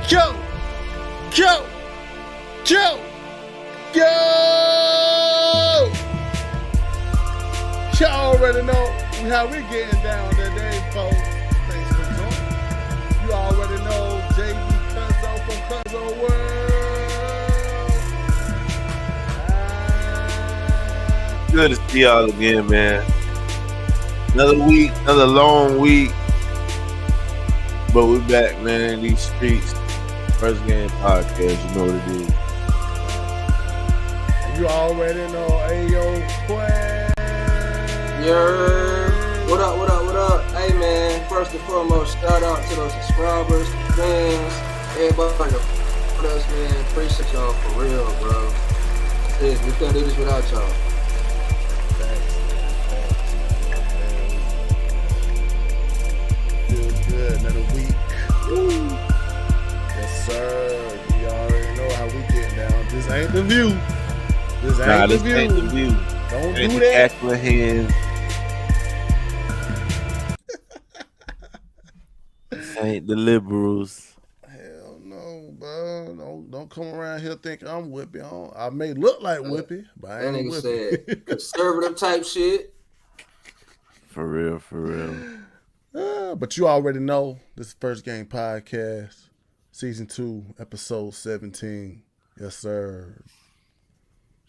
Go! Go! Go! Go! Y'all already know how we getting down today, folks. Thanks for joining. You already know JB Cuzzo from Cuzzo World. Good to see y'all again, man. Another week, another long week. But we're back, man, in these streets. First Game Podcast, you know what it is. And you already know Ayo Quest. Yeah. What up, what up, what up? Hey, man, first and foremost, shout out to those subscribers, fans, everybody that with us, man. Appreciate y'all for real, bro. We couldn't do this without y'all. Feel good, another week. Woo. Yes, sir. You already know how we get down. This ain't the view. This ain't the view. Don't Ain't do the that. Cackling hands. This ain't the liberals. Hell no, bro. Don't come around here thinking I'm Whippy. I may look like Whippy, but I That ain't nigga Whippy. said conservative type shit. For real, for real. But you already know this is First Game Podcast, Season 2, Episode 17. Yes, sir.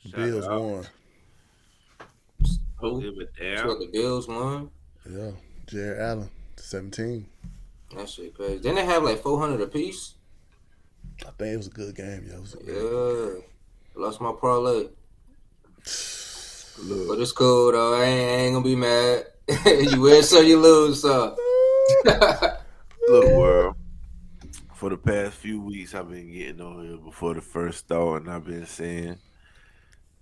The Shout Bills out. won. Who? Give it That's down. what the Bills won. Yeah, Jared Allen, 17. That shit crazy. Didn't they have like 400 apiece? I think it was a good game. Yeah, it was a good Yeah. Lost my parlay. game. But it's cool, though. I ain't gonna be mad. You win some, you lose some. Look, world. For the past few weeks, I've been getting on here before the first start, and I've been saying,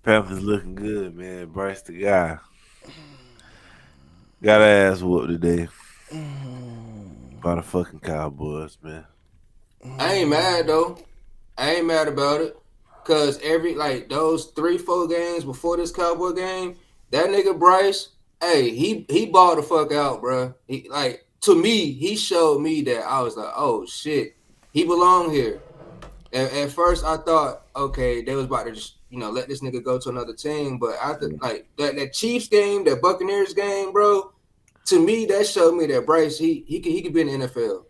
Panthers looking good, man. Bryce the guy. Got our ass whooped today by the fucking Cowboys, man. I ain't mad, though. I ain't mad about it. Because those 3-4 games before this Cowboy game, that nigga Bryce, hey, he balled the fuck out, bro. To me, he showed me that I was like, oh, shit. He belong here. At first, I thought, okay, they was about to just, let this nigga go to another team. But after, that Chiefs game, that Buccaneers game, bro, to me, that showed me that Bryce, he could be in the NFL.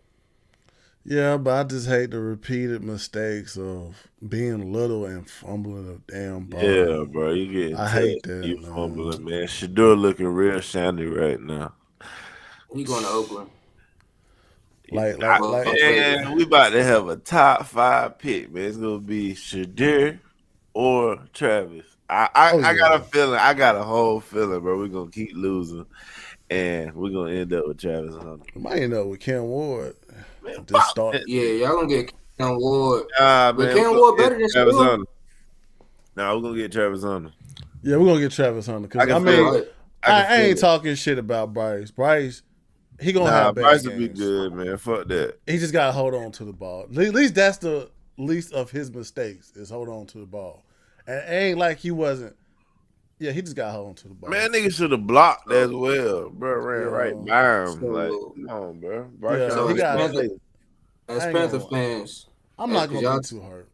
Yeah, but I just hate the repeated mistakes of being little and fumbling a damn ball. Yeah, bro. You getting I hate that, You man. fumbling, man. Shador looking real shiny right now. He going to Oakland. Like, Man, we about to have a top 5 pick, man. It's gonna be Shador or Travis. I got a feeling. I got a whole feeling, bro. We're gonna keep losing, and we're gonna end up with Travis Hunter. we might end up with Ken Ward. Man, Just start. Yeah, y'all gonna get Cam Ward. Nah, But man, Cam we're Ward gonna better get than Travis Shador. Hunter. Nah, we're gonna get Travis Hunter. Yeah, we're gonna get Travis Hunter because I feel I ain't it. talking shit about Bryce. Bryce, he gonna have bad Bryce games. will be good, man. Fuck that. He just gotta hold on to the ball. At least that's the least of his mistakes is hold on to the ball. And it ain't like he wasn't. Yeah, he just gotta hold on to the ball. Man, nigga should have blocked as well, bro. Ran right by him. So- Like, come on, bro. Bryce Yeah, So he as got- As I ain't Panther gonna- fans, I'm not Cause gonna be too hurt.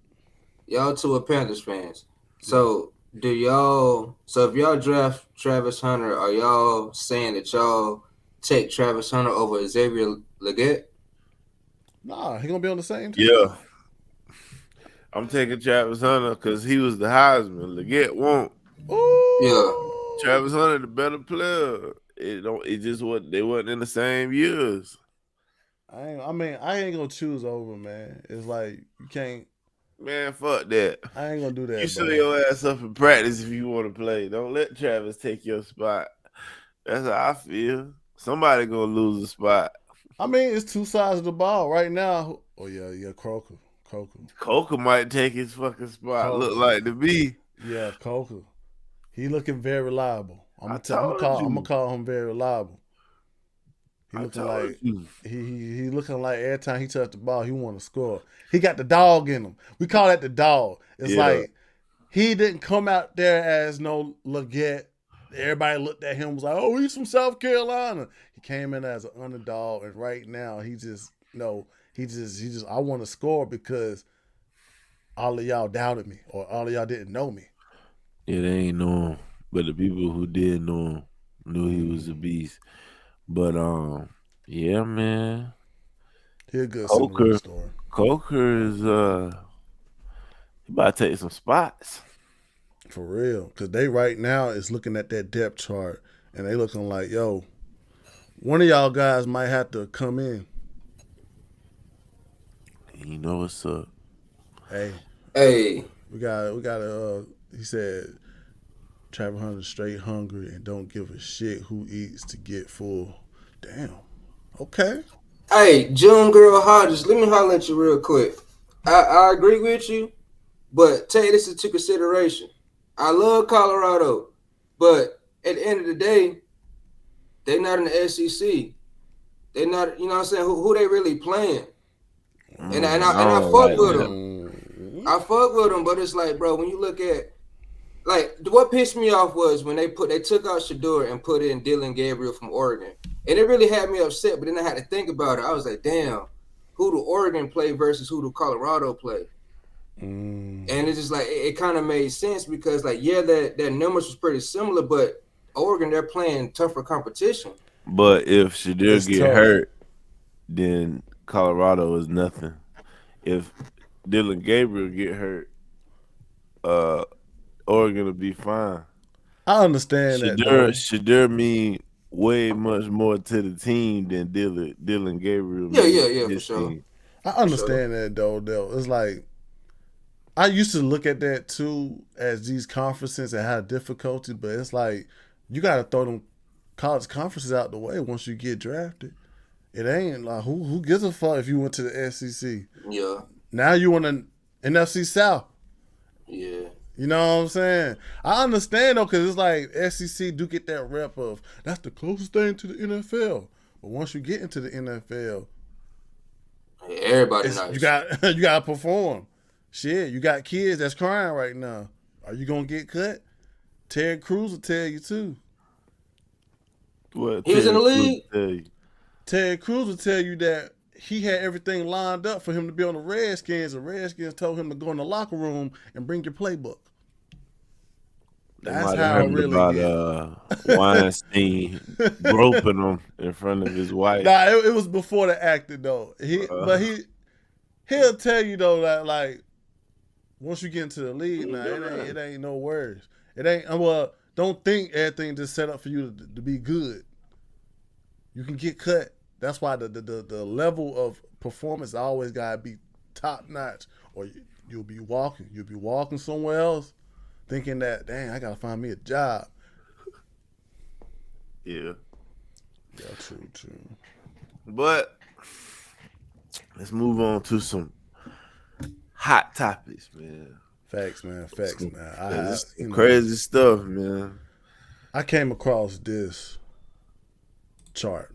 y'all two are Panthers fans. So if y'all draft Travis Hunter, are y'all saying that y'all take Travis Hunter over Xavier Legette? Nah, he gonna be on the same team. Yeah. I'm taking Travis Hunter because he was the Heisman. Leggett won't. Ooh. Yeah. Travis Hunter the better player. It just what they wasn't in the same years. I ain't gonna choose over, man. It's like you can't. Man, fuck that. I ain't gonna do that. You bro. show your ass up in practice if you want to play. Don't let Travis take your spot. That's how I feel. Somebody gonna lose a spot. I mean, it's two sides of the ball right now. Oh yeah, Croker. Coker might take his fucking spot. Coker. Look like to me. Yeah, Coker. He looking very reliable. I'm told gonna you. call him very reliable. He I looking told like you. he looking like every time he touched the ball, he want to score. He got the dog in him. We call that the dog. It's Yeah. like he didn't come out there as no Leggett. Everybody looked at him and was like, "Oh, he's from South Carolina." He came in as an underdog, and right now he just He just I want to score because all of y'all doubted me or all of y'all didn't know me. Yeah, they ain't know him, but the people who did know him knew he was a beast. But yeah, man. He a good Cinderella story. Coker is he about to take some spots. For real. Because they right now is looking at that depth chart and they looking like, yo, one of y'all guys might have to come in. You know what's up. Hey. We got he said Trevor Hunter straight hungry and don't give a shit who eats to get full. Damn. Okay. Hey, June Girl Hodges, let me holler at you real quick. I agree with you, but take this into consideration. I love Colorado, but at the end of the day, they're not in the SEC. They're not, you know what I'm saying, who they really playing. And I fuck with them. I fuck with them, but it's like, bro, when you look at, like, what pissed me off was when they took out Shador and put in Dylan Gabriel from Oregon. And it really had me upset, but then I had to think about it. I was like, damn, who do Oregon play versus who do Colorado play? And it's just like, it kind of made sense because, like, yeah, their numbers was pretty similar, but Oregon, they're playing tougher competition. But if Shador get hurt, then Colorado is nothing. If Dylan Gabriel get hurt, Oregon will be fine. I understand that. Shador mean way much more to the team than Dylan Gabriel. Yeah, for sure. Team. I understand that though. It's like I used to look at that too as these conferences and had difficulty, but it's like you got to throw them college conferences out the way once you get drafted. It ain't like who gives a fuck if you went to the SEC. Yeah. Now you want an NFC South. Yeah. You know what I'm saying? I understand though, because it's like SEC do get that rep of that's the closest thing to the NFL. But once you get into the NFL, everybody knows you got to perform. Shit, you got kids that's crying right now. Are you gonna get cut? Ted Cruz will tell you too. What? He was in the league. Ted Cruz will tell you that he had everything lined up for him to be on the Redskins. The Redskins told him to go in the locker room and bring your playbook. That's how it really about Weinstein groping him in front of his wife. Nah, it was before the acting though. He'll tell you though that like once you get into the league, it ain't no worries. It ain't don't think everything just set up for you to be good. You can get cut. That's why the level of performance always gotta be top notch, or you'll be walking somewhere else, thinking that dang, I gotta find me a job. Yeah. Yeah, true. But let's move on to some hot topics, man. Facts, man. Crazy stuff, man. I came across this chart,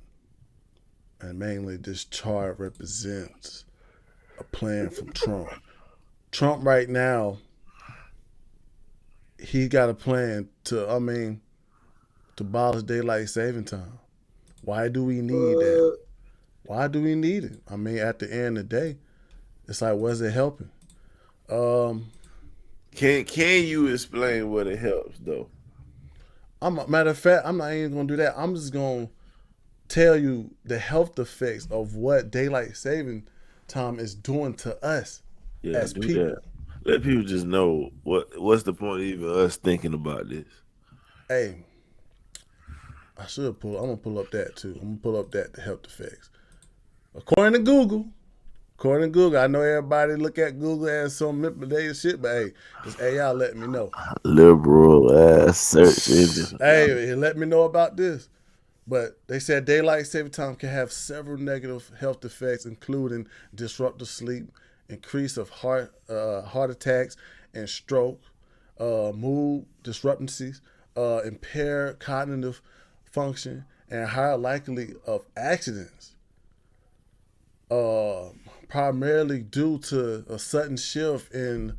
and mainly this chart represents a plan from Trump. Trump right now, he got a plan to abolish daylight saving time. Why do we need that? Why do we need it? I mean, at the end of the day, it's like, what's it helping? Can you explain what it helps though? Matter of fact, I'm not even gonna do that. I'm just gonna tell you the health effects of what daylight saving time is doing to us as people. That. Let people just know what's the point of even us thinking about this. Hey, I'm gonna pull up that too. I'm gonna pull up the health effects. According to Google, I know everybody look at Google as some manipulated shit, but hey, this AI let me know. Liberal ass search engine. Hey, let me know about this. But they said daylight saving time can have several negative health effects, including disrupted sleep, increase of heart attacks and stroke, mood disturbances, impaired cognitive function, and higher likelihood of accidents. Primarily due to a sudden shift in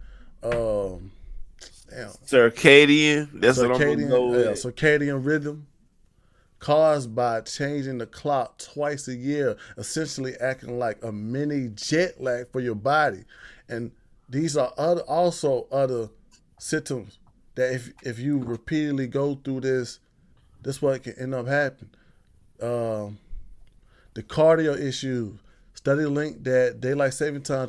circadian. That's what I'm gonna go with. Circadian rhythm. caused by changing the clock twice a year, essentially acting like a mini jet lag for your body. And these are also other symptoms that if you repeatedly go through this what can end up happening. Um, the cardio issues. Study linked that daylight saving time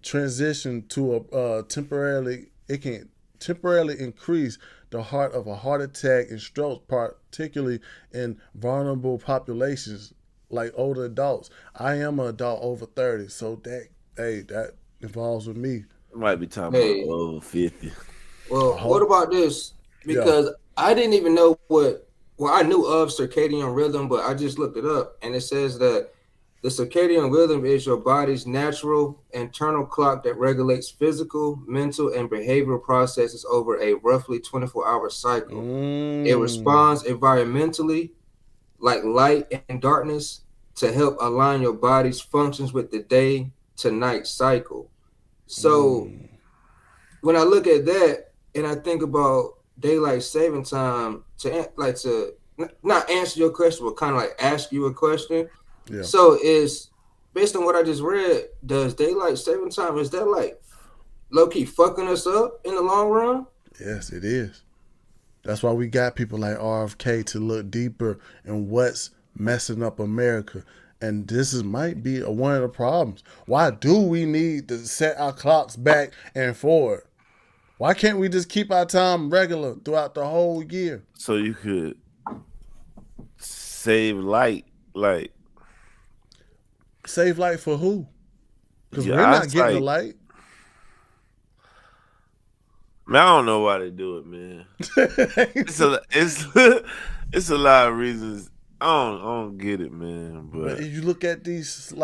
transition to a temporarily it can temporarily increase the heart of a heart attack and strokes, particularly in vulnerable populations like older adults. I am an adult over 30, so that involves with me. Might be talking about over 50. Well, what about this? Because I didn't even know well, I knew of circadian rhythm, but I just looked it up, and it says that the circadian rhythm is your body's natural internal clock that regulates physical, mental, and behavioral processes over a roughly 24-hour cycle. It responds environmentally, like light and darkness, to help align your body's functions with the day to night cycle. So when I look at that and I think about daylight saving time, to not answer your question, but kind of like ask you a question. Yeah. So is based on what I just read, does daylight saving time, is that like low key fucking us up in the long run? Yes, it is. That's why we got people like RFK to look deeper in what's messing up America. And might be one of the problems. Why do we need to set our clocks back and forward? Why can't we just keep our time regular throughout the whole year? So you could save light, like save light for who? Because we're not getting the light. Man, I don't know why they do it, man. it's a lot of reasons. I don't get it, man. But if you look at this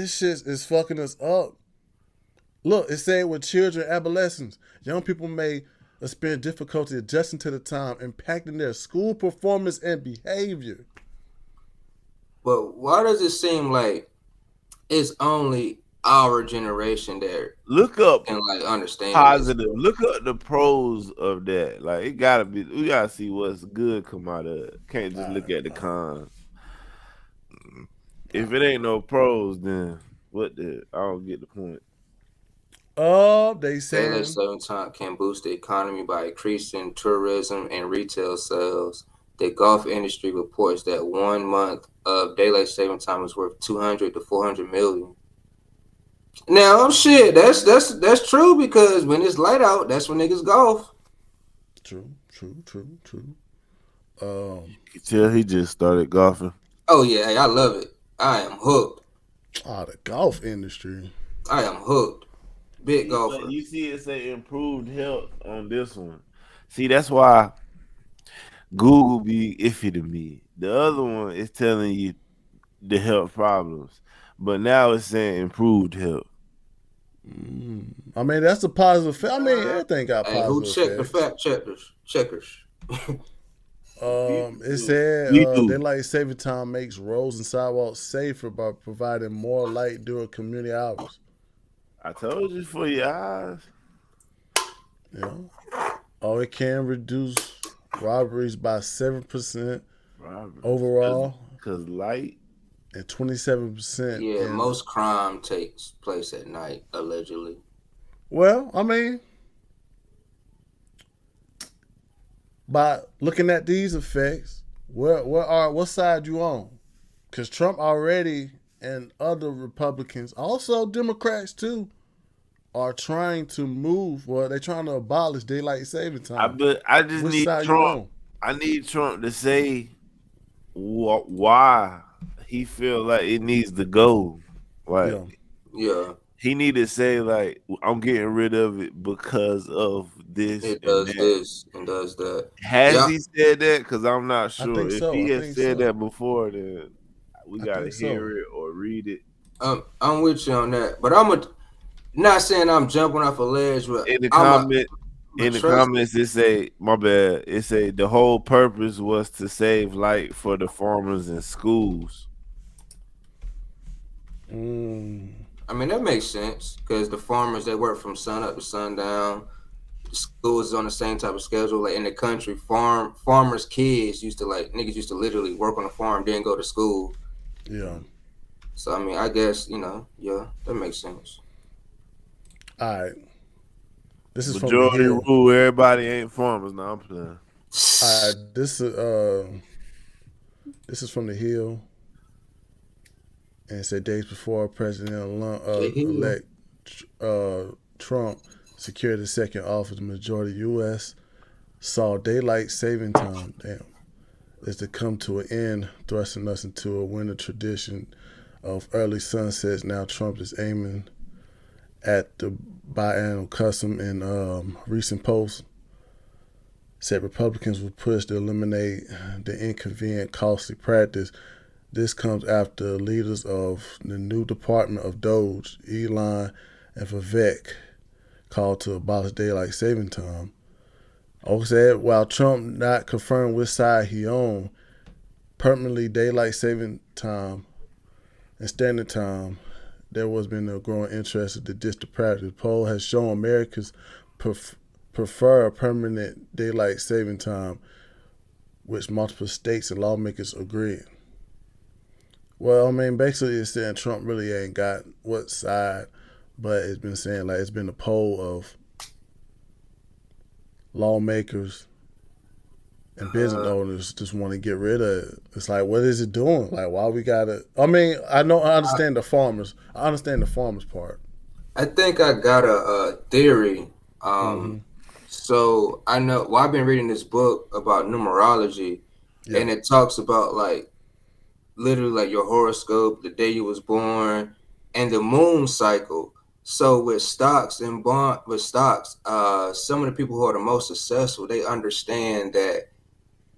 shit is fucking us up. Look, it said with children and adolescents, young people may experience difficulty adjusting to the time, impacting their school performance and behavior. But why does it seem like it's only our generation that look up and like understand positive? Look up the pros of that. Like we gotta see what's good come out of it. Can't just look at the cons. If it ain't no pros, then I don't get the point. They say daylight saving time can boost the economy by increasing tourism and retail sales. The golf industry reports that 1 month of daylight saving time is worth 200 to 400 million. Now, shit, that's true because when it's light out, that's when niggas golf. True. You can tell he just started golfing. Oh yeah, I love it. I am hooked. The golf industry. I am hooked. Big golfer. You see it say improved health on this one. See, that's why Google be iffy to me. The other one is telling you the health problems, but now it's saying improved health. I mean, that's a positive. I mean, everything got positive. Who checked the fact checkers? It said daylight saving time makes roads and sidewalks safer by providing more light during community hours. I told you for your eyes. Yeah. It can reduce robberies by 7% overall. Because light. And 27%. Yeah, most crime takes place at night, allegedly. Well, I mean, by looking at these effects, what side you on? Because Trump already and other Republicans, also Democrats too, are trying to move. Well, they're trying to abolish daylight saving time. I just need Trump. I need Trump to say why he feel like it needs to go. Like, yeah. He need to say like, I'm getting rid of it because of this. It does this and does that. Has he said that? Because I'm not sure. If so. he has said that before, then we gotta hear it or read it. I'm with you on that, but not saying I'm jumping off a ledge. But in the comments, it say, my bad. It say the whole purpose was to save light for the farmers and schools. I mean, that makes sense because the farmers, they work from sun up to sundown. schools is on the same type of schedule. Like in the country, farmers' kids used to niggas used to literally work on the farm, then go to school. Yeah. So I mean, I guess yeah, that makes sense. All right. This is from the Majority Hill. rule. Everybody ain't farmers. Now I'm playing. All right. This is from the Hill, and it said days before President-elect Trump secured his second office, the majority U.S. saw daylight saving time. Damn. Is to come to an end, thrusting us into a winter tradition of early sunsets. Now Trump is aiming at the biennial custom in recent posts. Said Republicans will push to eliminate the inconvenient, costly practice. This comes after leaders of the new Department of Doge, Elon and Vivek, called to abolish daylight saving time. Oak said, while Trump not confirmed which side he on, permanently daylight saving time and standard time, there was been a growing interest in the district practice. The poll has shown Americans prefer permanent daylight saving time, which multiple states and lawmakers agree. Well, I mean, basically it's saying Trump really ain't got what side, but it's been saying like it's been a poll of lawmakers and business owners just want to get rid of it. It's like, what is it doing? Like, why we gotta? I mean, I understand the farmers. I understand the farmers part. I think I got a theory. So I know. Well, I've been reading this book about numerology, and it talks about literally like your horoscope, the day you was born, and the moon cycle. So with stocks, some of the people who are the most successful, they understand that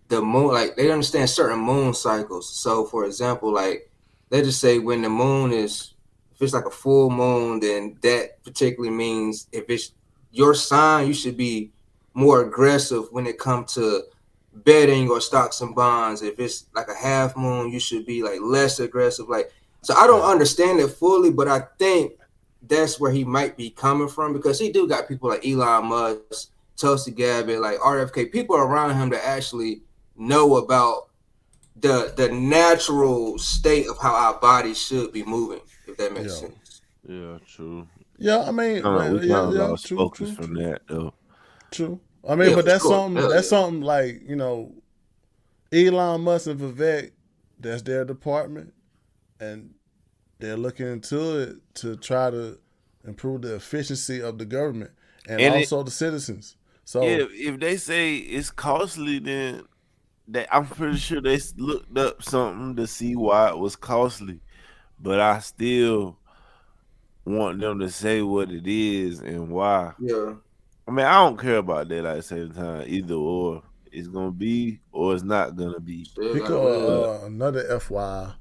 the moon, like they understand certain moon cycles. So for example, like let's just say when the moon is, if it's like a full moon, then that particularly means if it's your sign, you should be more aggressive when it comes to betting or stocks and bonds. If it's like a half moon, you should be like less aggressive. Like, so I don't understand it fully, but I think that's where he might be coming from, because he do got people like Elon Musk, Tulsi Gabbard, like RFK, people around him that actually know about the natural state of how our bodies should be moving, if that makes sense. Yeah, true. Yeah, I mean, we lost focus from that though. True. I mean, but that's something. That's something like Elon Musk and Vivek. That's their department, and they're looking into it to try to improve the efficiency of the government and also the citizens. So if they say it's costly, then I'm pretty sure they looked up something to see why it was costly. But I still want them to say what it is and why. Yeah. I mean, I don't care about daylight saving time either or. It's gonna be or it's not gonna be. Because another FYI.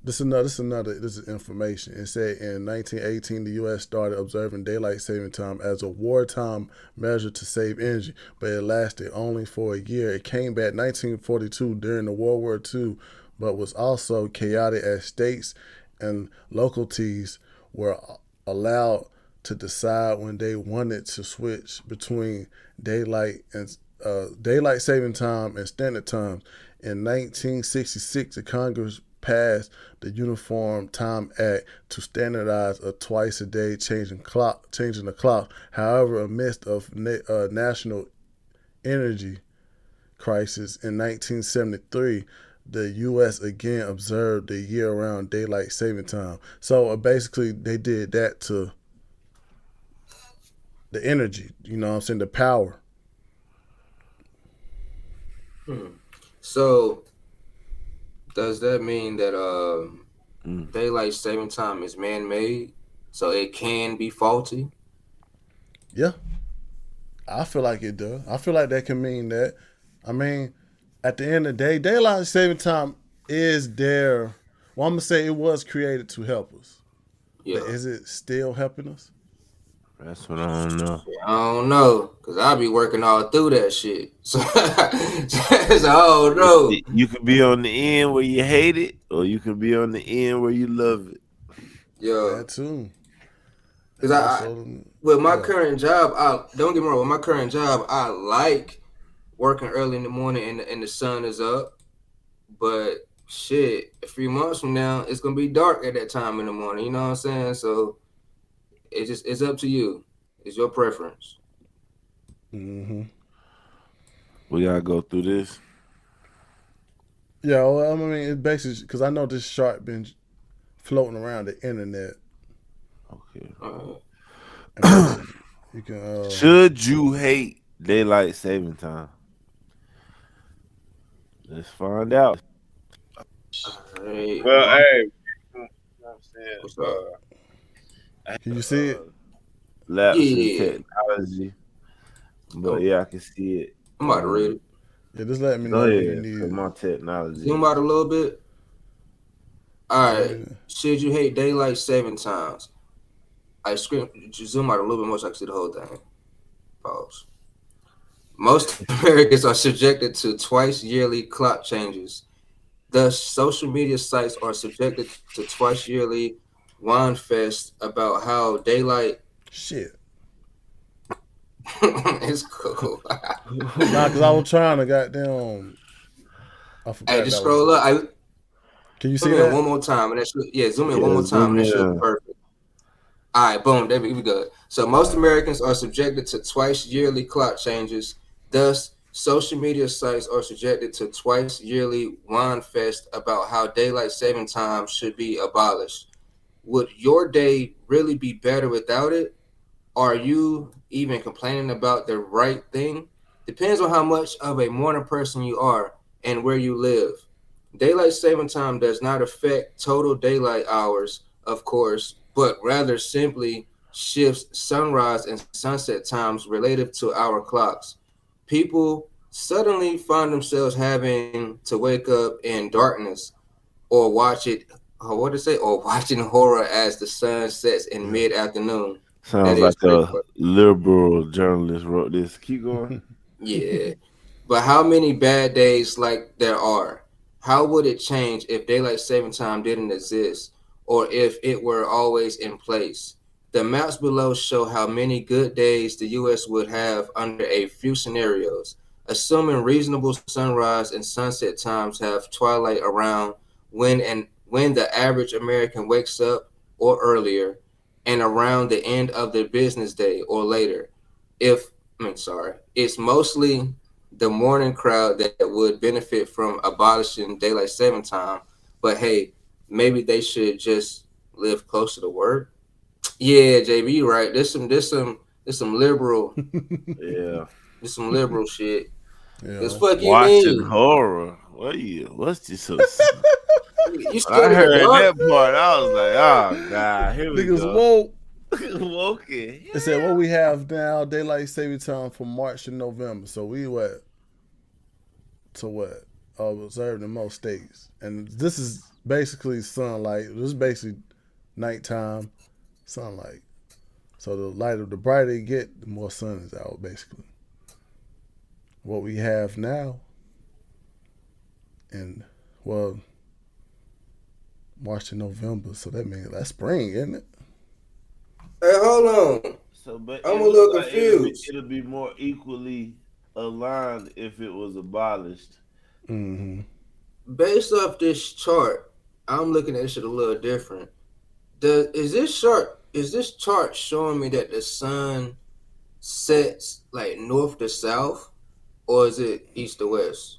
This is information. It said in 1918, the U.S. started observing daylight saving time as a wartime measure to save energy, but it lasted only for a year. It came back 1942 during the World War II, but was also chaotic as states and localities were allowed to decide when they wanted to switch between daylight saving time and standard time. In 1966, the Congress passed the Uniform Time Act to standardize a twice-a-day changing the clock. However, amidst of national energy crisis in 1973, the U.S. again observed the year-round daylight saving time. So basically, they did that to the energy. You know what I'm saying? The power. So does that mean that daylight saving time is man-made, so it can be faulty? Yeah, I feel like it does. I feel like that can mean that. I mean, at the end of the day, daylight saving time is there. Well, I'm gonna say it was created to help us. Yeah. But is it still helping us? That's what I don't know. I don't know, because I'll be working all through that shit. So I don't know. You could be on the end where you hate it, or you could be on the end where you love it. Yeah. That too. Because with my current job, don't get me wrong. With my current job, I like working early in the morning and the sun is up. But shit, a few months from now, it's gonna be dark at that time in the morning. You know what I'm saying? So it's up to you. It's your preference. Mm-hmm. We gotta go through this. Yeah, well, I mean, it's basically because I know this chart been floating around the internet. Okay. You can. Should you hate daylight saving time? Let's find out. Right. Well, hey, you know what I'm saying? What's up? Can you see it? Lapse in technology. But yeah, I can see it. I'm about to read it. Yeah, just let me Go know ahead, when you need my technology. Zoom out a little bit. All right. Should you hate daylight saving times? Zoom out a little bit more so I can see the whole thing. Pause. Most Americans are subjected to twice yearly clock changes. Thus, social media sites are subjected to twice yearly wine fest about how daylight. Shit. It's cool. Nah, because I was trying to goddamn. I forgot. Hey, just scroll up. Can you see zoom that? in one more time, and that should zoom in one more time, and that should be perfect. All right, boom, there we go. So most Americans are subjected to twice yearly clock changes. Thus, social media sites are subjected to twice yearly wine fest about how daylight saving time should be abolished. Would your day really be better without it? Are you even complaining about the right thing? Depends on how much of a morning person you are and where you live. Daylight saving time does not affect total daylight hours, of course, but rather simply shifts sunrise and sunset times relative to our clocks. People suddenly find themselves having to wake up in darkness or watching horror as the sun sets in mid-afternoon. Sounds like a liberal journalist wrote this. Keep going. Yeah. But how many bad days like there are? How would it change if daylight saving time didn't exist or if it were always in place? The maps below show how many good days the US would have under a few scenarios. Assuming reasonable sunrise and sunset times have twilight around when the average American wakes up or earlier and around the end of their business day or later. It's mostly the morning crowd that would benefit from abolishing daylight saving time. But hey, maybe they should just live closer to work. Yeah, JB, you right. There's some liberal. Yeah. There's some liberal shit. Yeah. Cause fuck you Watching mean? horror. What's this? You I heard that part. I was like, oh god, here we Niggas go. woke. It said what we have now, daylight saving time from March to November. So we observed in most states. And this is basically sunlight. This is basically nighttime sunlight. So the brighter you get, the more sun is out, basically. What we have now, and March to November, so that means that's spring, isn't it? Hey, hold on. I'm a little confused. It'll be more equally aligned if it was abolished. Mm-hmm. Based off this chart, I'm looking at this shit a little different. Is this chart showing me that the sun sets like north to south, or is it east to west?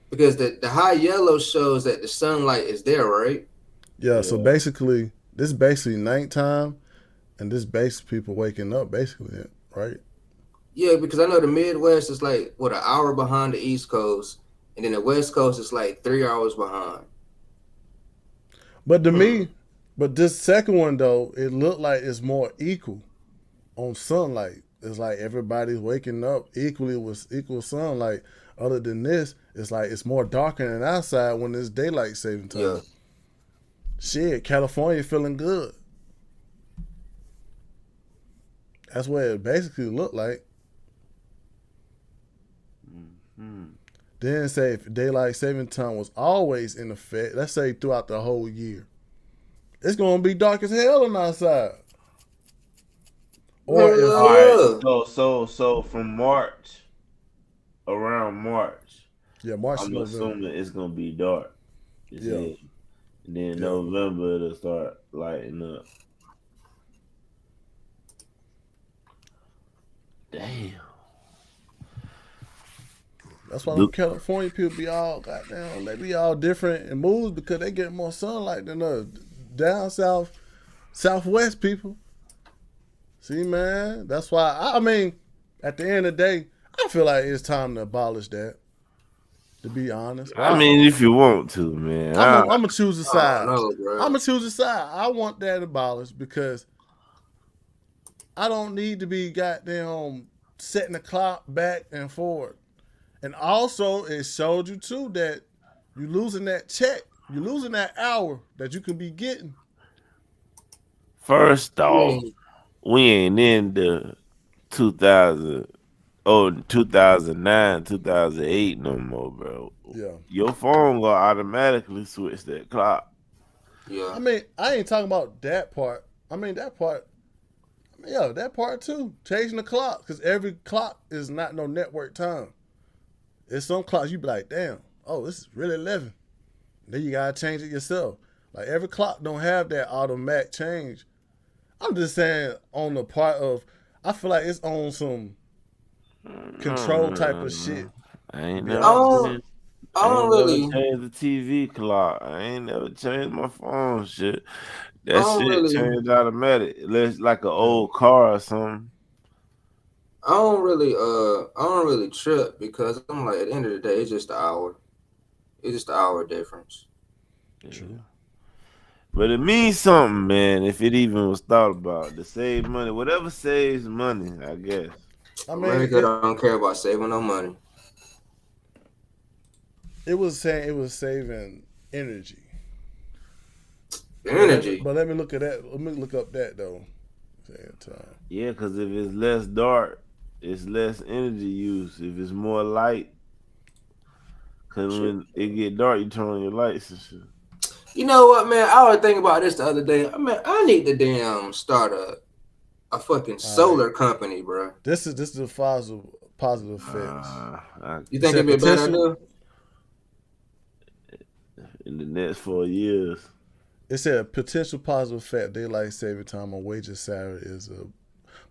Because the high yellow shows that the sunlight is there, right? Yeah. So basically, this is basically nighttime, and this basically people waking up, basically, right? Yeah, because I know the Midwest is like an hour behind the East Coast, and then the West Coast is like 3 hours behind. But to me, this second one though, it looked like it's more equal on sunlight. It's like everybody's waking up equally with equal sunlight. Other than this, it's like it's more darker than outside when it's daylight saving time. Yeah. Shit, California feeling good. That's what it basically looked like. Mm-hmm. Then say if daylight saving time was always in effect, let's say throughout the whole year, it's gonna be dark as hell on outside. or if All right, Yeah. so from March, around March, March to I'm November. assuming it's gonna be dark. You Yeah, see, and then yeah. November it'll start lighting up. Damn. That's why them Look, California people be all goddamn. They be all different in moods because they get more sunlight than us. Down south, southwest people. See, man, that's why. I mean, at the end of the day, I feel like it's time to abolish that. To be honest, I mean, if you want to, man. I'm gonna choose a I don't side. know, I'm bro. gonna choose a side. I want that abolished because I don't need to be goddamn setting the clock back and forward. And also, it showed you too that you losing that check, you losing that hour that you could be getting. First I off, mean, we ain't in the 2000, 2009, 2008 no more, bro. Yeah, Your phone gonna automatically switch that clock. yeah. I mean, I ain't talking about that part. I mean that part. Yeah, that part too. Changing the clock because every clock is not no network time. It's some clocks you be like, damn, oh, this is really 11. Then you gotta change it yourself. Like every clock don't have that automatic change. I'm just saying on the part of, I feel like it's on some control type of shit. I To ain't be I never honest, don't, changed. I I don't ain't never really, changed the TV clock. I ain't never changed my phone shit. I That don't shit really, changed automatic. It's like an yeah. old car or something. I don't really trip because I'm like, at the end of the day, it's just an hour. It's just an hour difference. True. Yeah. But it means something, man, if it even was thought about to save money. Whatever saves money, I guess. I mean, America don't care about saving no money. it was saying it was saving energy. Energy. But let me look at that. Let me look up that though. Same time. Yeah, because if it's less dark, it's less energy use. If it's more light, because Shit. when it get dark, you turn on your lights and shit. You know what, man? I was thinking about this the other day. I mean, I need to damn start a fucking All right. solar company, bro. This is a positive effects. You It think it'd said be a bad potential. idea? In the next 4 years. It said potential positive effect. Daylight saving time on wages salary is a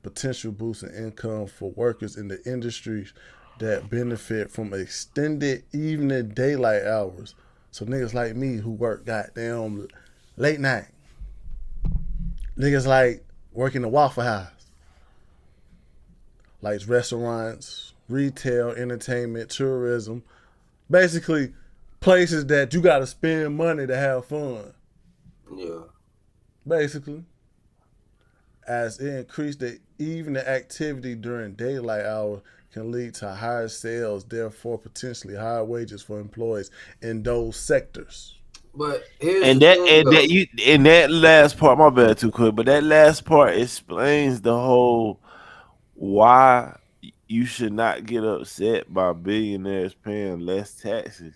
potential boost in income for workers in the industries that benefit from extended evening daylight hours. So niggas like me who work goddamn late night. Niggas like working the Waffle House. Like restaurants, retail, entertainment, tourism. Basically places that you gotta spend money to have fun. Yeah. Basically. As it increased the evening activity during daylight hours can lead to higher sales, therefore potentially higher wages for employees in those sectors. But here's And the that thing, and that though. you and that last part, my bad too quick, but that last part explains the whole why you should not get upset by billionaires paying less taxes.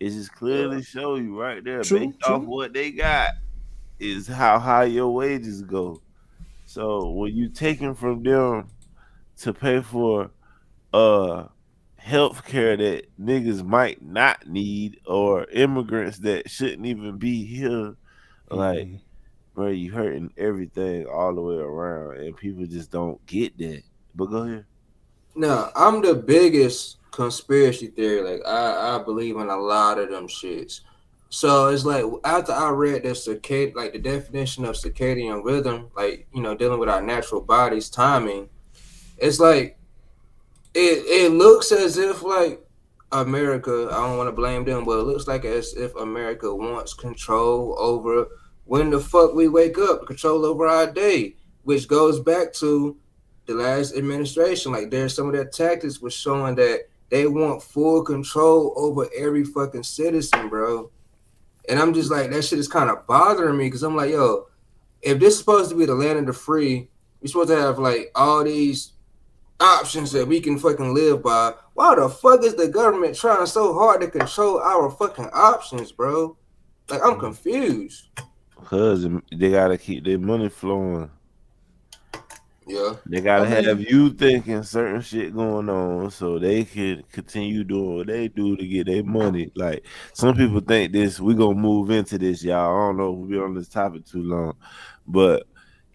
It just Yeah. clearly show you right there, True, based off true. what they got, is how high your wages go. So when you taking from them to pay for uh health care that niggas might not need or immigrants that shouldn't even be here, like, Mm-hmm. bro, you hurting everything all the way around and people just don't get that. But go ahead. Now, I'm the biggest conspiracy theory. Like, I believe in a lot of them shits. So it's like after I read the like the definition of circadian rhythm, like dealing with our natural body's timing, it's like it looks as if like America, I don't want to blame them, but it looks like as if America wants control over when the fuck we wake up, control over our day, which goes back to the last administration. Like there's some of their tactics was showing that they want full control over every fucking citizen, bro. And I'm just like, that shit is kind of bothering me because I'm like, yo, if this is supposed to be the land of the free, we're supposed to have like all these options that we can fucking live by. Why the fuck is the government trying so hard to control our fucking options, bro? Like I'm confused. Because they gotta keep their money flowing. Yeah. They gotta I have mean, you thinking certain shit going on so they can continue doing what they do to get their money. Like some people think this, we gonna move into this, y'all. I don't know if we be on this topic too long, but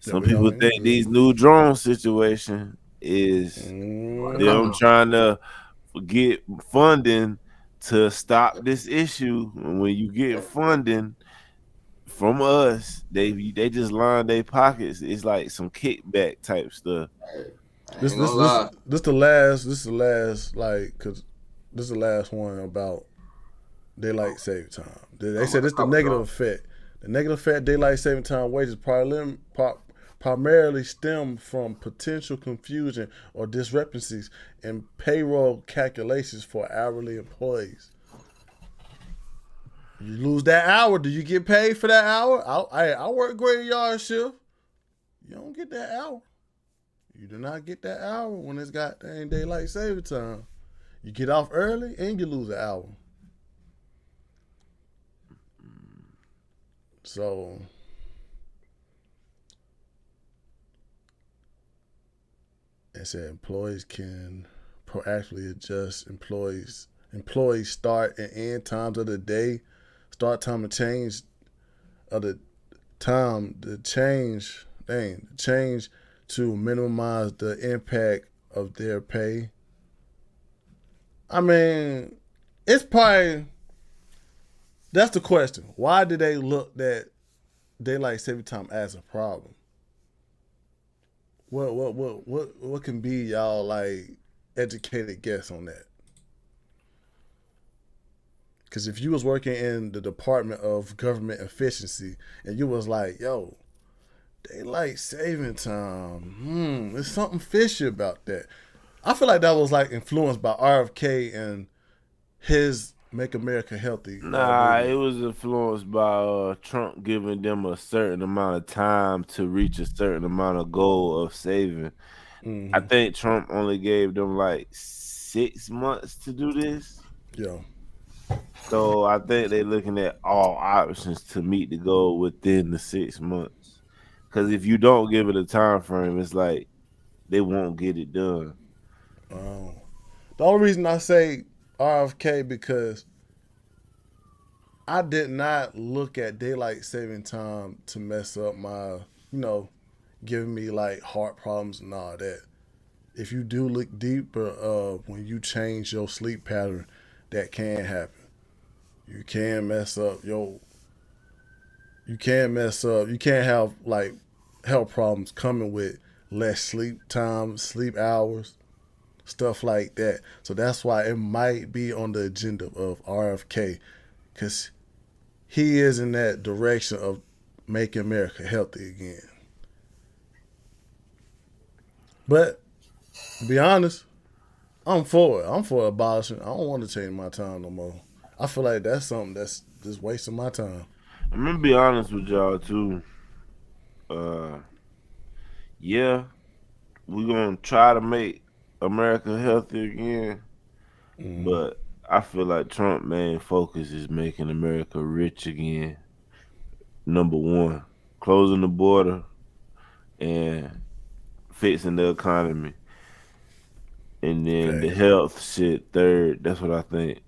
yeah, some we people on. You think good? these new drone situation is Come them Mm-hmm. on. trying to get funding to stop this issue. And when you get funding from us, they just line their pockets. It's like some kickback type stuff. Hey, I This ain't this gonna this lie. this the last. This is the last. Like, cause this is the last one about daylight saving time. They I'm said on a it's the couple negative drunk. effect. The negative effect daylight saving time wages primarily stem from potential confusion or discrepancies in payroll calculations for hourly employees. You lose that hour. Do you get paid for that hour? I work graveyard shift. You don't get that hour. You do not get that hour when it's got daylight saving time. You get off early and you lose an hour. So it said employees can proactively adjust employees start and end times of the day, start time and change of the time, the change to minimize the impact of their pay. I mean, it's probably that's the question. Why did they look at daylight saving time as a problem? What can be y'all like educated guess on that? Because if you was working in the Department of Government Efficiency and you was like, yo, daylight saving time, there's something fishy about that. I feel like that was like influenced by RFK and his "Make America Healthy" Nah, it movement. was influenced by Trump giving them a certain amount of time to reach a certain amount of goal of saving. I Mm-hmm. think Trump only gave them like 6 months to do this. Yeah. So I think they're looking at all options to meet the goal within the 6 months. Because if you don't give it a time frame, it's like they won't get it done. Um, the only reason I say RFK because I did not look at daylight saving time to mess up my, giving me like heart problems and all that. If you do look deeper, when you change your sleep pattern, that can happen. You can mess up your. You can mess up. You can't have like health problems coming with less sleep time, sleep hours, stuff like that. So that's why it might be on the agenda of RFK because he is in that direction of making America healthy again. But to be honest, I'm for it. I'm for abolishing. I don't want to change my time no more. I feel like that's something that's just wasting my time. I'm gonna be honest with y'all too. Uh, yeah, we're gonna try to make America healthy again, Mm-hmm. but I feel like Trump main focus is making America rich again. Number one, closing the border and fixing the economy, and then the Facts. health shit third. That's what I think.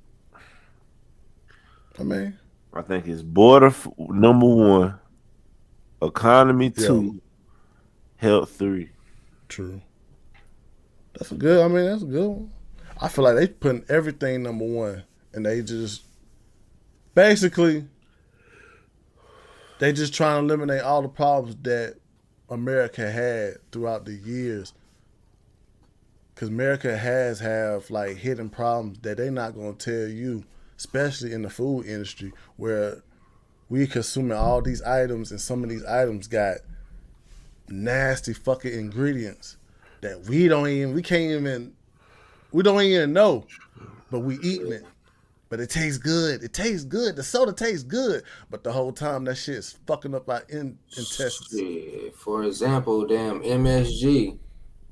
I mean, I think it's number one, economy yeah, two, health three. true. That's a good. I mean, that's a good one. I feel like they putting everything number one, and they just basically they just trying to eliminate all the problems that America had throughout the years. Because America has have like hidden problems that they not gonna tell you, especially in the food industry, where we consuming all these items, and some of these items got nasty fucking ingredients that we don't even know, but we eating it. But it tastes good. It tastes good. The soda tastes good. But the whole time that shit is fucking up our intestines. Shit. For example, damn MSG.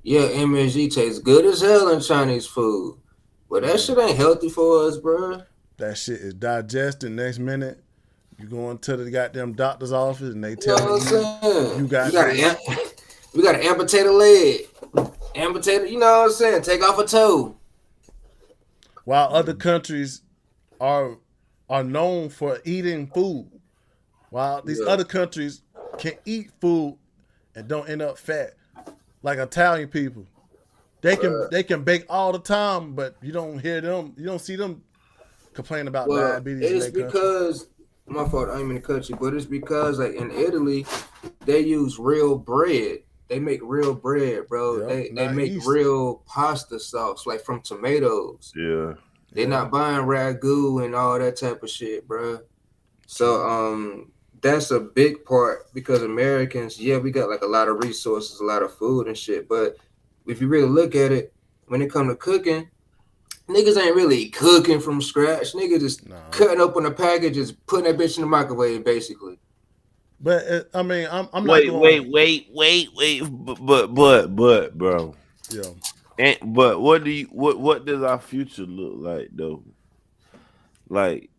Yeah, MSG tastes good as hell in Chinese food. But that Mm. shit ain't healthy for us, bro. That shit is digested. Next minute, you go into the goddamn doctor's office and they You know telling what you I'm saying? you got You got this. an We gotta amputate a leg, amputate. You know what I'm saying? Take off a toe. While other countries are are known for eating food, while these Yeah. other countries can eat food and don't end up fat, like Italian people. They can bake all the time, but you don't hear them. You don't see them complain about Well, diabetes in it's their country. because my fault. I ain't mean to cut you, but it's because like in Italy, they use real bread. They make real bread, bro. Yep, They not make East. real pasta sauce like from tomatoes. Yeah. They're Yeah, not buying ragu and all that type of shit, bro. So true. that's a big part because Americans, yeah, we got like a lot of resources, a lot of food and shit. But if you really look at it, when it come to cooking, niggas ain't really cooking from scratch. Niggas just No, cutting open a package, just putting that bitch in the microwave, basically. but I mean, I'm not Wait, going. wait, wait, wait, wait. Bro. Yeah. And but what does our future look like though? Like,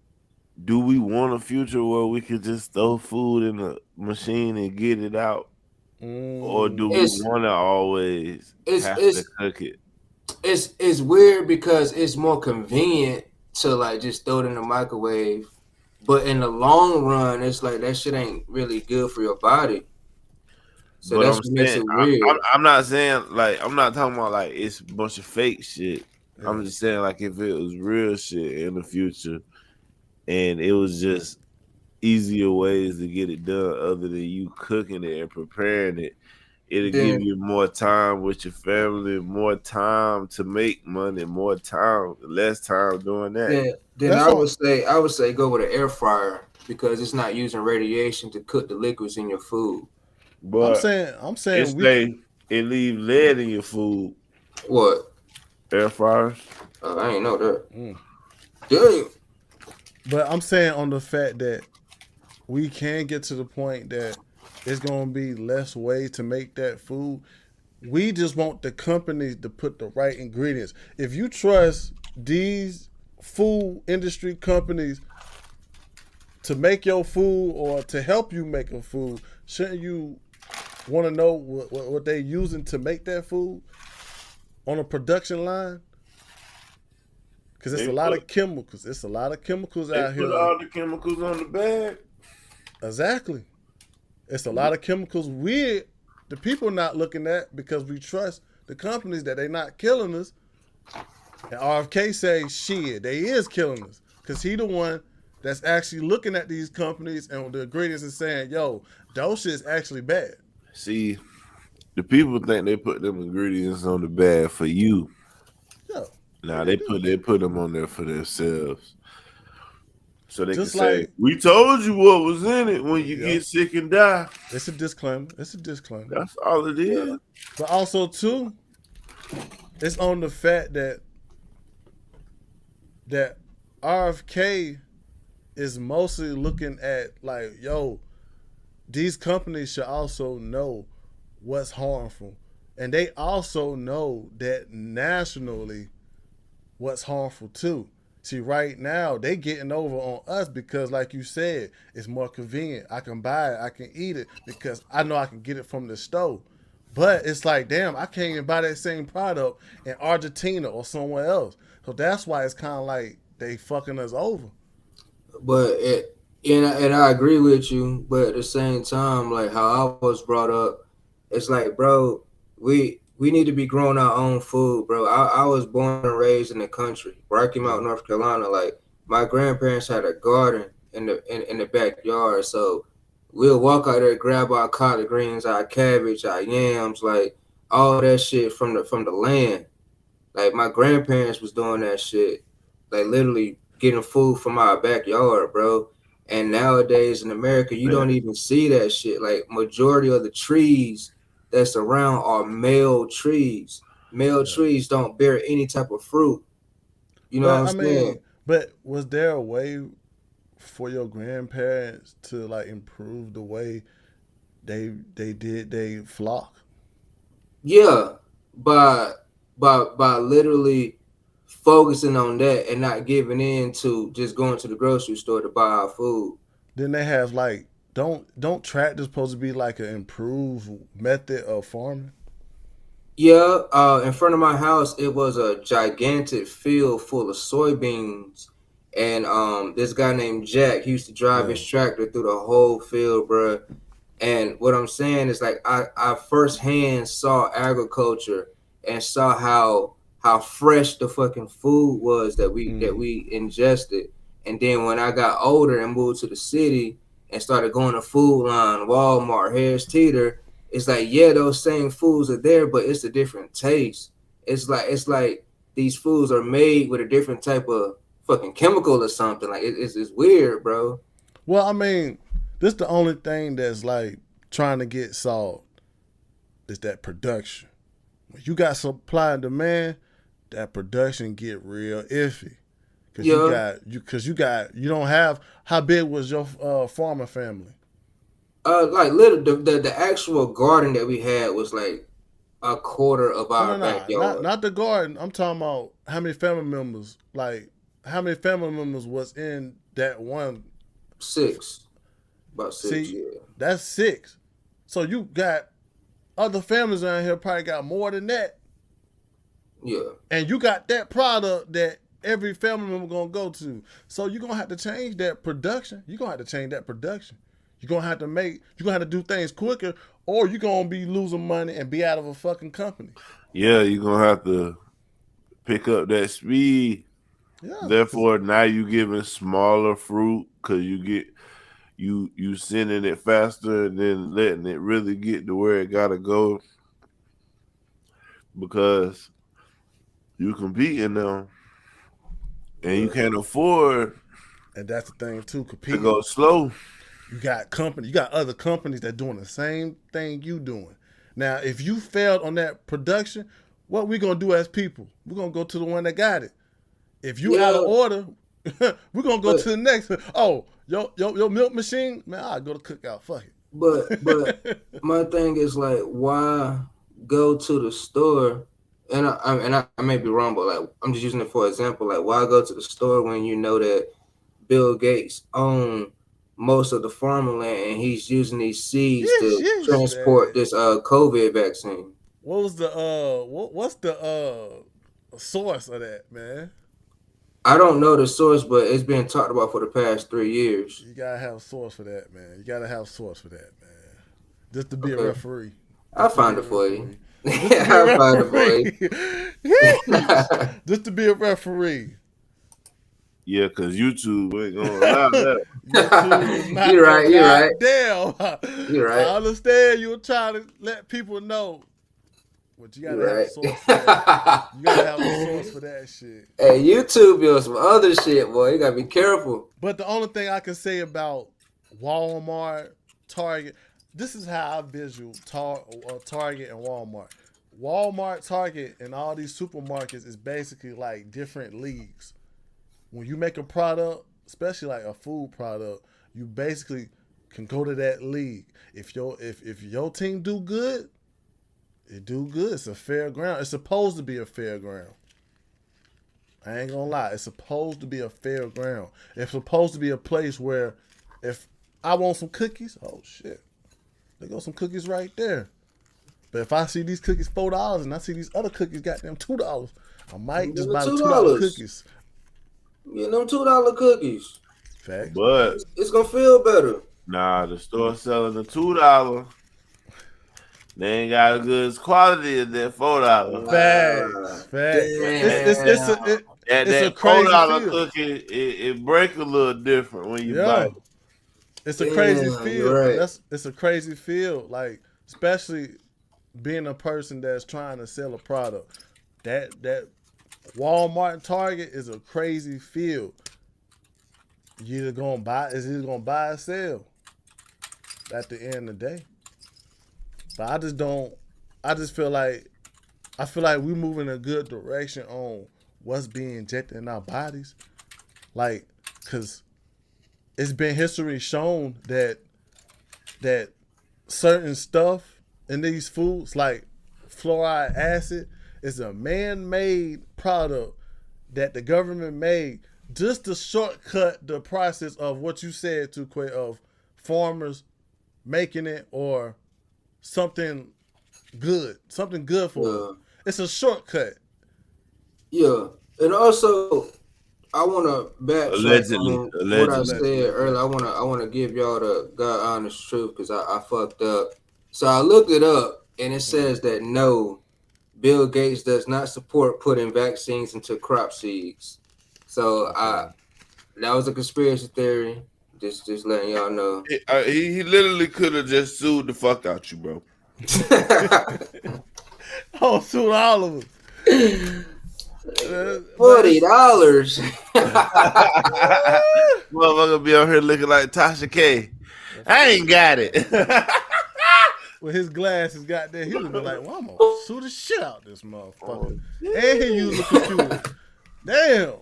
do we want a future where we could just throw food in a machine and get it out, or do we Mm, It's want to always it's have to it's cook it? it's weird because it's more convenient to like just throw it in the microwave. But in the long run, it's like that shit ain't really good for your body. So But that's I'm what makes saying it weird. I'm not saying like I'm not talking about like it's a bunch of fake shit. yeah. I'm just saying like if it was real shit in the future and it was just easier ways to get it done other than you cooking it and preparing it. It'll give Then you more time with your family, more time to make money, more time, less time doing that. then That's on. I would say go with an air fryer because it's not using radiation to cook the liquids in your food. I'm But saying. I'm it's saying we. say it leave lead in your food, What? air fryers. I ain't know that. Mm, Damn. but I'm saying on the fact that we can get to the point that it's gonna be less ways to make that food. We just want the companies to put the right ingredients. If you trust these food industry companies to make your food or to help you make a food, shouldn't you want to know what they're using to make that food on a production line? Because it's They a lot put of chemicals. It's a lot of chemicals they out put here. all the chemicals on the bag. Exactly. It's a lot of chemicals we, the people, not looking at because we trust the companies that they not killing us. And RFK say, shit, they is killing us. Because he the one that's actually looking at these companies and the ingredients and saying, yo, those shit's actually bad. See, the people think they put them ingredients on the bag for you. Yo, Now and they do. they put them on there for themselves. So they can Just say, like, "We told you what was in it when you yeah, get sick and die." it's a disclaimer. It's a disclaimer. That's all it Yeah. is. But also, too, it's on the fact that RFK is mostly looking at, like, yo, these companies should also know what's harmful. And they also know that nationally what's harmful too. See, right now they getting over on us because, like you said, it's more convenient. I can buy it, I can eat it because I know I can get it from the store. But it's like, damn, I can't even buy that same product in Argentina or somewhere else. So that's why it's kind of like they fucking us over. But and I agree with you, but at the same time, like how I was brought up, it's like, bro, we need to be growing our own food, bro. I was born and raised in the country, Rocky Mount, Yeah, North Carolina. Like my grandparents had a garden in the backyard, so we'll walk out there, grab our collard greens, our cabbage, our yams, like all that shit from the land. Like my grandparents was doing that shit, like literally getting food from our backyard, bro. And nowadays in America, you Man, don't even see that shit. Like majority of the trees that's around are male trees. Male yeah. trees don't bear any type of fruit. You know what But I'm I saying? mean, but was there a way for your grandparents to like improve the way they did they flock? Yeah, by by literally focusing on that and not giving in to just going to the grocery store to buy our food. Didn't they have like don't tractors supposed to be like an improved method of farming? Yeah, in front of my house, it was a gigantic field full of soybeans, and this guy named Jack, he used to drive his tractor through the whole field, bro. And what I'm saying is like I firsthand saw agriculture and saw how fresh the fucking food was that we ingested. And then when I got older and moved to the city and started going to Food Line, Walmart, Harris Teeter, it's like, yeah, those same foods are there, but it's a different taste. It's like these foods are made with a different type of fucking chemical or something. Like it's weird, bro. Well, I mean, this the only thing that's like trying to get solved is that production. When you got supply and demand, that production get real iffy. Cause you don't have, how big was your farming family? Like literally the actual garden that we had was like a quarter of our backyard. Not the garden. I'm talking about how many family members, like how many family members was in that one? 6. About 6. See, that's 6. So you got other families around here probably got more than that. Yeah. And you got that product that every family member gonna go to. So you're gonna have to change that production. You're gonna have to change that production. You're gonna have to do things quicker, or you're gonna be losing money and be out of a fucking company. Yeah, you're gonna have to pick up that speed. Yeah. Therefore, now you giving smaller fruit because you get you sending it faster and then letting it really get to where it gotta go because you competing now and you can't afford. And that's the thing too, competing. To go slow. You got other companies that doing the same thing you doing. Now, if you failed on that production, what we gonna do as people? We're gonna go to the one that got it. If you out of order, we're gonna go to the next. Oh, your milk machine, man, I'll go to Cookout. Fuck it. But my thing is like, why go to the store? And I may be wrong, but like I'm just using it for example. Like, why go to the store when you know that Bill Gates owns most of the farmland and he's using these seeds to transport this COVID vaccine? What was the what's the source of that, man? I don't know the source, but it's been talked about for the past 3 years. You gotta have a source for that, man. You gotta have a source for that, man. Just to be a referee. I'll find it for you. I'll find it for you. Just to be a referee. Yeah, because YouTube ain't gonna allow that. You're right. Damn. You're right. I understand you were trying to let people know. But you gotta have a source for that. You gotta have a source for that shit. Hey, YouTube be on some other shit, boy. You gotta be careful. But the only thing I can say about Walmart, Target, this is how I visual Target and Walmart. Walmart, Target, and all these supermarkets is basically like different leagues. When you make a product, especially like a food product, you basically can go to that league. If your team do good, it do good. It's a fair ground. It's supposed to be a fair ground. I ain't gonna lie. It's supposed to be a fair ground. It's supposed to be a place where if I want some cookies, oh shit, there go some cookies right there. But if I see these cookies $4 and I see these other cookies goddamn $2, I might just buy the $2 cookies. You know, $2 cookies. Facts. But it's gonna feel better. Nah, the store selling the $2. They ain't got as good as quality as that $4. Facts. It's a crazy $4 cookie. It break a little different when you buy it. It's a crazy feel. Right. It's a crazy feel. Like, especially being a person that's trying to sell a product. That Walmart and Target is a crazy field. You either gonna buy or sell at the end of the day. But I just feel like we move in a good direction on what's being injected in our bodies. Like, cause it's been history shown that certain stuff in these foods, like fluoride acid, is a man-made product that the government made just to shortcut the process of what you said, Quay, of farmers making it or something good for it. It's a shortcut. Yeah, and also I want to backtrack on what I said earlier. I want to give y'all the God honest truth because I fucked up. So I looked it up, and it says that no, Bill Gates does not support putting vaccines into crop seeds. So that was a conspiracy theory. Just letting y'all know. He literally could have just sued the fuck out you, bro. Oh, sued all of them. $40. Motherfucker be on here looking like Tasha K. I ain't got it. With his glasses, goddamn, he would be like, "Well, I'm gonna sue the shit out this motherfucker." And he used a computer. Damn,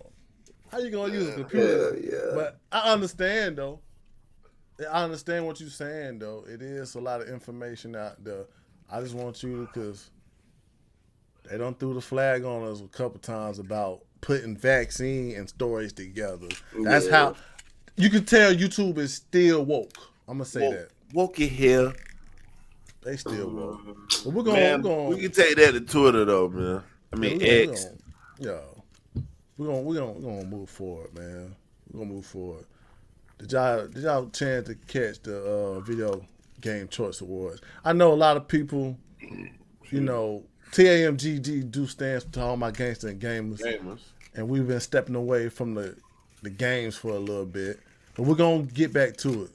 how you gonna use a computer? Yeah. But I understand though. I understand what you're saying though. It is a lot of information out there. I just want you because they done threw the flag on us a couple times about putting vaccine and stories together. That's how you can tell YouTube is still woke. I'm gonna say that. Woke in here. They still woke. But we can take that to Twitter though, man. I mean X. We're gonna move forward, man. We're gonna move forward. Did y'all chance to catch the Video Game Choice Awards? I know a lot of people, you know, TAMGG do stands for All My Gangster and Gamers. And we've been stepping away from the games for a little bit. But we're going to get back to it.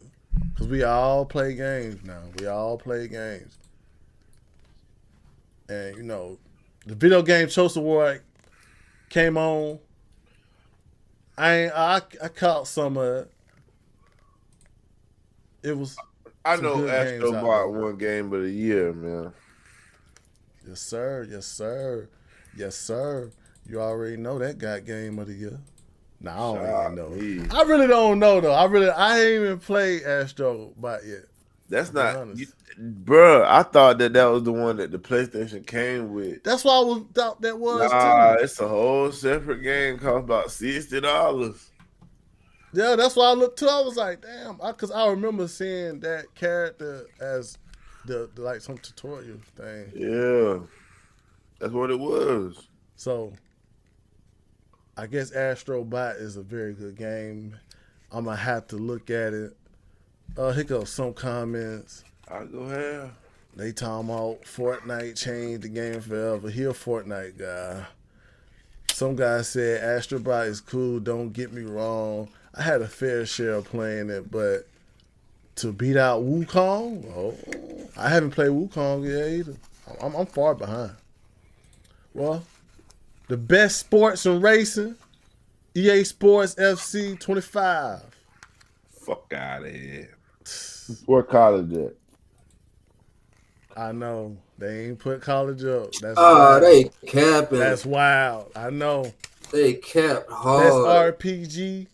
Because we all play games now. We all play games. And, you know, the Video Game Choice Award came on. I caught some of it. It was. I know Astro bought one game of the year, man. Yes, sir. Yes, sir. Yes, sir. You already know that got game of the year. No, I don't even know. I really don't know though. I ain't even played Astro Bot yet. That's not, bruh. I thought that was the one that the PlayStation came with. That's why I thought that was. Nah, it's a whole separate game. Cost about $60. Yeah, that's why I looked too. I was like, damn, because I remember seeing that character as the like some tutorial thing. Yeah, that's what it was. So, I guess Astro Bot is a very good game. I'm gonna have to look at it. Here goes some comments. I'll go ahead. They talking about Fortnite changed the game forever. He a Fortnite guy. Some guy said Astro Bot is cool. Don't get me wrong. I had a fair share of playing it, but to beat out Wukong, I haven't played Wukong yet either. I'm far behind. Well, the best sports and racing, EA Sports FC 25. Fuck out of here. Where college at? I know. They ain't put college up. That's they capping. That's wild. I know. They capped hard. Best RPG.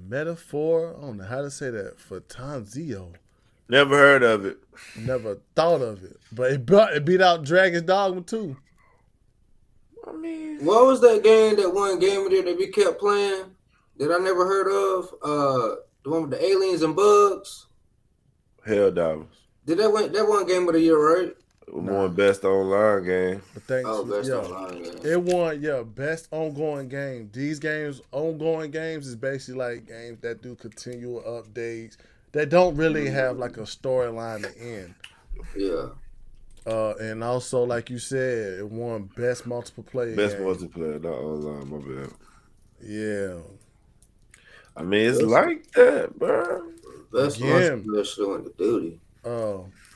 Metaphor. I don't know how to say that. For Tanzio. Never heard of it. Never thought of it. But it beat out Dragon's Dogma 2. I mean, what was that game? That one game of there that we kept playing that I never heard of? The one with the aliens and bugs. Hell Divers. Did that one game of the year, right? Won best online game. Best online game. It won, best ongoing game. These games, ongoing games, is basically like games that do continual updates that don't really have like a storyline to end. Yeah. And also, like you said, it won best multiple player. Best multiplayer, not online. My bad. Yeah. I mean, it's like that, bro. Best multiplayer should win the duty.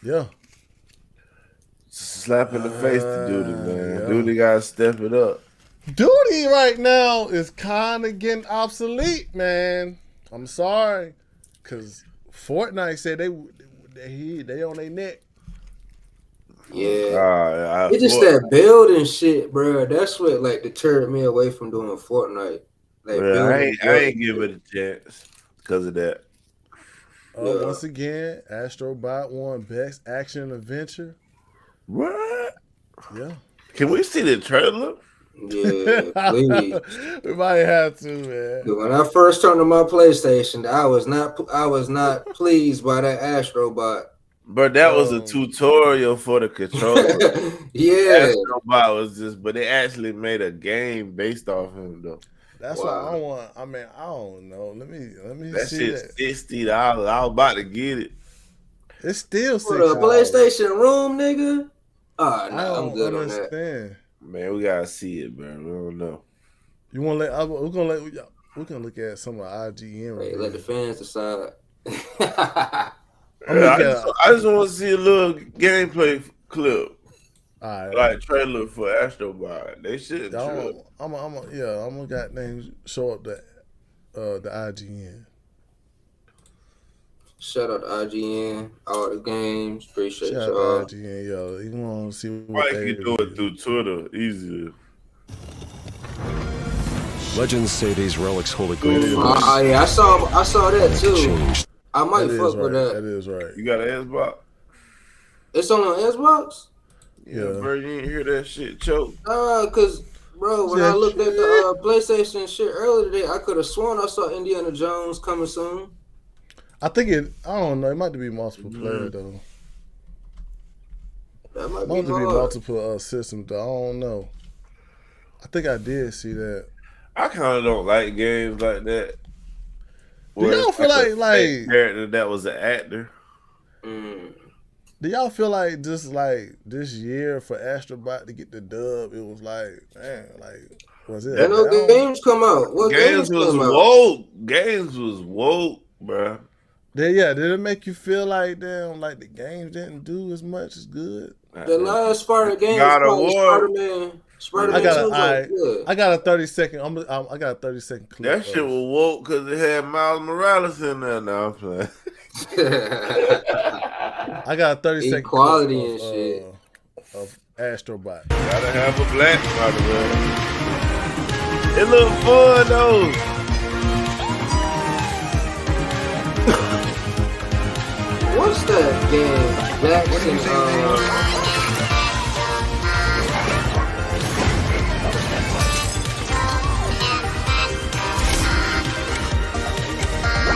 Yeah. Slap in the face to Duty, man. Yeah. Duty got to step it up. Duty right now is kind of getting obsolete, man. I'm sorry. Because Fortnite said they on their neck. Yeah. It's just that building shit, bro. That's what like deterred me away from doing Fortnite. Like, I ain't give it a chance because of that. Once again, Astro Bot won Best Action Adventure. What? Yeah. Can we see the trailer? Yeah, please. We might have to, man. When I first turned on my PlayStation, I was not pleased by that Astrobot. But that was a tutorial for the controller. Yeah. Astrobot was just, but they actually made a game based off him though. That's what I want. I mean, I don't know. Let me that see shit's that. $60. I was about to get it. It's still $6. For the PlayStation room, nigga. I don't I'm good understand. on that. Man, we gotta see it, man. We don't know. You want to let? We're gonna look at some of IGN. Hey, let the fans decide. I just want to see a little gameplay clip. All right. Like trailer for Astrobot. They should. I'm gonna goddamn show up the IGN. Shout out to IGN, all the games. Appreciate y'all. Shout out to IGN, yo. You want to see what they can do it through Twitter easier. Legends say these relics hold a great force. Yeah, I saw that too. I might fuck with that. That is right. You got an Xbox? It's only on Xbox? Yeah, bro, you didn't hear that shit choke. Cause bro, when I looked at the PlayStation shit earlier today, I could have sworn I saw Indiana Jones coming soon. I don't know. It might be multiple player though. That might be multiple systems though. I don't know. I think I did see that. I kind of don't like games like that. Do y'all feel like character that was an actor? Do y'all feel like just like this year for Astrobot to get the dub, it was like, man, like was it? Games come out. What games was woke? Games was woke, bro. Did it make you feel like damn, like the games didn't do as much as good? The last Spider game was Spider-Man. I got a 30-second. I got a 30-second clip. That shit was woke because it had Miles Morales in there. Now I'm playing. I got a 30-second equality clip and shit of Astrobot. Gotta have a black Spider-Man. It look fun though. What's that game? Jackson.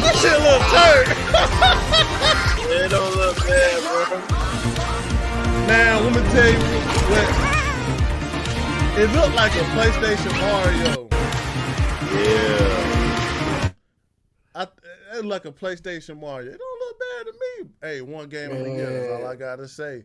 That shit look turd. It don't look bad, bro. Now, let me tell you what. It looked like a PlayStation Mario. Yeah. It looked like a PlayStation Mario. It don't look bad to me. Hey, one game of the year. That's all I gotta say.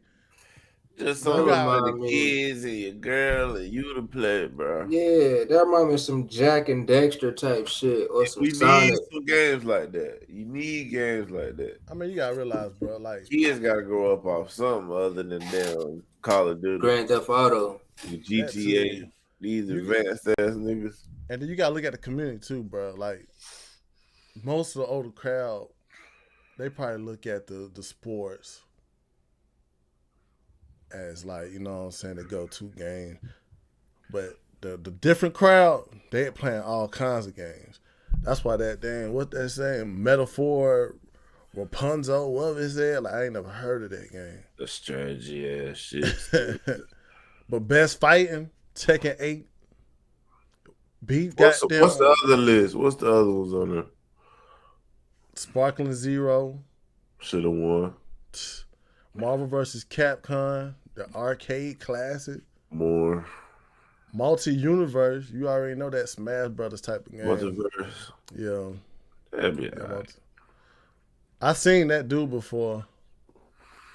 Just something for the kids and your girl and you to play, bro. Yeah, that reminds me of some Jack and Dexter type shit or some Sonic. We need some games like that. You need games like that. I mean, you gotta realize, bro, like kids gotta grow up off something other than damn Call of Duty, Grand Theft Auto, GTA. These advanced ass niggas. And then you gotta look at the community too, bro. Like most of the older crowd, they probably look at the sports as like, you know what I'm saying, the go-to game. But the different crowd, they playing all kinds of games. That's why that damn, what they saying, Metaphor, Rapunzel, whatever it said, like I ain't never heard of that game. The strategy ass shit. But best fighting, Tekken 8. What's the other list? What's the other ones on there? Sparkling Zero. Should have won. Marvel vs. Capcom, the arcade classic. More. Multi-universe, you already know that Smash Brothers type of game. Multiverse. Yeah. That'd be alright. I seen that dude before.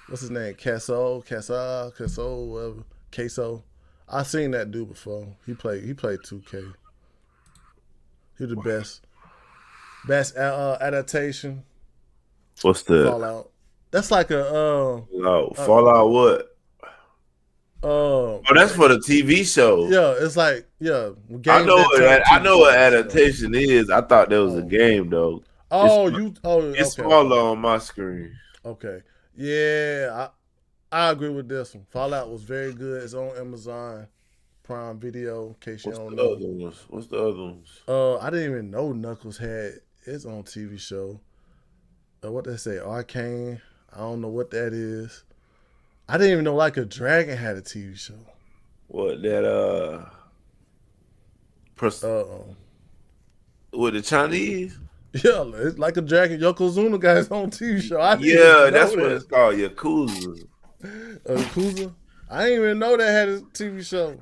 What's his name? Queso, whatever. Queso. I seen that dude before. He played 2K. He the best. Best adaptation. What's that? Fallout. That's like a Fallout what? That's for the TV show. Yeah, it's like I know what adaptation is. I thought that was a game though. It's smaller on my screen. Okay, yeah, I agree with this one. Fallout was very good. It's on Amazon Prime Video. In case you don't know. What's the other ones? I didn't even know Knuckles had its own TV show. What they say, Arcane. I don't know what that is. I didn't even know Like a Dragon had a TV show. What that With the Chinese? Yeah, it's like a Jack Yokozuna guy's own TV show. That's what it's called, Yakuza. Yakuza? I didn't even know that had a TV show.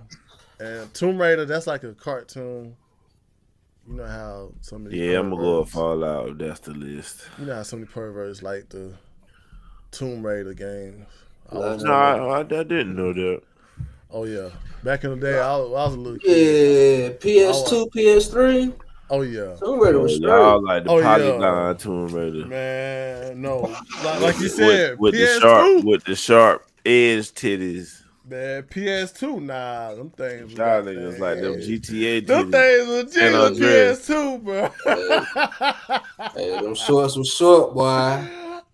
And Tomb Raider, that's like a cartoon. You know how some of these I'm gonna go with Fallout if that's the list. You know how some of the perverts like the Tomb Raider games. I didn't know that. Oh yeah, back in the day, I was a little kid. Yeah, PS2, PS3. Oh yeah, Tomb Raider was straight. Y'all like the polygon Tomb Raider. Man, no, like you said, with PS2 with the sharp edge titties. Man, PS2, nah, them things. Y'all niggas like them GTA titties. Them things was jiggling PS2, bro. Hey, them shorts was short, boy.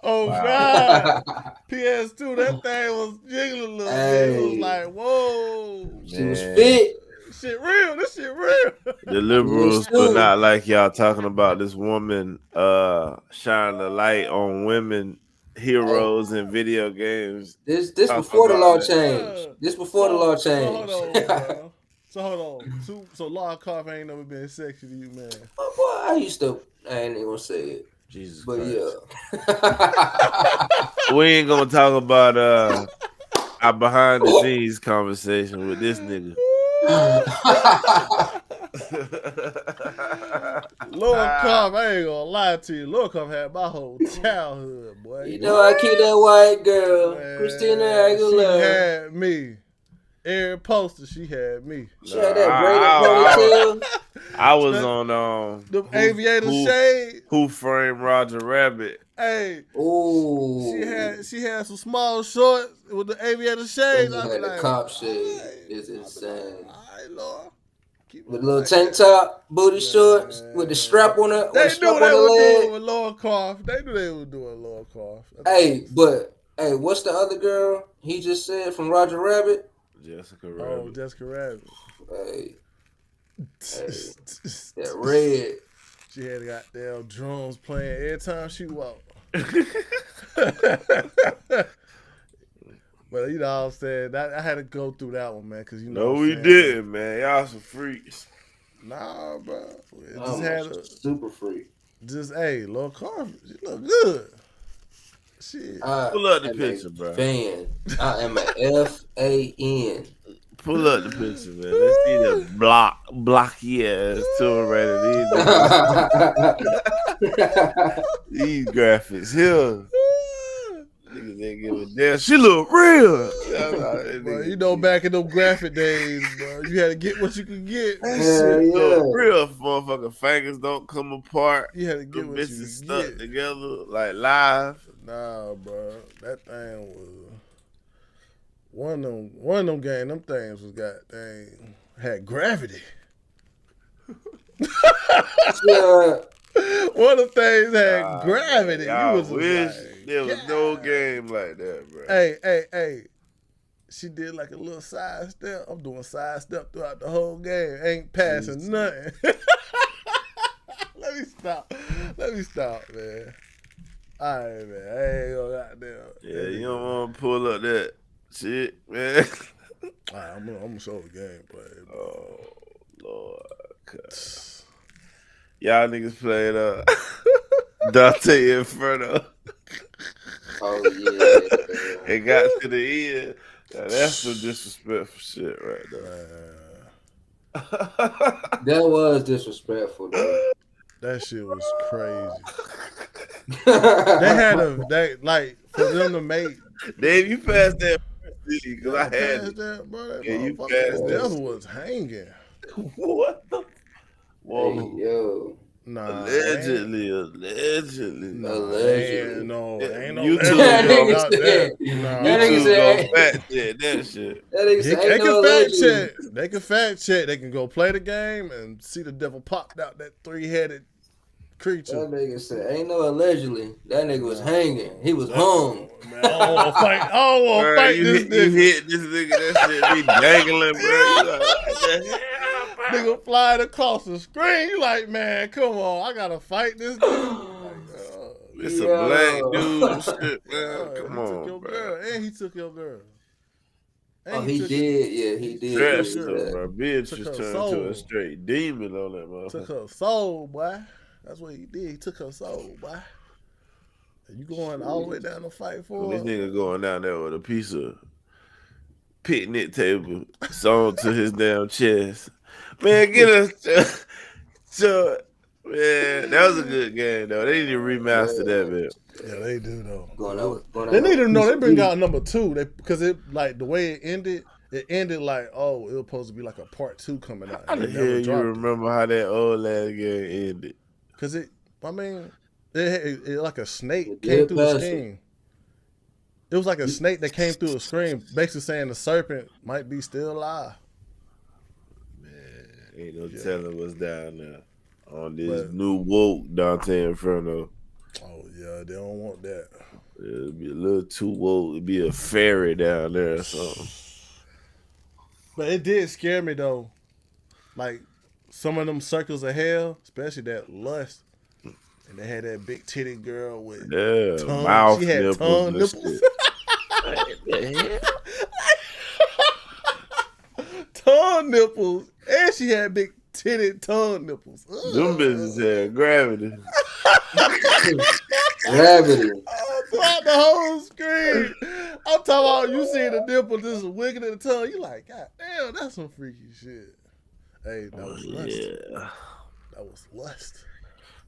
Oh God, PS2, that thing was jiggling a little bit. It was like, whoa, she was fit. Shit real. This shit real. The liberals do not like y'all talking about this woman shining a light on women heroes in video games. This before the law changed. This before the law changed. Hold on. So Laura Croft ain't never been sexy to you, man. Oh, boy, I ain't even gonna say it. Jesus but Christ. Yeah. We ain't gonna talk about our behind the scenes conversation with this nigga. Laura Croft, I ain't gonna lie to you. Laura Croft had my whole childhood, boy. You know I keep that white girl, man, Christina Aguilera. She had me. Every poster, she had me. She had that braided ponytail. I was on the aviator shade. Who Framed Roger Rabbit? Hey, ooh, she had some small shorts with the aviator shades. I had the cop shade. It's insane. All right, Lord. With a little tank top, booty shorts, with the strap on the They knew what they were doing with Laura Croft. They knew they were doing Laura Croft. Hey, what's the other girl he just said from Roger Rabbit? Jessica Rabbit. Oh, Jessica Rabbit. Hey. That red. She had goddamn drums playing every time she walked. But you know what I'm saying? I had to go through that one, man, because you know. No, we didn't, man. Y'all some freaks. Nah, bro. Just had a super freak. Hey, Laura Croft, she look good. Shit. Pull up the picture, bro. Fan. I am a FAN. Pull up the picture, man. Let's see the blocky ass Tomb Raider. These graphics here. Niggas ain't give a damn. She look real. Bro, you know, back in them graphic days, bro, you had to get what you could get. Look real. Motherfucking fingers don't come apart. You had to get what you could stuck get together like live. Nah, bro, that thing was one of them games. Them things was goddamn had gravity. One of the things had gravity. I was wish like, there was no game like that, bro. Hey. She did like a little side step. I'm doing side step throughout the whole game. Ain't passing nothing. Let me stop, man. All right, man. I ain't gonna goddamn. Yeah, you don't want to pull up that shit, man. All right, I'm gonna show the gameplay. Oh, Lord. God. Y'all niggas played Dante Inferno. Oh, yeah. It got to the end. Now, that's some disrespectful shit right there. That was disrespectful, though. That shit was crazy. They had for them to make. Dave, you passed that because I had that, bro. Yeah, you passed that. Devil was hanging. What the? Whoa. Hey, yo. Nah, allegedly. Ain't no YouTube gonna fact check that shit. They can fact check. They can go play the game and see the devil popped out that 3-headed creature. That nigga said, ain't no allegedly. That nigga was hanging. He was hung. Man, I don't want to fight. This nigga. You hit this nigga. That shit be dangling, bro. Nigga flying across the screen. You like, man, come on. I got to fight this dude. It's a black dude shit, man. Come on, took your bro. girl. And he took your girl. Oh, he did. Yeah, he did. Stressed her, bro. Beatrice turned to a soul. straight demon on that Took motherfucker. her soul, boy. That's what he did. He took her soul, boy. You going all the way down to fight for This her? nigga going down there with a piece of picnic table sewn to his damn chest. Man, get us. So, man, that was a good game though. They need to remaster that bit. Yeah, they do though. Going They need to know they bring out number 2. Because it like the way it ended like, oh, it was supposed to be like a part 2 coming out. How the hell you remember how that old last game ended? Because it like a snake came through the screen. It was like a snake that came through the screen, basically saying the serpent might be still alive. Man, ain't no telling what's down there on this new woke Dante Inferno. Oh yeah, they don't want that. It'll be a little too woke. It'll be a fairy down there or something. But it did scare me though. Like some of them circles of hell, especially that lust. And they had that big titty girl with tongue. Mouth she had tongue nipples. Tongue nipples. And she had big titty tongue nipples. Them bitches had gravity. Gravity. Throughout the whole screen. I'm talking about you see the nipple just wiggling in the tongue. You like, God damn, that's some freaky shit. Hey, that was lust. Yeah. That was lust.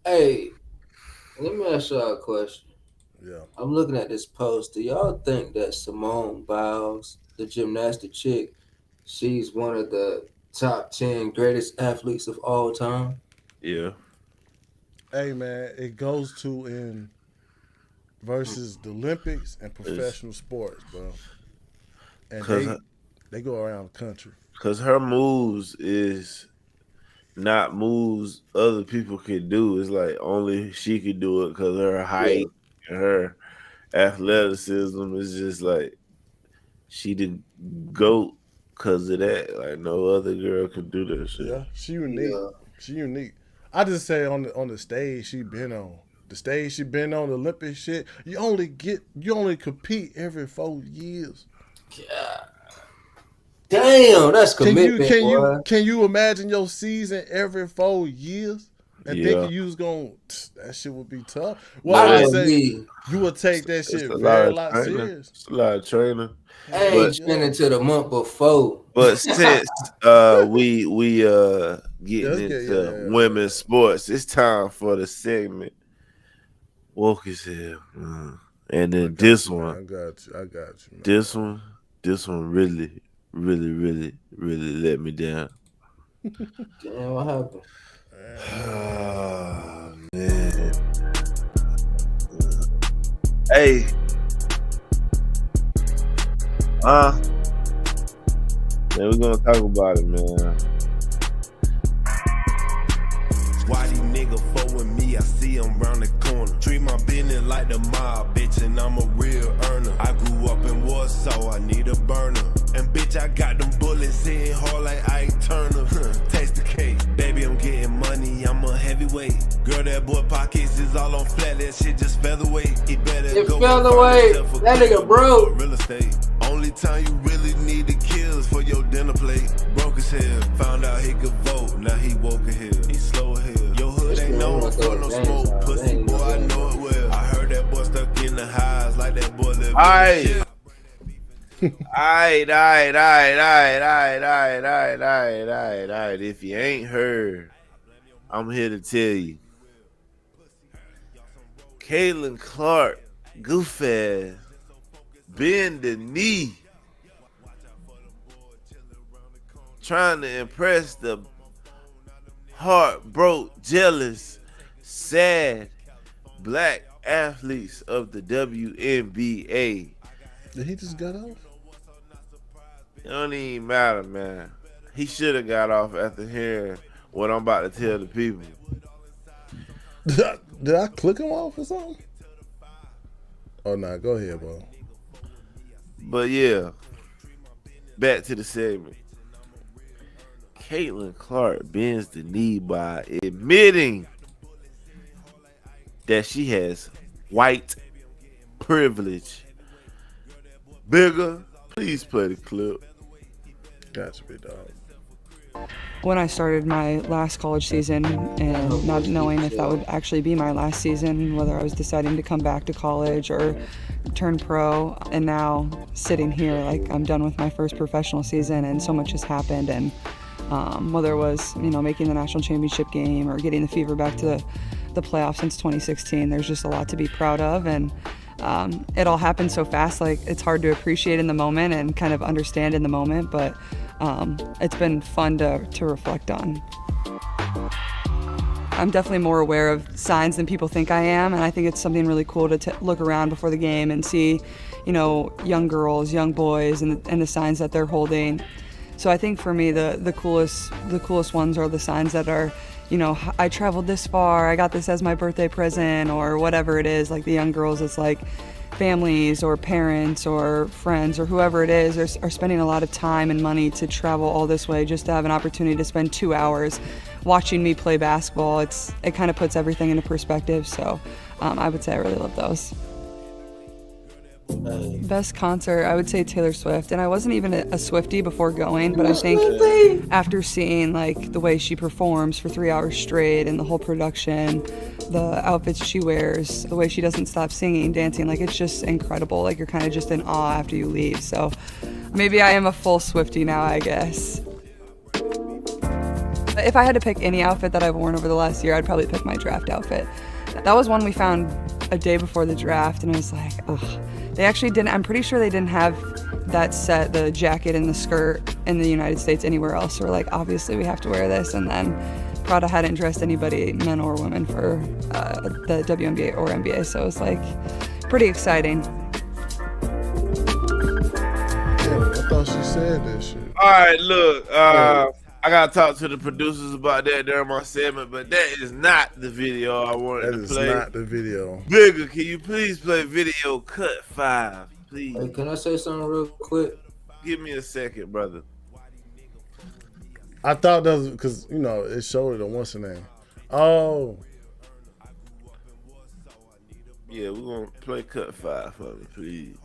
Hey, let me ask y'all a question. Yeah. I'm looking at this post. Do y'all think that Simone Biles, the gymnastic chick, she's one of the top 10 greatest athletes of all time? Yeah. Hey, man, it goes to in versus the Olympics and professional sports, bro. And they go around the country. Because her moves is not moves other people can do. It's like only she could do it because her height and her athleticism is just like she the GOAT because of that. Like no other girl could do that shit. Yeah, she unique. Yeah. She unique. I just say on the stage she been on. The stage she been on, the Olympic shit. You only compete every 4 years. Yeah. Damn, that's commitment. Can you imagine your season every 4 years and thinking you was that shit would be tough? Well, I say you would take that shit a lot serious. It's a lot of training. I ain't spending to the month before. But since we getting into women's sports, it's time for the segment. Woke as hell. And then this one. I got you. Man. This one really let me down. Damn, what happened? Oh, man. Hey. Man, we're gonna talk about it, man. Why these niggas fuck with me? I see them round the corner. Treat my business like the mob, bitch, and I'm a real earner. I grew up in Warsaw, I need a burner. And bitch, I got them bullets hitting hard like Ike Turner. Taste the cake, baby, I'm getting money, I'm a heavyweight. Girl, that boy pockets is all on flat, that shit just featherweight. He better go featherweight. That nigga broke. Real estate. Only time you really need the kills for your dinner plate. Broke his head, found out he could vote, now he woke a hill. He slow a hill. Your hood ain't known for no smoke. Pussy boy, I know it well. I heard that boy stuck in the highs like that boy live in shit. Alright. If you ain't heard, I'm here to tell you. Caitlin Clark, goof ass, bend the knee, trying to impress the heartbroken, jealous, sad black athletes of the WNBA. Did he just got off? It don't even matter, man. He should have got off after hearing what I'm about to tell the people. Did I click him off or something? Oh, nah, go ahead, bro. But yeah, back to the segment. Caitlin Clark bends the knee by admitting that she has white privilege. Bigger, Please play the clip. Got to be, dog. When I started my last college season and not knowing if that would actually be my last season, whether I was deciding to come back to college or turn pro, and now sitting here like I'm done with my first professional season and so much has happened, and whether it was making the national championship game or getting the Fever back to the playoffs since 2016, there's just a lot to be proud of, and it all happened so fast, like it's hard to appreciate in the moment and kind of understand in the moment, but it's been fun to reflect on. I'm definitely more aware of signs than people think I am, and I think it's something really cool to look around before the game and see, young girls, young boys, and the signs that they're holding. So I think for me, the coolest ones are the signs that are, I traveled this far, I got this as my birthday present, or whatever it is. Like the young girls, it's like families or parents or friends or whoever it is are spending a lot of time and money to travel all this way just to have an opportunity to spend 2 hours watching me play basketball. It kind of puts everything into perspective, so I would say I really love those. Best concert, I would say Taylor Swift, and I wasn't even a Swiftie before going, but I think after seeing like the way she performs for 3 hours straight and the whole production, the outfits she wears, the way she doesn't stop singing, dancing, like it's just incredible. Like you're kind of just in awe after you leave. So maybe I am a full Swiftie now, I guess. If I had to pick any outfit that I've worn over the last year, I'd probably pick my draft outfit. That was one we found a day before the draft, and it was like, ugh. They actually didn't, I'm pretty sure they didn't have that set, the jacket and the skirt in the United States anywhere else. So we're like, obviously we have to wear this. And then Prada hadn't dressed anybody, men or women, for the WNBA or NBA. So it was like pretty exciting. Yeah, I thought she said that shit. All right, look, I gotta talk to the producers about that during my segment, but that is not the video I wanted to play. That is not the video. Bigger, can you please play video cut 5, please? Hey, can I say something real quick? Give me a second, brother. I thought that was because, it showed it on what's her name. Oh. Yeah, we're gonna play cut 5 for me, please.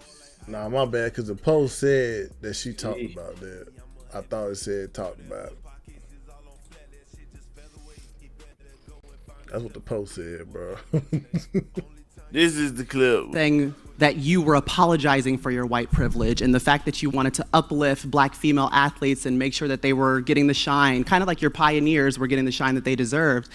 Nah, my bad, because the post said that she talked about that. I thought it said talked about it. That's what the post said, bro. This is the clip. Thing that you were apologizing for your white privilege and the fact that you wanted to uplift black female athletes and make sure that they were getting the shine, kind of like your pioneers were getting the shine that they deserved.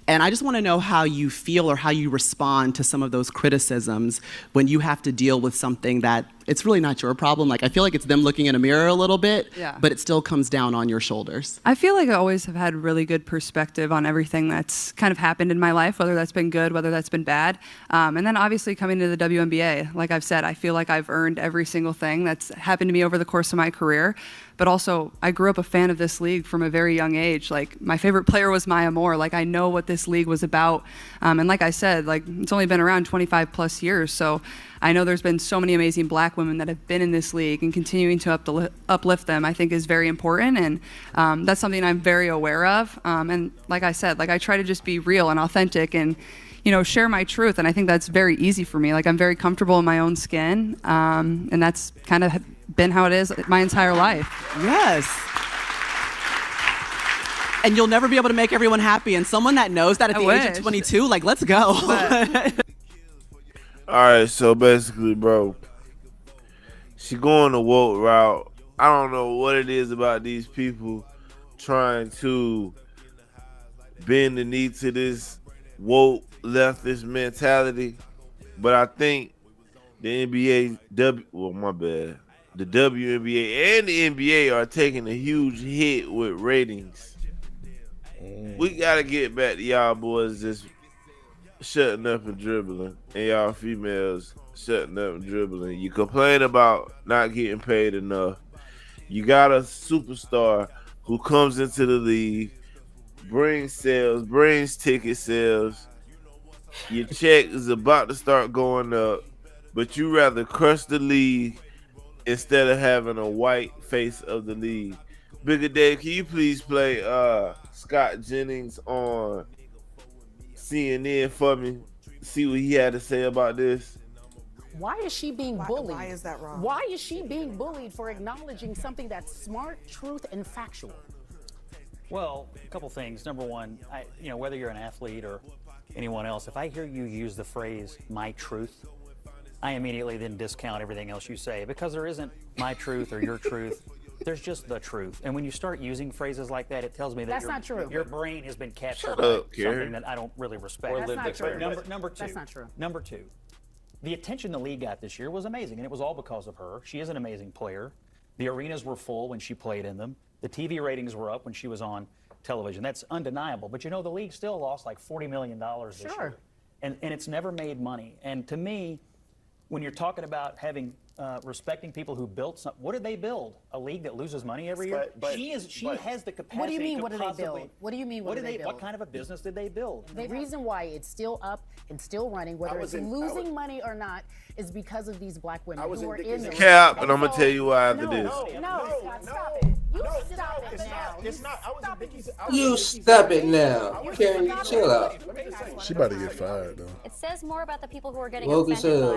And I just want to know how you feel or how you respond to some of those criticisms when you have to deal with something that it's really not your problem. Like, I feel like it's them looking in a mirror a little bit, but it still comes down on your shoulders. I feel like I always have had really good perspective on everything that's kind of happened in my life, whether that's been good, whether that's been bad. And then obviously coming to the WNBA, like I've said, I feel like I've earned every single thing that's happened to me over the course of my career. But also, I grew up a fan of this league from a very young age. Like, my favorite player was Maya Moore. Like, I know what this league was about. And like I said, like, it's only been around 25 plus years. So I know there's been so many amazing black women that have been in this league, and continuing to uplift them, I think, is very important. And that's something I'm very aware of. And like I said, like, I try to just be real and authentic and, share my truth. And I think that's very easy for me. Like, I'm very comfortable in my own skin. And that's kind of been how it is my entire life. Yes. And you'll never be able to make everyone happy. And someone that knows that at the age of 22, like, let's go. All right, so basically, bro, she going the woke route. I don't know what it is about these people trying to bend the knee to this woke leftist mentality, but I think the NBA, the WNBA and the NBA are taking a huge hit with ratings. We gotta get back to y'all boys just shutting up and dribbling, and y'all females shutting up and dribbling. You complain about not getting paid enough. You got a superstar who comes into the league, brings sales, brings ticket sales. Your check is about to start going up, but you rather crush the league instead of having a white face of the league. Bigger Dave, can you please play Scott Jennings on CNN for me? See what he had to say about this. Why is she being bullied? Why is that wrong? Why is she being bullied for acknowledging something that's smart, truth, and factual? Well, a couple things. Number one, whether you're an athlete or anyone else, if I hear you use the phrase "my truth," I immediately then discount everything else you say because there isn't my truth or your truth. There's just the truth. And when you start using phrases like that, it tells me that not true. Your brain has been captured Shut by up, Gary. something that I don't really respect. That's not true. Number two. That's not true. Number two, the attention the league got this year was amazing, and it was all because of her. She is an amazing player. The arenas were full when she played in them. The TV ratings were up when she was on television. That's undeniable. But the league still lost like $40 million this year. And it's never made money. And to me, when you're talking about having respecting people who built something, what did they build? A league that loses money every year? She has the capacity. What do you mean? to What did they build? What do you mean? What did they build? What kind of a business did they build? The reason why it's still up and still running, whether it's losing money or not, is because of these black women who are in there. Cap, and I'm gonna tell you why after this. No, Scott, stop it. You stop it now. It's not. I was in Vicky's. You stop it now. Karen, chill out. She about to get fired though. It says more about the people who are getting Woke as offended hell.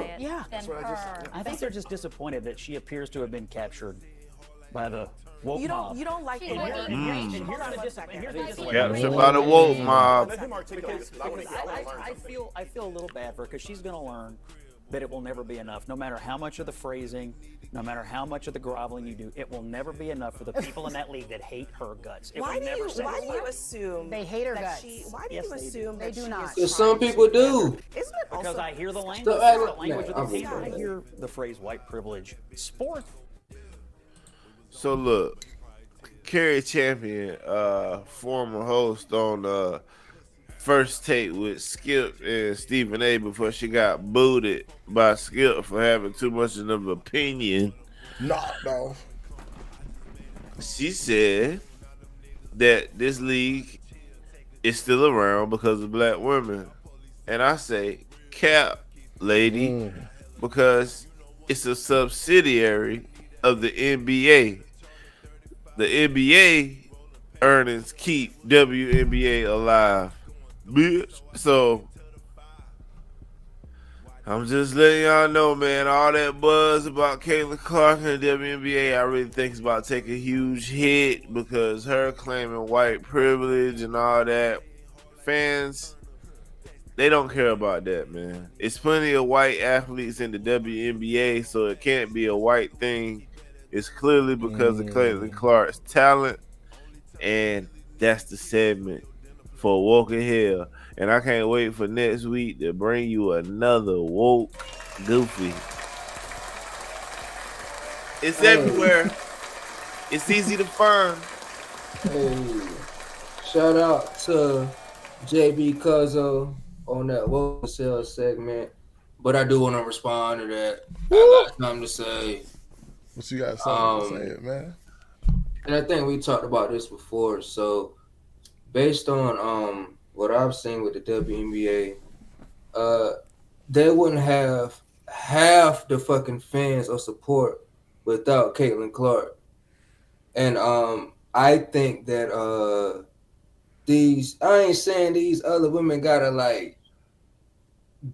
by it than her. I think they're just disappointed that she appears to have been captured by the woke You mob. don't like She's it. like, Captured by the woke mob. Let him articulate. I want to I feel a little bad for her because she's going to learn that it will never be enough. No matter how much of the phrasing, no matter how much of the groveling you do, it will never be enough for the people in that league that hate her guts. It Why will do never you satisfy. assume They hate her that guts. Why do Yes, you they do. assume They that do she not. is Because some trying people to- do. Isn't it also Because I hear the language, Stop acting- the language Nah, of I'm the people. sorry. I hear the phrase white privilege. Sport. So look, Carrie Champion, former host on First Take with Skip and Stephen A. before she got booted by Skip for having too much of an opinion. No. She said that this league is still around because of black women. And I say, cap, lady, because it's a subsidiary of the NBA. The NBA earnings keep WNBA alive, bitch. So I'm just letting y'all know, man, all that buzz about Caitlin Clark and the WNBA, I really think is about to take a huge hit because her claiming white privilege and all that. Fans, they don't care about that, man. It's plenty of white athletes in the WNBA, so it can't be a white thing. It's clearly because of Caitlin Clark's talent, and that's the segment for Woke in Hell. And I can't wait for next week to bring you another woke goofy. It's everywhere. It's easy to find. Hey, shout out to JB Cuzzo on that Woke Sale segment. But I do want to respond to that. I got something to say. What you got something to say, man? And I think we talked about this before. So based on what I've seen with the WNBA, they wouldn't have half the fucking fans or support without Caitlin Clark. And I think that I ain't saying these other women gotta like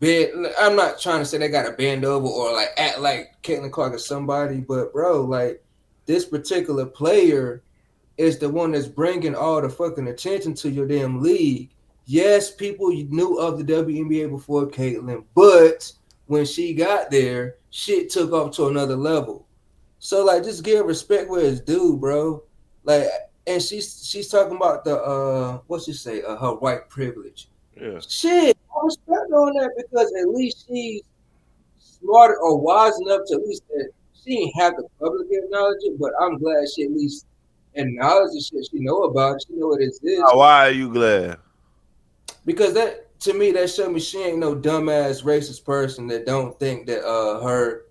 I'm not trying to say they gotta bend over or like act like Caitlin Clark is somebody, but bro, like this particular player is the one that's bringing all the fucking attention to your damn league. Yes, people knew of the WNBA before Caitlin, but when she got there, shit took off to another level. So like, just give respect where it's due, bro. Like, and she's talking about the her white privilege. Yeah. Shit, I respect her on that because at least she's smart or wise enough to at least that she ain't have the public acknowledge it, but I'm glad she at least acknowledge the shit she know about. She know what it is. Why are you glad? Because that to me that showed me she ain't no dumbass racist person that don't think that her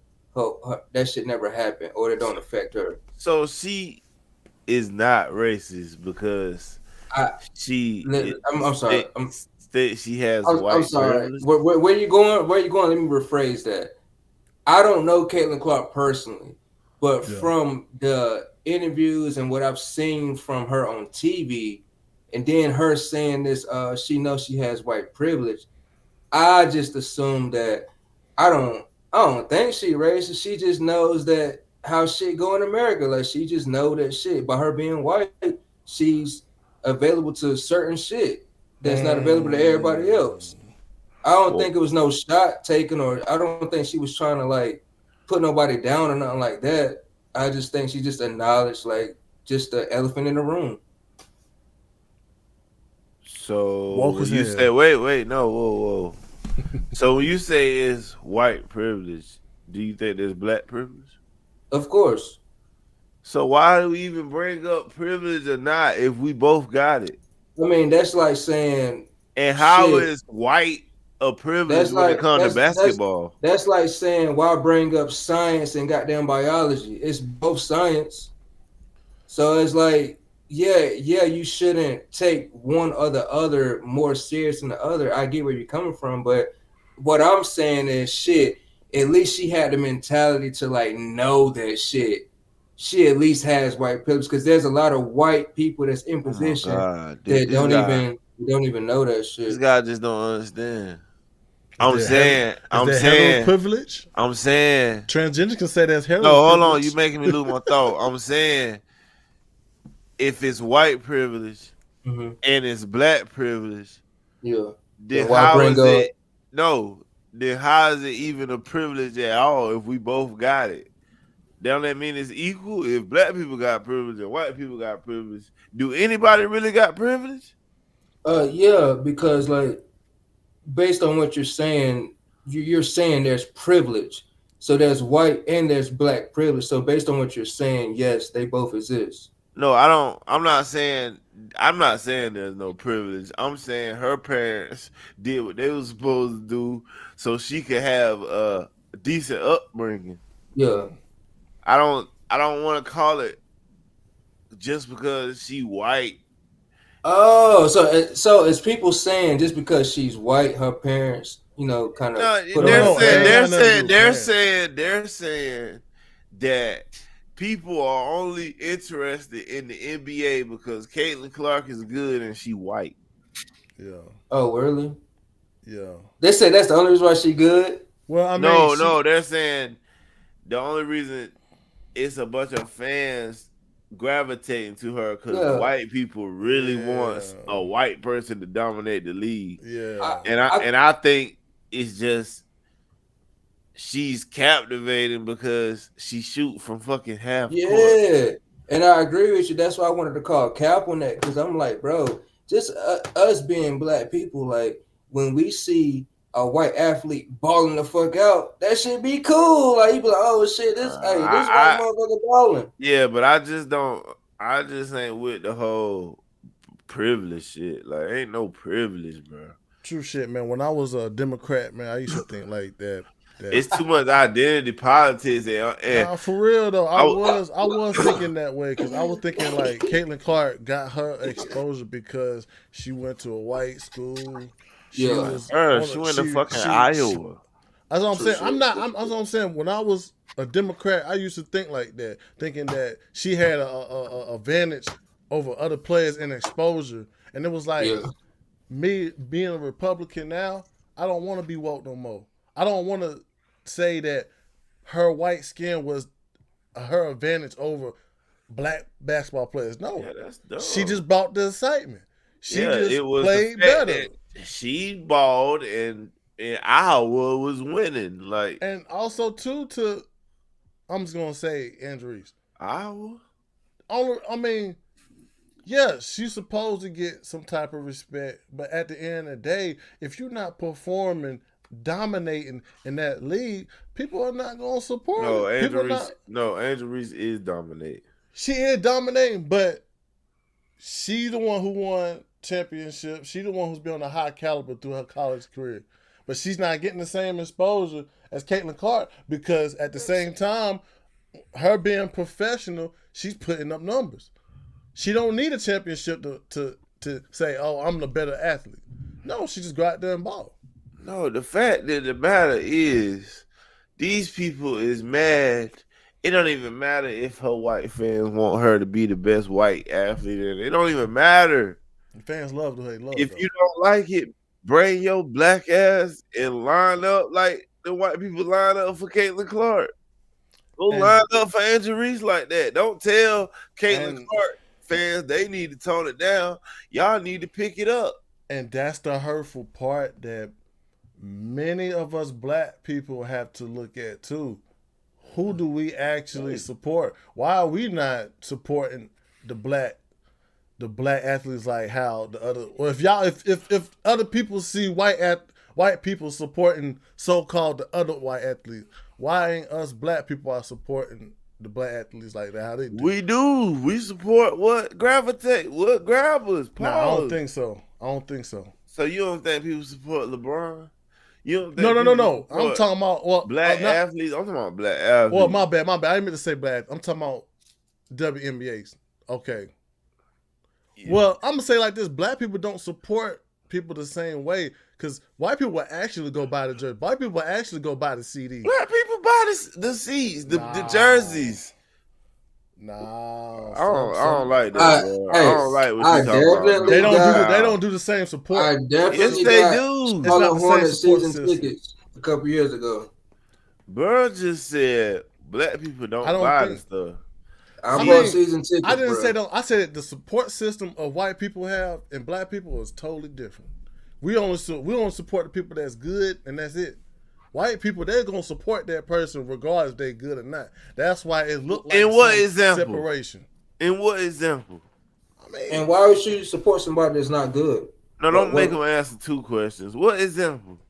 that shit never happened or that don't affect her. So she is not racist because I'm sorry. She has I'm white sorry. privilege. Where you going? Where you going? Let me rephrase that. I don't know Caitlin Clark personally, but from the interviews and what I've seen from her on TV, and then her saying this, she knows she has white privilege. I just assume that I I don't think she racist. She just knows that how shit go in America. Like she just know that shit. By her being white, she's available to certain shit that's not available to everybody else. I don't think it was no shot taken, or I don't think she was trying to like put nobody down or nothing like that. I just think she just acknowledged like just the elephant in the room. So when you say wait, no, whoa. So when you say it's white privilege, do you think there's black privilege? Of course. So why do we even bring up privilege or not if we both got it? I mean, that's like saying. And how is white a privilege when it comes to basketball? That's like saying why bring up science and goddamn biology? It's both science. So it's like, yeah, you shouldn't take one or the other more serious than the other. I get where you're coming from, but what I'm saying is shit, at least she had the mentality to like know that shit. She at least has white privilege because there's a lot of white people that's in position that don't even know that shit. This guy just don't understand. I'm saying privilege. I'm saying transgender can say that's hetero. No, hold on, you making me lose my thought. I'm saying if it's white privilege and it's black privilege, then how is it? No, then how is it even a privilege at all if we both got it? Don't that mean it's equal? If black people got privilege and white people got privilege, do anybody really got privilege? Yeah, because like based on what you're saying, you're saying there's privilege. So there's white and there's black privilege. So based on what you're saying, yes, they both exist. No, I'm not saying there's no privilege. I'm saying her parents did what they were supposed to do so she could have a decent upbringing. Yeah. I don't want to call it just because she white. Oh, so it's people saying just because she's white, her parents, kind of. They're saying that people are only interested in the NBA because Caitlin Clark is good and she white. Yeah. Oh, really? Yeah. They say that's the only reason why she good. Well, I mean, no, they're saying the only reason it's a bunch of fans gravitating to her because white people really want a white person to dominate the league. Yeah, and I think it's just she's captivating because she shoot from fucking half court. And I agree with you. That's why I wanted to call cap on that because I'm like, bro, just us being black people, like when we see a white athlete balling the fuck out, that should be cool. Like you be like, oh shit, this white motherfucker balling. Yeah, but I just ain't with the whole privilege shit. Like ain't no privilege, bro. True shit, man. When I was a Democrat, man, I used to think like that. It's too much identity politics. Nah, for real though, I was thinking that way because I was thinking like Caitlin Clark got her exposure because she went to a white school. She went to fucking Iowa. That's what I'm saying. That's what I'm saying. When I was a Democrat, I used to think like that, thinking that she had a advantage over other players in exposure. And it was like me being a Republican now, I don't want to be woke no more. I don't want to say that her white skin was her advantage over black basketball players. No, that's dumb. She just brought the excitement. She just played better. She balled and Iowa was winning. Like, and also too I'm just gonna say injuries. Iowa. I mean, yeah, she's supposed to get some type of respect, but at the end of the day, if you're not performing, dominating in that league, people are not gonna support her. Angel Reese is dominating. She is dominating, but she's the one who won championship. She's the one who's been on a high caliber through her college career. But she's not getting the same exposure as Caitlin Clark because at the same time, her being professional, she's putting up numbers. She don't need a championship to say, oh, I'm the better athlete. No, she just go out there and ball. No, the fact that the matter is these people is mad. It don't even matter if her white fans want her to be the best white athlete. It don't even matter. The fans love the way they love. If you don't like it, bring your black ass and line up. Like, the white people line up for Caitlin Clark. Go line up for Angel Reese like that. Don't tell Caitlin Clark fans they need to tone it down. Y'all need to pick it up. And that's the hurtful part that many of us black people have to look at too. Who do we actually support? Why are we not supporting the black athletes like how the other? Or if other people see white people supporting so-called the other white athletes, why ain't us black people are supporting the black athletes like that? How they do? We do. We support what gravitate, what grabbers. No, I don't think so. So you don't think people support LeBron? You don't think No. I'm talking about black athletes. I'm talking about black athletes. Well, my bad. I didn't mean to say black. I'm talking about WNBAs. Okay. Yeah. Well, I'm gonna say like this: black people don't support people the same way because white people will actually go buy the jersey. White people will actually go buy the CD. Black people buy the seats, the jerseys. No, I don't like that. I don't like what you talking about. They don't do the same support. I definitely yes, they do. It's not the same season tickets a couple years ago. Bro just said black people don't buy the stuff. I bought season tickets. I didn't say don't. I said the support system of white people have and black people is totally different. We only support the people that's good and that's it. White people, they're gonna support that person regardless if they're good or not. That's why it looked like separation. In what example? I mean, and why would you support somebody that's not good? No, don't make them answer two questions. What example?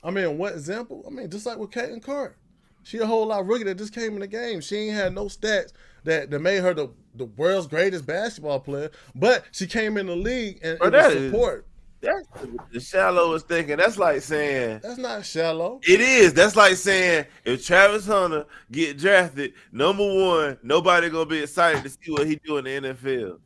I mean, what example? I mean, just like with Caitlin Clark. She a whole lot rookie that just came in the game. She ain't had no stats that made her the world's greatest basketball player, but she came in the league and it was support. That's the shallowest thinking. That's like saying that's not shallow. It is. That's like saying if Travis Hunter get drafted #1, nobody gonna be excited to see what he do in the NFL.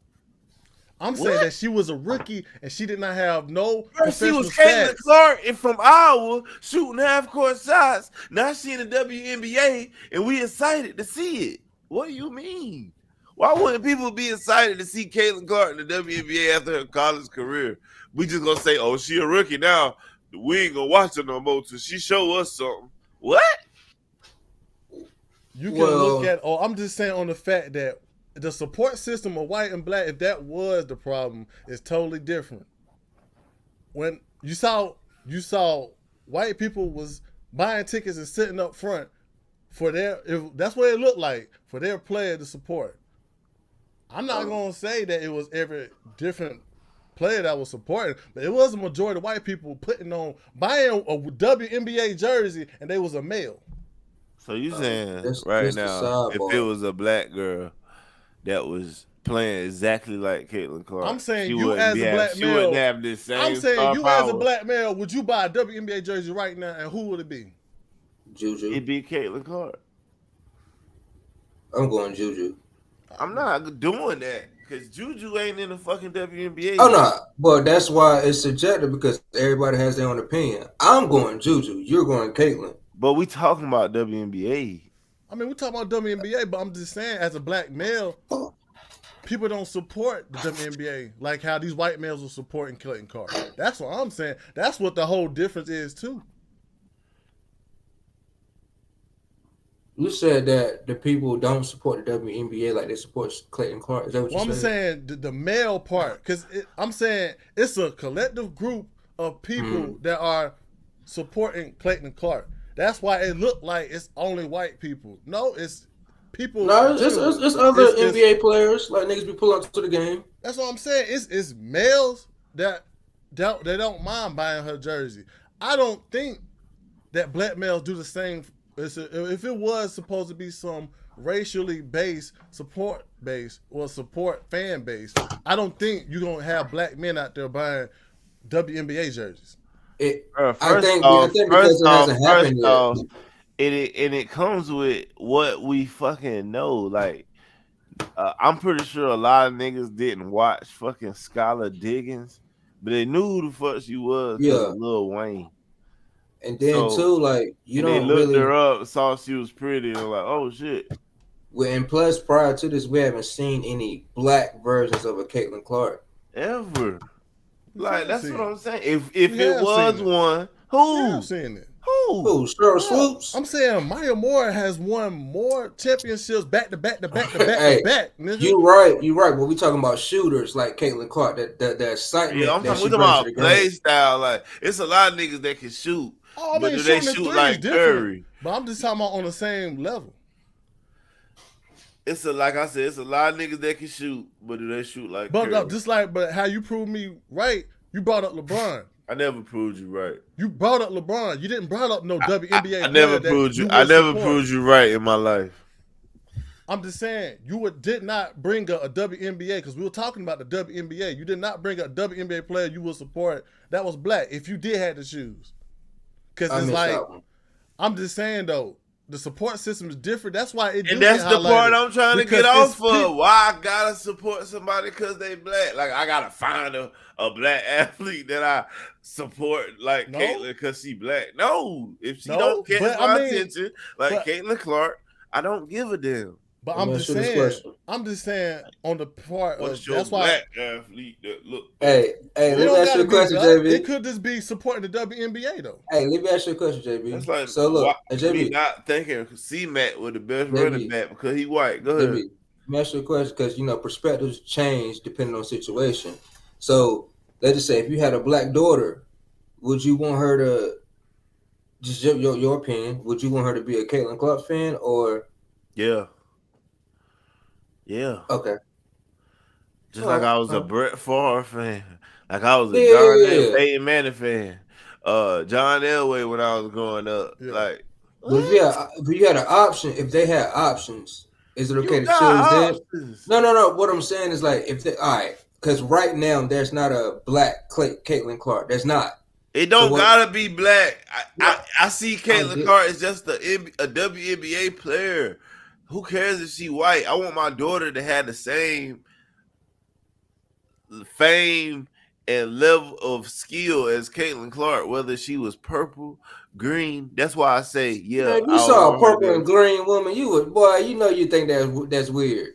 I'm saying that she was a rookie and she did not have no professional stats. She was Caitlin Clark and from Iowa shooting half-court shots. Now she in the WNBA and we excited to see it. What do you mean? Why wouldn't people be excited to see Caitlin Clark in the WNBA after her college career? We just gonna say, oh, she a rookie now. We ain't gonna watch her no more till she show us something. What? You can look at, I'm just saying on the fact that the support system of white and black, if that was the problem, is totally different. When you saw white people was buying tickets and sitting up front for that's what it looked like for their player to support. I'm not gonna say that it was every different player that was supporting, but it was a majority of white people buying a WNBA jersey, and they was a male. So you saying right now, if it was a black girl that was playing exactly like Caitlin Clark, I'm saying you as a black male, wouldn't have this same I'm saying you power. as a black male, would you buy a WNBA jersey right now, and who would it be? Juju. It'd be Caitlin Clark. I'm going Juju. I'm not doing that because Juju ain't in the fucking WNBA. Oh no, but that's why it's subjective because everybody has their own opinion. I'm going Juju. You're going Caitlin. But we talking about WNBA. I mean, we talking about WNBA, but I'm just saying, as a black male, people don't support the WNBA like how these white males are supporting Caitlin Clark. That's what I'm saying. That's what the whole difference is too. You said that the people don't support the WNBA like they support Clayton Clark. Is that what you said? I'm saying the male part, because I'm saying it's a collective group of people that are supporting Clayton Clark. That's why it looked like it's only white people. No, it's people. No, it's other NBA players like niggas be pulling up to the game. That's what I'm saying. It's males that they don't mind buying her jersey. I don't think that black males do the same. If it was supposed to be some racially based support base or support fan base, I don't think you're gonna have black men out there buying WNBA jerseys. I think because it hasn't happened yet. It comes with what we fucking know. Like, I'm pretty sure a lot of niggas didn't watch fucking Skylar Diggins, but they knew who the fuck she was. Yeah, Lil Wayne. And then too, like they looked her up, saw she was pretty, and like, oh shit. Well, and plus, prior to this, we haven't seen any black versions of a Caitlin Clark ever. Like that's what I'm saying. If it was one, who? Seen it. Who? Cheryl Swoops? I'm saying Maya Moore has won more championships back to back. Nigga. You right. But we talking about shooters like Caitlin Clark. That excitement. Yeah, I'm that talking she brings to the about play game. style. Like it's a lot of niggas that can shoot, but do they shoot like Curry? But I'm just talking about on the same level. Like I said, it's a lot of niggas that can shoot, but do they shoot like Curry? But how you proved me right, you brought up LeBron. I never proved you right. You brought up LeBron. You didn't brought up no WNBA. I never proved you. I never proved you right in my life. I'm just saying did not bring up a WNBA because we were talking about the WNBA. You did not bring up a WNBA player you would support that was black if you did have to choose. Because it's like I'm just saying though. The support system is different. That's why it. And that's the part I'm trying to get off of. Why I gotta support somebody because they black? Like I gotta find a black athlete that I support, like Caitlin, because she black. No, if she don't catch my attention, like Caitlin Clark, I don't give a damn. But I'm just saying on the part of that's why black athlete that look. Hey, let me ask you a question, JB. It could just be supporting the WNBA though. Hey, let me ask you a question, JB. That's like so look, JB not thinking C-Mac was the best running back because he white. Go ahead. Let me ask you a question because perspectives change depending on situation. So let's just say if you had a black daughter, would you want her to just your opinion? Would you want her to be a Caitlin Clark fan or? Yeah. Okay. Just like I was a Brett Favre fan. Like I was a John Peyton Manning fan. John Elway when I was growing up. Yeah. Like but if you had an option, if they had options, is it okay to choose them? No. What I'm saying is like if they because right now there's not a black Caitlin Clark. There's not. It don't gotta be black. I see Caitlin Clark as just a WNBA player. Who cares if she white? I want my daughter to have the same fame and level of skill as Caitlin Clark, whether she was purple, green. That's why I say, if you saw a purple and green woman, you would, boy, you think that's weird.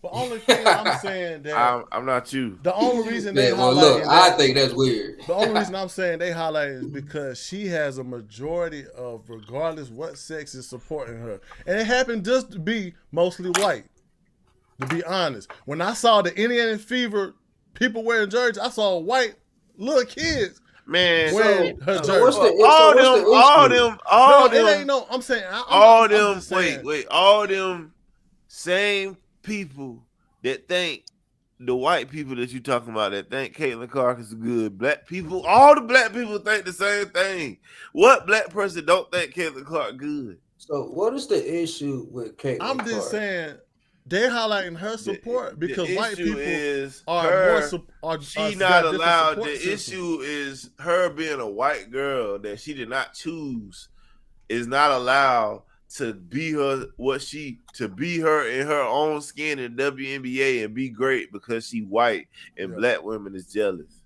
The only thing I'm saying that I'm not you. The only reason they look, I think that's weird. The only reason I'm saying they highlight is because she has a majority of, regardless what sex is supporting her, and it happened just to be mostly white. To be honest, when I saw the Indiana Fever people wearing jerseys, I saw white little kids. Man, wearing her jersey. All them. It ain't no. I'm saying all them. Wait, all them same people that think the white people that you talking about that think Caitlin Clark is good. Black people, all the black people think the same thing. What black person don't think Caitlin Clark good? So what is the issue with Caitlin Clark? I'm just saying they're highlighting her support because white people she's not allowed. The issue is her being a white girl that she did not choose is not allowed to be her be her in her own skin in WNBA and be great because she white and black women is jealous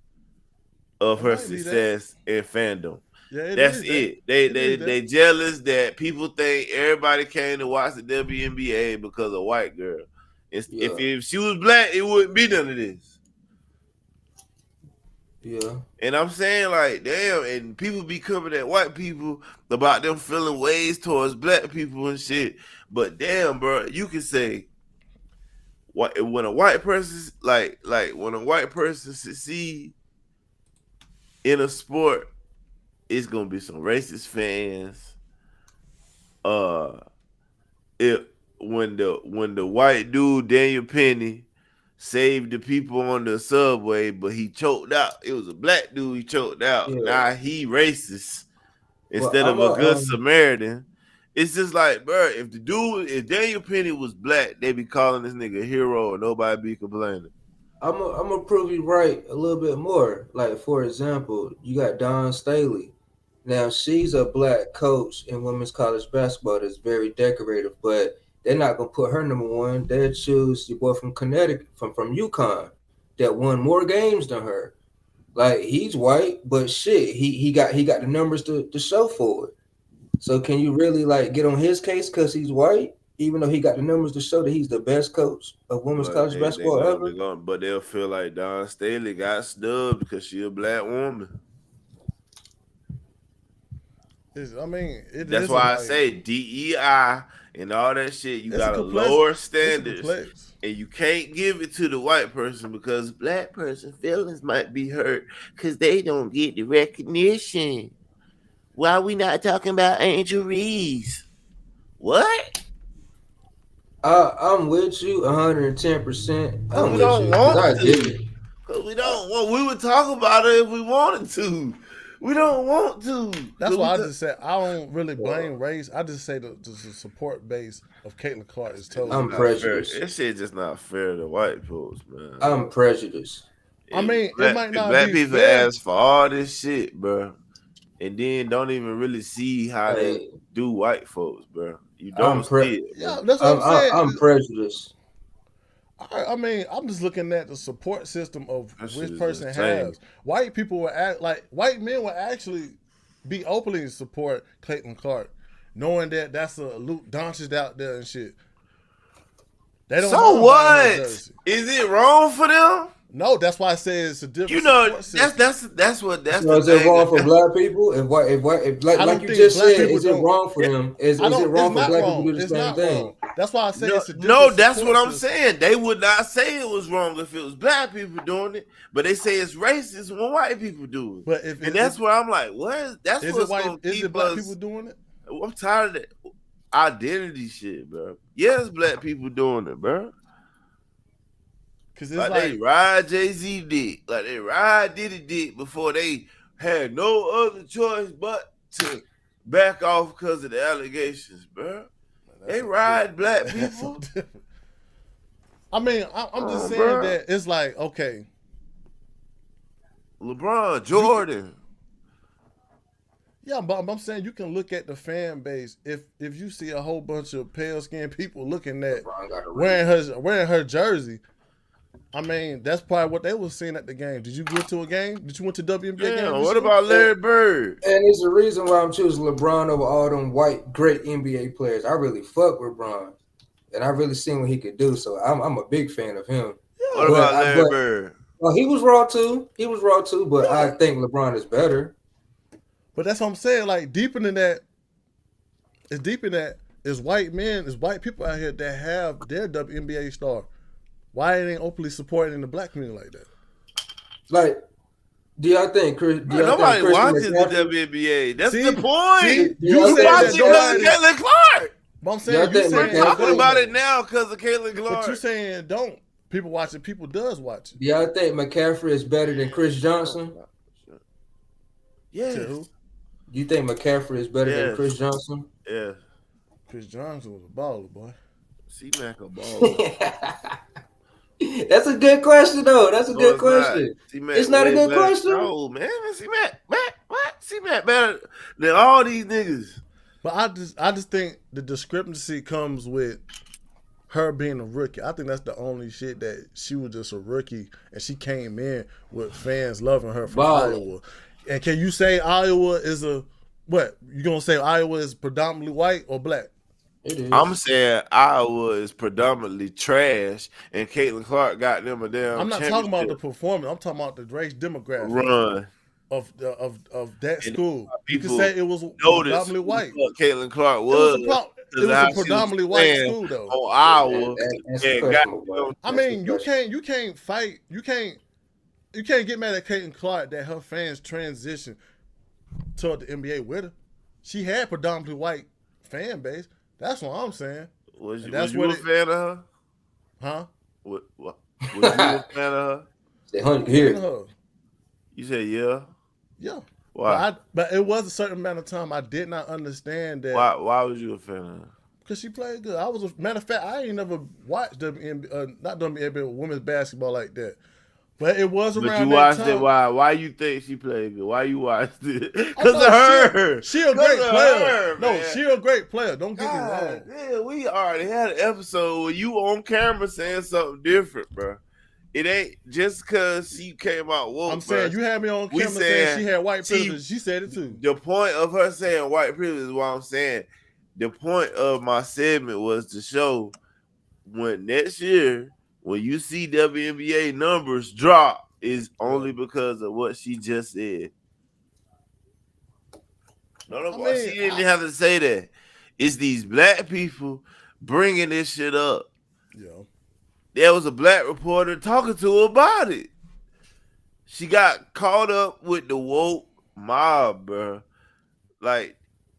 of her success in fandom. Yeah, that's it. They jealous that people think everybody came to watch the WNBA because of white girl. If she was black, it wouldn't be none of this. Yeah. And I'm saying like, damn, and people be coming at white people about them feeling ways towards black people and shit. But damn, bro, you can say when a white person when a white person succeed in a sport, it's gonna be some racist fans. When the white dude Daniel Penny saved the people on the subway, but he choked out. It was a black dude he choked out. Yeah. Now he racist instead of a good Samaritan. It's just like, bro, if Daniel Penny was black, they be calling this nigga a hero and nobody be complaining. I'm gonna prove you right a little bit more. Like, for example, you got Dawn Staley. Now, she's a black coach in women's college basketball that's very decorative, but they're not gonna put her number one. They'll choose the boy from Connecticut, from UConn, that won more games than her. Like, he's white, but shit, he got the numbers to show for it. So can you really like get on his case because he's white, even though he got the numbers to show that he's the best coach of women's college basketball ever? But they'll feel like Dawn Staley got snubbed because she a black woman. That's why I say DEI and all that shit. You gotta lower standards, and you can't give it to the white person because black person feelings might be hurt because they don't get the recognition. Why we not talking about Angel Reese? What? I'm with you 110%. I'm We don't with you want get to. it. Cause we don't want. We would talk about it if we wanted to. We don't want to. That's why I just said I don't really blame race. I just say the support base of Caitlin Clark is totally. I'm prejudiced. This shit just not fair to white folks, man. I'm prejudiced. I mean, it might not black be people fair. ask for all this shit, bro, and then don't even really see how they do white folks, bro. You don't see it. Yeah, that's what I'm saying. I'm prejudiced. I mean, I'm just looking at the support system of which person insane. has. White people will act like white men will actually be openly support Caitlin Clark, knowing that that's a Luke Doncic out there and shit. They don't. So what? Is it wrong for them? No, that's why I say it's a different. You know, support system. that's what. So is it wrong for black people? If like you just said, is it wrong for them? Is it wrong for black people to do the same thing? That's why I say it's a different. No, that's what I'm saying. They would not say it was wrong if it was black people doing it, but they say it's racist when white people do it. But and that's where I'm like, what? That's what's going to keep Is it black people doing it? I'm tired of that identity shit, bro. Yes, black people doing it, bro. Cause it's like they ride Jay-Z dick, like they ride Diddy dick before they had no other choice but to back off because of the allegations, bro. They ride black people. I mean, I'm just saying that it's like, okay, LeBron, Jordan. Yeah, but I'm saying you can look at the fan base. If you see a whole bunch of pale skinned people looking at wearing her jersey, I mean, that's probably what they were seeing at the game. Did you go to a game? Did you went to WNBA game? What about Larry Bird? And it's the reason why I'm choosing LeBron over all them white great NBA players. I really fuck with LeBron, and I really seen what he could do. So I'm a big fan of him. Yeah, what about Larry Bird? Well, he was raw too. But I think LeBron is better. But that's what I'm saying. Like deeper than that, is white men, is white people out here that have their WNBA star. Why ain't they openly supporting the black community like that? Like, do y'all think Chris? Nobody watches the WNBA. That's the point. See, you watching because of Caitlin Clark. But I'm saying we're talking about it now because of Caitlin Clark. But you saying don't. People watch it. People does watch it. Do y'all think McCaffrey is better than Chris Johnson? Yes. You think McCaffrey is better than Chris Johnson? Yeah. Chris Johnson was a baller, boy. C-Mac a baller. That's a good question, though. That's a good question. It's not a good question. No, man. C-Mac better than all these niggas. But I just think the discrepancy comes with her being a rookie. I think that's the only shit that she was just a rookie and she came in with fans loving her from Iowa. And can you say Iowa is what? You gonna say Iowa is predominantly white or black? It is. I'm saying Iowa is predominantly trash, and Caitlin Clark got them a damn. I'm not talking about the performance. I'm talking about the race demographic run of that school. You can People say it was predominantly white. What Caitlin Clark was. It was a predominantly white school though. On Iowa, I mean, you can't fight. You can't get mad at Caitlin Clark that her fans transitioned toward the NBA with her. She had predominantly white fan base. That's what I'm saying. Was you a fan of her? Huh? Was you a fan of her? Here. You said yeah. Yeah. Why? But it was a certain amount of time I did not understand that. Why was you a fan of her? Because she played good. Matter of fact, I ain't never watched WNBA, not WNBA, but women's basketball like that. But it was around that time. But you watched it. Why? Why you think she played good? Why you watched it? Because of her. She a great player. No, she a great player. Don't get me wrong. Yeah, we already had an episode where you on camera saying something different, bro. It ain't just because she came out woke. I'm saying you had me on camera saying she had white privilege. She said it too. The point of her saying white privilege is what I'm saying. The point of my segment was to show when next year, when you see WNBA numbers drop, is only because of what she just said. No, she didn't have to say that. It's these black people bringing this shit up. Yeah. There was a black reporter talking to her about it. She got caught up with the woke mob, bro. Like,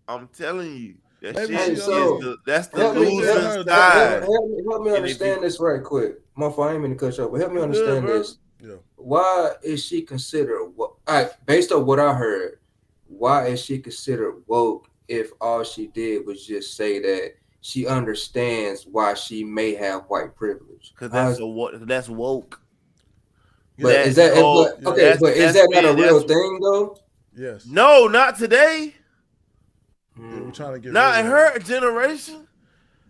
I'm telling you, that's the losing side. Help me understand this right quick. My fault, I ain't mean to cut you off, but help me understand this. Yeah. Why is she considered based on what I heard? Why is she considered woke if all she did was just say that she understands why she may have white privilege? Because that's woke. But is that not a real thing though? Yes. No, not today. We're trying to get not in her generation.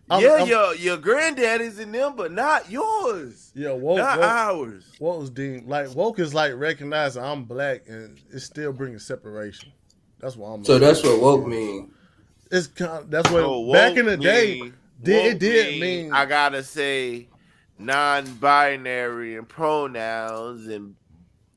Your granddaddies in them, but not yours. Yeah, woke, not ours. Woke is deemed woke is like recognizing I'm black, and it's still bringing separation. That's what I'm. So that's what woke mean. It's that's what back in the day it did mean. I gotta say, non-binary and pronouns and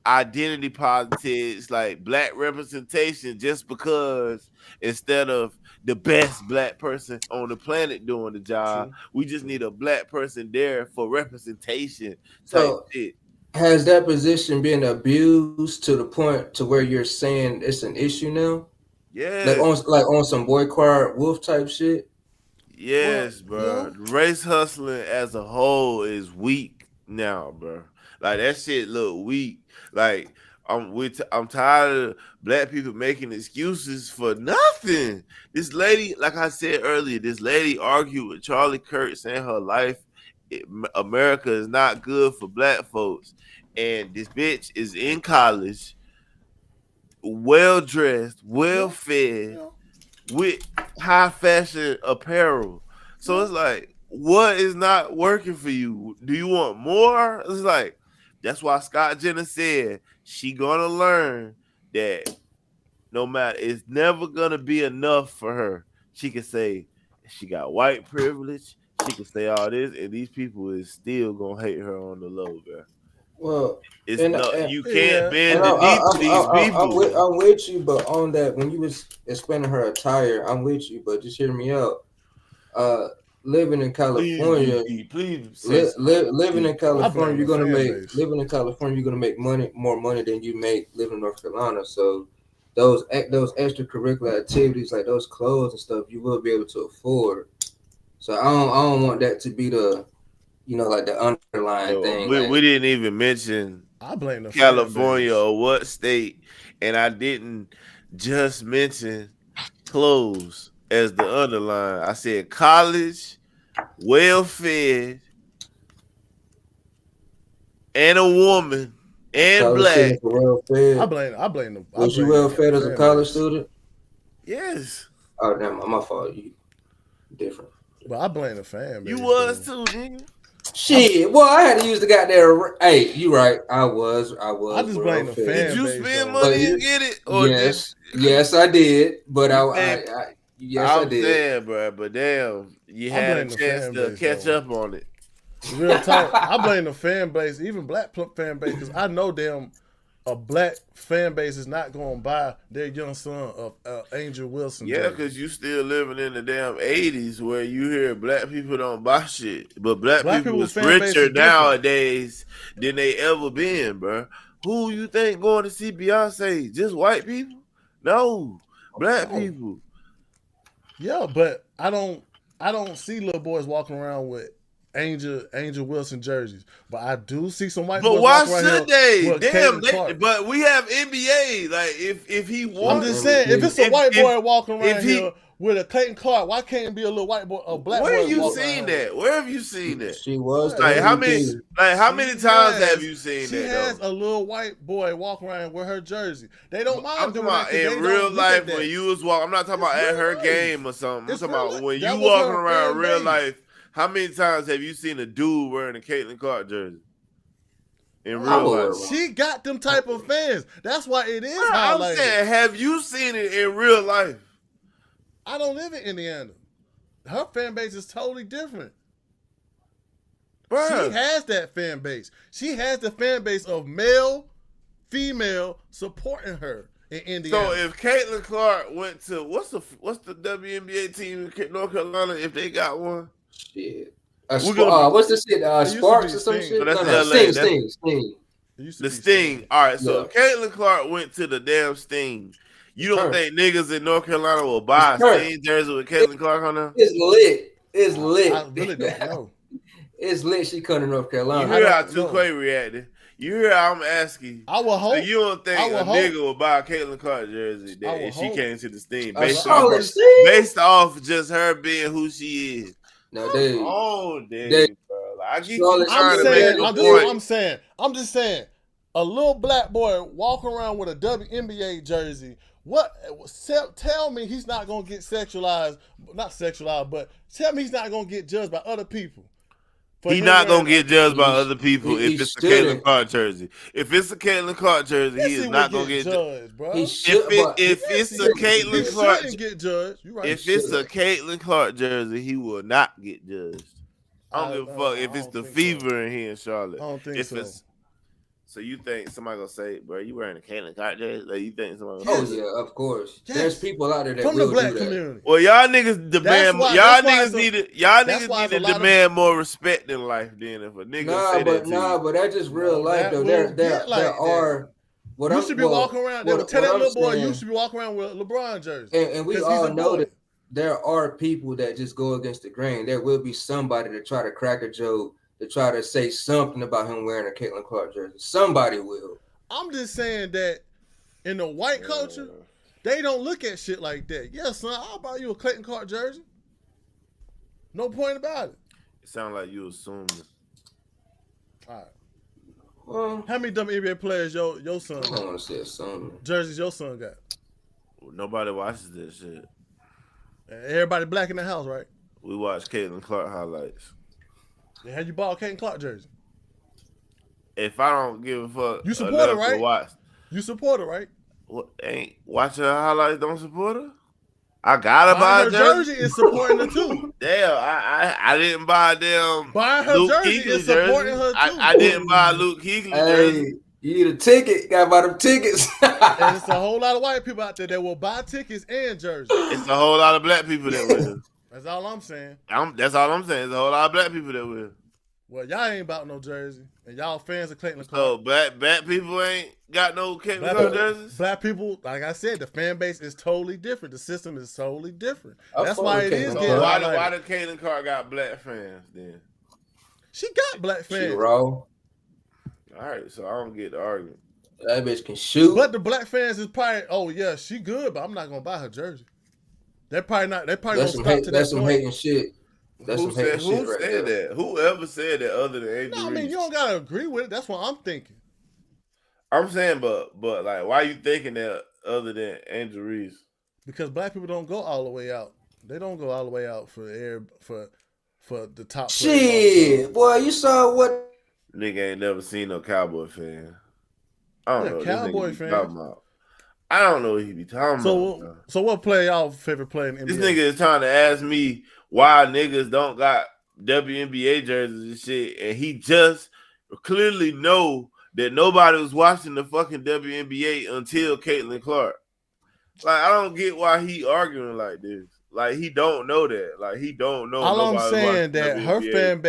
identity politics, like black representation, just because instead of the best black person on the planet doing the job, we just need a black person there for representation type shit. Has that position been abused to the point to where you're saying it's an issue now? Yeah, like on some boy choir wolf type shit. Yes, bro. Race hustling as a whole is weak now, bro. Like that shit look weak. Like I'm tired of black people making excuses for nothing. This lady, like I said earlier, this lady argued with Charlie Kirk saying her life, America is not good for black folks. And this bitch is in college, well dressed, well fed, with high fashion apparel. So it's like, what is not working for you? Do you want more? It's like, that's why Scott Jenner said she gonna learn that no matter, it's never gonna be enough for her. She can say she got white privilege, she can say all this, and these people is still gonna hate her on the low, bro. Well, you can't bend the knee to these people. I'm with you, but on that, when you was explaining her attire, I'm with you, but just hear me out. Living in California, living in California, you're gonna make more money than you make living in North Carolina. So those extracurricular activities like those clothes and stuff, you will be able to afford. So I don't want that to be the, like the underlying thing. We didn't even mention I blame the California or what state, and I didn't just mention clothes as the underline. I said college, well fed, and a woman, and college black. Well fed. I blame them. Was you well fed as a college student? Yes. Oh, damn, my fault. You different. But I blame the fan base. You was too, nigga. Shit, well, I had to use the goddamn. Hey, you right. I was. I just blame the fan base. Did you spend money and get it? Or yes, I did. But I did. Saying, bro, but damn, you had a chance to catch up on it. Real talk. I blame the fan base, even black fan base, because I know a black fan base is not going to buy their young son of Angel Wilson. Yeah, because you still living in the damn 80s where you hear black people don't buy shit. But black people is richer nowadays than they ever been, bro. Who you think going to see Beyonce? Just white people? No, black people. Yeah, but I don't see little boys walking around with Angel Wilson jerseys, but I do see some white boys. But why walking should they? Damn, but we have NBA. Like if he wants, I'm just saying, if it's a white boy walking around here with a Clayton Clark, why can't it be a little white boy, a black boy? Where have you seen that? Where have you seen that? She was like how many times have you seen that? She has a little white boy walking around with her jersey. They don't mind. I'm talking about in real life when you was walking. I'm not talking about at her game or something. I'm talking about when you walking around real life. How many times have you seen a dude wearing a Caitlin Clark jersey? In real life. She got them type of fans. That's why it is I'm saying, have you seen it in real life? I don't live in Indiana. Her fan base is totally different. Bruh. She has that fan base. She has the fan base of male, female supporting her. in Indiana. So if Caitlin Clark went to what's the WNBA team in North Carolina if they got one? Shit. What's the shit? Sparks or some shit? No, that's no, LA. Sting. The Sting. All right, so if Caitlin Clark went to the damn Sting, you don't think niggas in North Carolina will buy a Sting jersey with Caitlin Clark on them? It's lit. It's lit. I really don't know. It's lit. She coming to North Carolina. You hear how 2K reacted. You hear how I'm asking. I will hope. So you don't think a nigga will buy a Caitlin Clark jersey if she came to the Sting based off just her being who she is? No, dude. Oh, damn, bro. Like, I keep trying to saying, make a point. I'm just saying. A little black boy walking around with a WNBA jersey. What? Tell me he's not gonna get sexualized. Not sexualized, but tell me he's not gonna get judged by other people. He's not gonna get judged by other people if it's a Caitlin Clark jersey. If it's a Caitlin Clark jersey, he is not gonna get judged, bro. If it's a Caitlin Clark, get judged. You're right. If it's a Caitlin Clark jersey, he will not get judged. I don't give a fuck if it's the fever in here in Charlotte. I don't think so. So you think somebody gonna say, bro, you wearing a Caitlin Clark jersey? Like you think somebody? Oh yeah, of course. Yes. There's people out there that from will the black do that. community. Well, y'all niggas demand. Y'all niggas need to demand more respect in life. Then if a nigga say that to you. But that's just real life though. There are. You should be walking around. They would tell that little boy you should be walking around with a LeBron jersey. And we all know that there are people that just go against the grain. There will be somebody to try to crack a joke, to try to say something about him wearing a Caitlin Clark jersey. Somebody will. I'm just saying that in the white culture, they don't look at shit like that. Yeah, son, I'll buy you a Clayton Clark jersey. No point about it. It sounds like you assuming. All right. Well, how many WNBA players your son got? I don't want to say assuming. Jerseys your son got? Nobody watches this shit. Everybody black in the house, right? We watch Caitlin Clark highlights. Yeah, have you bought a Caitlin Clark jersey? If I don't give a fuck, you support her, right? Watch. You support her, right? What, ain't watching her highlights don't support her? I gotta buy her jersey is supporting her too. Damn, I didn't buy them. Buying her Luke jersey Kuechly is supporting her too. I didn't buy Luke Kuechly jersey. You need a ticket. Gotta buy them tickets. And it's a whole lot of white people out there that will buy tickets and jerseys. It's a whole lot of black people that will. That's all I'm saying. That's all I'm saying. There's a whole lot of black people that will. Well, y'all ain't about no jersey, and y'all fans of Caitlin Clark. So black people ain't got no Caitlin Clark jerseys? Black people, like I said, the fan base is totally different. The system is totally different. That's why it is. So why the Caitlin Clark got black fans then? She got black fans. She raw. All right, so I don't get the argument. That bitch can shoot. But the black fans is probably, oh yeah, she good, but I'm not gonna buy her jersey. They're probably not. They probably that's gonna stop to that That's some point. hating shit. That's who some hating shit right said there. that? Whoever said that other than Angel No, I mean Reese? you don't gotta agree with it. That's what I'm thinking. I'm saying, but like, why you thinking that other than Angel Reese? Because black people don't go all the way out. They don't go all the way out for the top. Shit, boy, you saw what? Nigga ain't never seen no Cowboy fan. I don't know what Cowboy this nigga be fan. talking about. I don't know what he be talking about. So what player y'all favorite player in the NBA? This nigga is trying to ask me why niggas don't got WNBA jerseys and shit, and he just clearly know that nobody was watching the fucking WNBA until Caitlin Clark. Like, I don't get why he arguing like this. Like, he don't know that. Like, he don't know. All I'm saying that her fan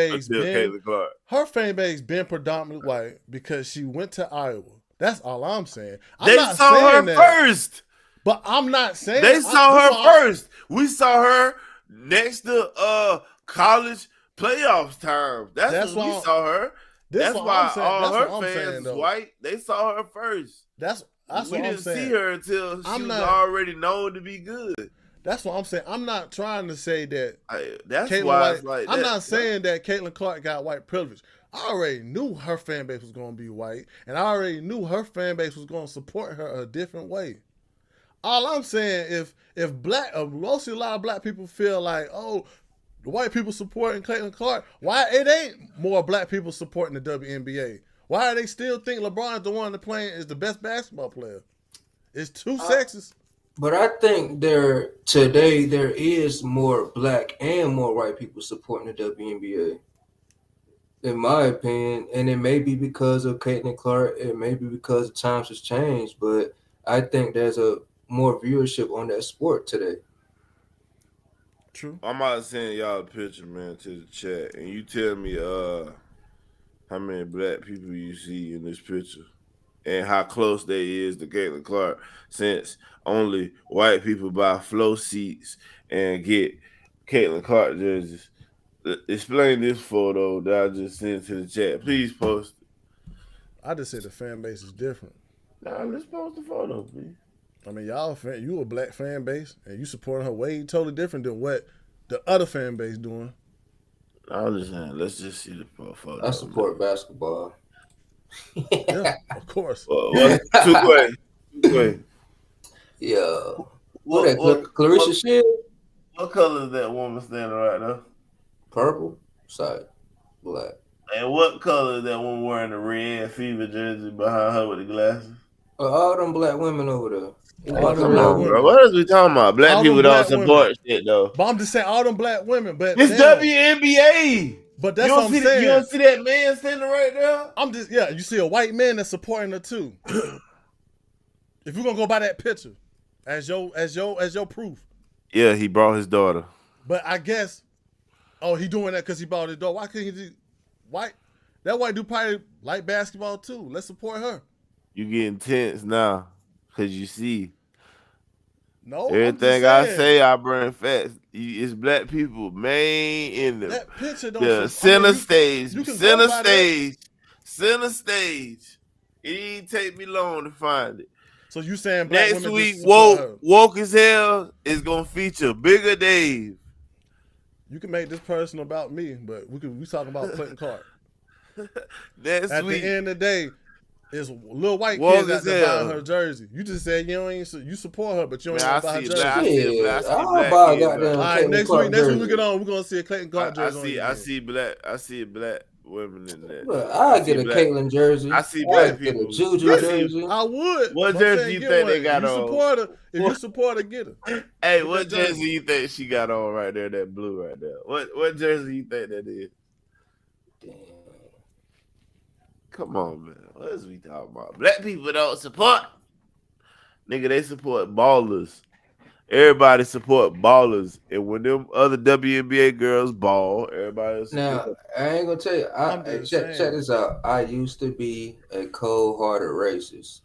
base been predominantly white because she went to Iowa. That's all I'm saying. They saw her first. But I'm not saying they saw her first. We saw her next to college playoffs time. That's when we saw her. That's why all her fans is white. They saw her first. That's we what I'm didn't saying. see her until she was already known to be good. That's what I'm saying. I'm not trying to say that. That's Caitlin why White, it's like I'm that. not saying that Caitlin Clark got white privilege. I already knew her fan base was going to be white, and I already knew her fan base was going to support her a different way. All I'm saying, if mostly a lot of black people feel like, oh, the white people supporting Caitlin Clark, why it ain't more black people supporting the WNBA? Why do they still think LeBron's the one that playing is the best basketball player? It's too sexist. But I think today there is more black and more white people supporting the WNBA. In my opinion, and it may be because of Caitlin Clark, it may be because the times has changed, but I think there's a more viewership on that sport today. True. I'm about to send y'all a picture, man, to the chat, and you tell me how many black people you see in this picture and how close they is to Caitlin Clark, since only white people buy flow seats and get Caitlin Clark jerseys. Explain this photo that I just sent to the chat. Please post it. I just said the fan base is different. Nah, let's post the photo, please. I mean, you a black fan base, and you supporting her way totally different than what the other fan base doing. I'm just saying, let's just see the photo. I support basketball. Yeah, of course. Too quick. Yeah. Clarissa Shield? What color is that woman standing right now? Purple. Sorry. Black. And what color is that woman wearing the red Fever jersey behind her with the glasses? All them black women over there. Come on, bro. What is we talking about? Black people don't support shit, though. But I'm just saying, all them black women. But it's WNBA. But that's what I'm saying. You don't see that man standing right there? You see a white man that's supporting her too. If you're gonna go by that picture as your proof. Yeah, he brought his daughter. But I guess, he doing that because he brought his daughter. Why couldn't he do white? That white dude probably like basketball too. Let's support her. You getting tense now. Cause you see, everything I say, I bring facts. It's black people, man, in the center stage. It didn't take me long to find it. So you saying black next women week, woke as hell is gonna feature Bigger Dave. You can make this personal about me, but we talking about Clayton Clark. Next week, at the end of the day. It's little white woke kids out there buying her jersey. You just said you support her, but you don't buy her jersey. All right, next week we get on. We're gonna see a Clayton Clark jersey. I see black women in that. Well, I get a Caitlin jersey. I see black people. Get a Juju jersey. I would. What jersey you think they got on? If you support her, get her. Hey, what jersey you think she got on right there? That blue right there. What jersey you think that is? Damn. Come on, man. What is we talking about? Black people don't support. Nigga, they support ballers. Everybody support ballers. And when them other WNBA girls ball, everybody else. Now, I ain't gonna tell you. Check this out. I used to be a cold-hearted racist.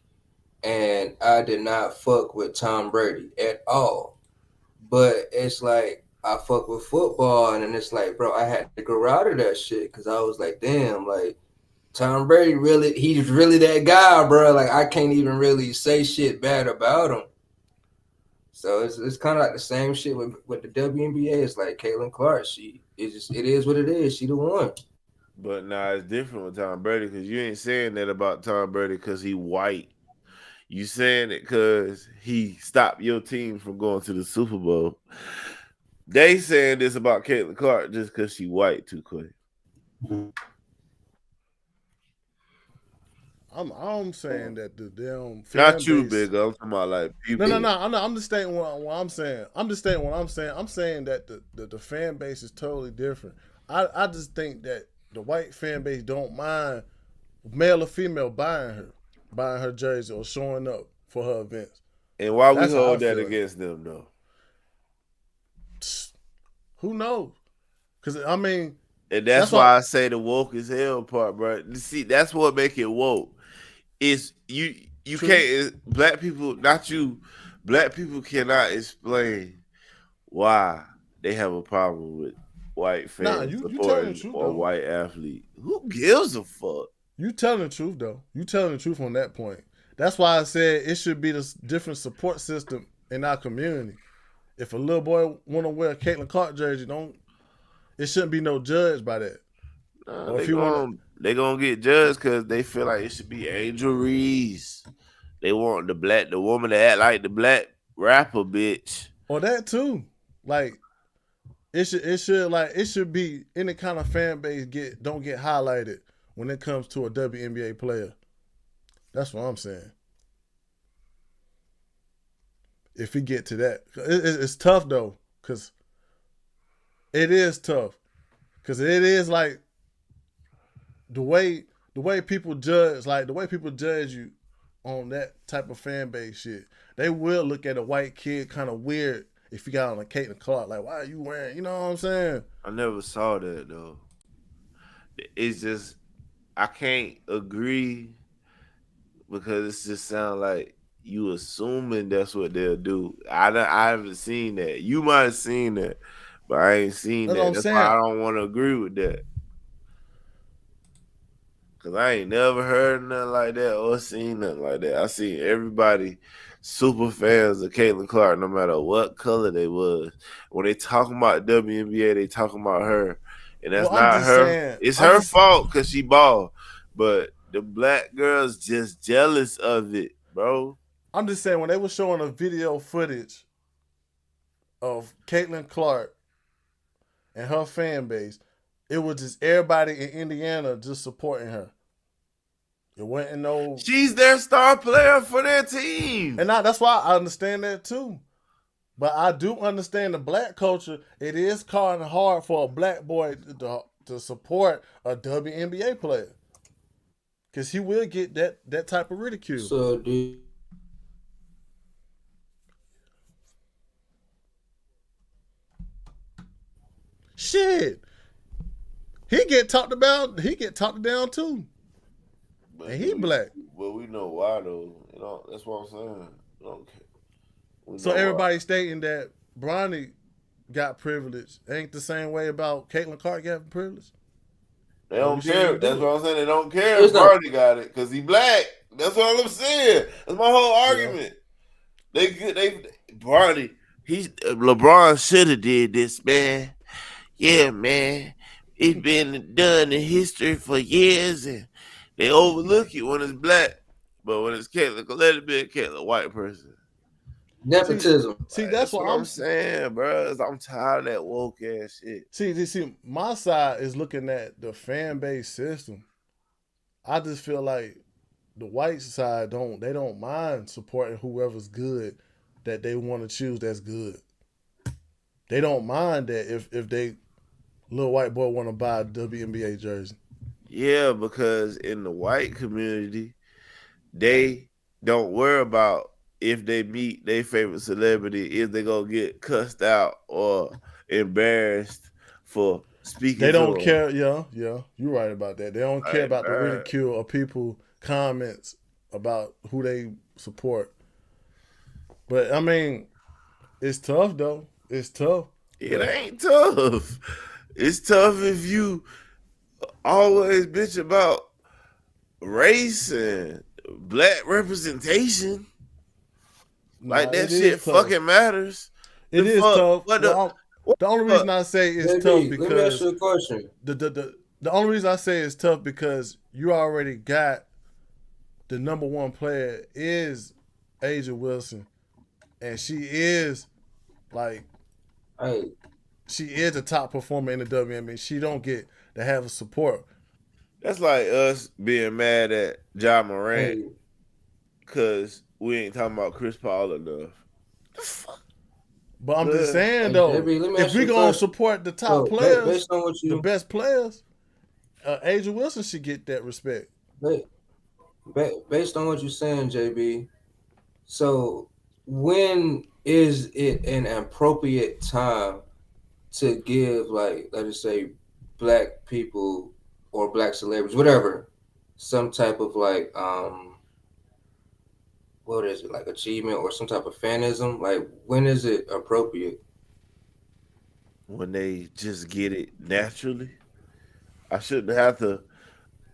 And I did not fuck with Tom Brady at all. But it's like, I fuck with football. And then it's like, bro, I had to grow out of that shit. Because I was like, damn, like, Tom Brady he's really that guy, bro. Like, I can't even really say shit bad about him. So it's kind of like the same shit with the WNBA. It's like Caitlin Clark. It is what it is. She the one. But nah, it's different with Tom Brady because you ain't saying that about Tom Brady because he white. You saying it because he stopped your team from going to the Super Bowl. They saying this about Caitlin Clark just because she white too quick. I'm saying that the damn not you, big. I'm talking about like people. No. I'm just stating what I'm saying. I'm saying that the fan base is totally different. I just think that the white fan base don't mind male or female buying her jersey or showing up for her events. And why we hold that against them though? Who knows? Because I mean, and that's why I say the woke as hell part, bro. See, that's what make it woke. Is you can't black people, not you. Black people cannot explain why they have a problem with white fans supporting or white athlete. Who gives a fuck? You telling the truth though. You telling the truth on that point. That's why I said it should be this different support system in our community. If a little boy want to wear a Caitlin Clark jersey, it shouldn't be no judge by that. They gonna get judged because they feel like it should be Angel Reese. They want the woman to act like the black rapper bitch. Or that too. Like it should be any kind of fan base don't get highlighted when it comes to a WNBA player. That's what I'm saying. If we get to that, it's tough though, because it is tough, because it is like the way people judge, you, on that type of fan base shit. They will look at a white kid kind of weird if you got on a Caitlin Clark. Like, why are you wearing? You know what I'm saying? I never saw that though. It's just I can't agree because it just sounds like you assuming that's what they'll do. I haven't seen that. You might have seen that, but I ain't seen That's that. what I'm That's saying. why I don't want to agree with that. Cause I ain't never heard nothing like that or seen nothing like that. I seen everybody super fans of Caitlin Clark, no matter what color they was. When they talking about WNBA, they talking about her, and that's Well, I'm not just her. saying. It's her fault because she balled, but the black girls just jealous of it, bro. I'm just saying when they were showing a video footage of Caitlin Clark and her fan base, it was just everybody in Indiana just supporting her. It wasn't no. She's their star player for their team, and that's why I understand that too. But I do understand the black culture. It is kind of hard for a black boy to support a WNBA player because he will get that type of ridicule. So shit, he get talked about. He get talked down too. but and he black. Well, we know why though. You know that's what I'm saying. So everybody stating that Bronny got privilege ain't the same way about Caitlin Clark getting privilege. They don't care. That's what I'm saying. They don't care if Bronny got it because he black. That's what I'm saying. That's my whole argument. Yeah. Bronny. LeBron should have did this, man. Yeah, man. It's been done in history for years, and they overlook it when it's black. But when it's Caitlin, let it be a Caitlin white person. Nepotism. See, that's what I'm saying, bro. I'm tired of that woke ass shit. See, my side is looking at the fan base system. I just feel like the white side don't mind supporting whoever's good that they want to choose that's good. They don't mind that if they little white boy want to buy a WNBA jersey. Yeah, because in the white community, they don't worry about if they meet their favorite celebrity, if they gonna get cussed out or embarrassed for speaking. They don't care. Yeah, you're right about that. They don't care about the ridicule of people comments about who they support. But I mean, it's tough though. It's tough. It ain't tough. It's tough if you always bitch about race and black representation. Like that shit fucking matters. It is tough. The only reason I say it's tough because let me ask you a question. The only reason I say it's tough because you already got the number one player is Asia Wilson, and she is she is a top performer in the WNBA. She don't get to have a support. That's like us being mad at Ja Morant because we ain't talking about Chris Paul enough. But I'm just saying though, if we gonna support the top players, based on what the best players, Asia Wilson should get that respect. Based on what you're saying, JB, so when is it an appropriate time to give, like, let's just say, black people or black celebrities, whatever, some type of what is it, like achievement or some type of fanism? Like, when is it appropriate? When they just get it naturally. I shouldn't have to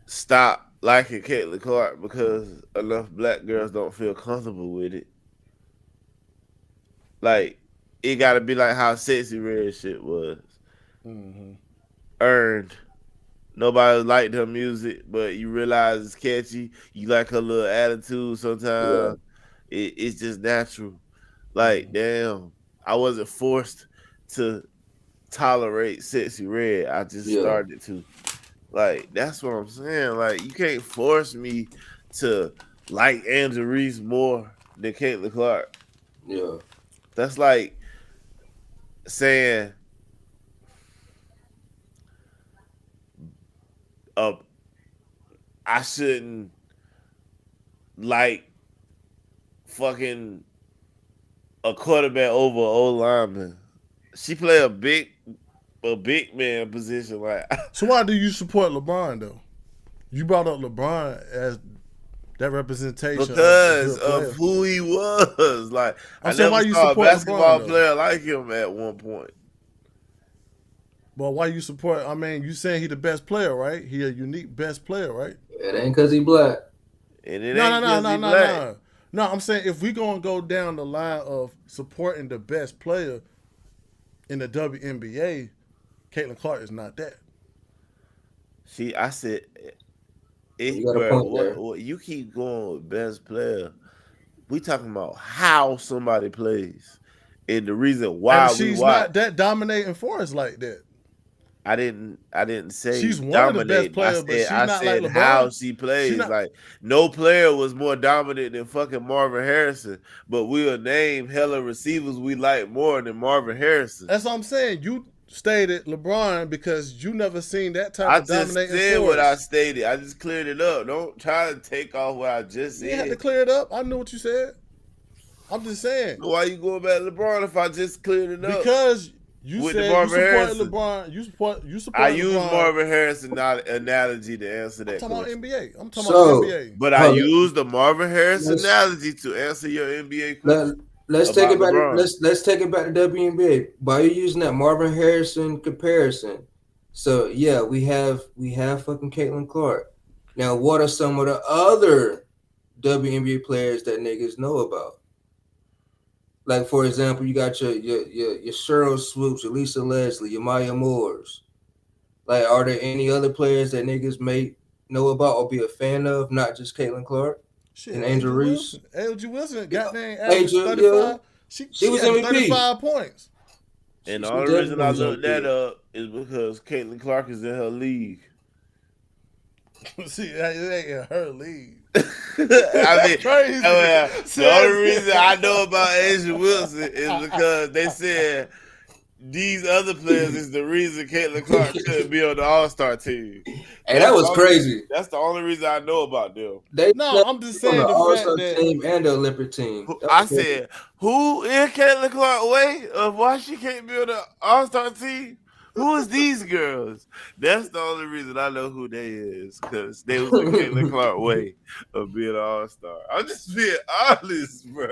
stop liking Caitlin Clark because enough black girls don't feel comfortable with it. Like, it got to be like how Sexy Red shit was. Mm-hmm. Earned. Nobody liked her music, but you realize it's catchy. You like her little attitude sometimes. Yeah. It's just natural. Like, damn, I wasn't forced to tolerate Sexy Red. I just started to. Like, that's what I'm saying. Like, you can't force me to like Angela Reese more than Caitlin Clark. Yeah. That's like saying I shouldn't like fucking a quarterback over an old lineman. She play a big man position. Like, so why do you support LeBron though? You brought up LeBron as that representation because of who he was. Like, I saying, never why you saw a support basketball LeBron, player like him at one point. But why you support? I mean, you saying he the best player, right? He a unique best player, right? It ain't because he black. And it ain't because he black. No, I'm saying if we gonna go down the line of supporting the best player in the WNBA, Caitlin Clark is not that. See, I said, you keep going with best player. We talking about how somebody plays, and the reason why she's not that dominating force like that. I didn't say she's one dominate. of the best players, but she's not like LeBron. How she plays. Like, no player was more dominant than fucking Marvin Harrison, but we'll name hella receivers we like more than Marvin Harrison. That's what I'm saying. You stated LeBron because you never seen that type of dominating force. I just said what I stated. I just cleared it up. Don't try to take off what I just said. You had to clear it up. I knew what you said. I'm just saying. Why you going back to LeBron if I just cleared it up? Because you said you support LeBron. You support I use Marvin Harrison analogy to answer that question. I'm talking about NBA. I'm talking about NBA. But I use the Marvin Harrison analogy to answer your NBA question. Let's take it back. Let's take it back to WNBA. By you using that Marvin Harrison comparison, so yeah, we have fucking Caitlin Clark. Now, what are some of the other WNBA players that niggas know about? Like, for example, you got your Cheryl Swoops, your Lisa Leslie, your Maya Moores. Like, are there any other players that niggas may know about or be a fan of, not just Caitlin Clark? Shit, and Angel Reese. Angel Wilson, goddamn, averaged 35. Yeah. She was MVP. 35 points. And the only reason I looked that up is because Caitlin Clark is in her league. See, it ain't in her league. I mean, crazy. The only reason I know about Angel Wilson is because they said these other players is the reason Caitlin Clark couldn't be on the All-Star team. And that was crazy. That's the only reason I know about them. I'm just saying the All-Star fact team and the Olympic team. I said, who in Caitlin Clark way of why she can't be on the All-Star team? Who is these girls? That's the only reason I know who they is, because they was in Caitlin Clark way of being an all-star. I'm just being honest, bro.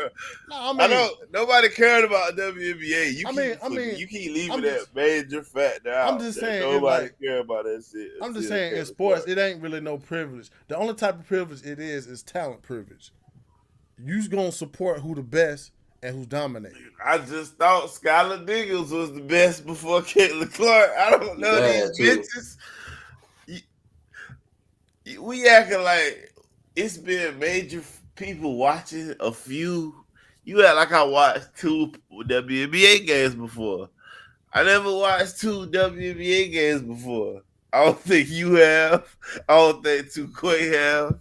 No, I don't. Nobody cared about WNBA. You keep leaving that major factor out. I'm just saying, nobody care about that shit. I'm just saying, in sports, it ain't really no privilege. The only type of privilege it is talent privilege. You's gonna support who the best and who's dominating. I just thought Skylar Diggins was the best before Caitlin Clark. I don't know these bitches. We acting like it's been major people watching a few. You act like I watched 2 WNBA games before. I never watched 2 WNBA games before. I don't think you have. I don't think Tukwe have.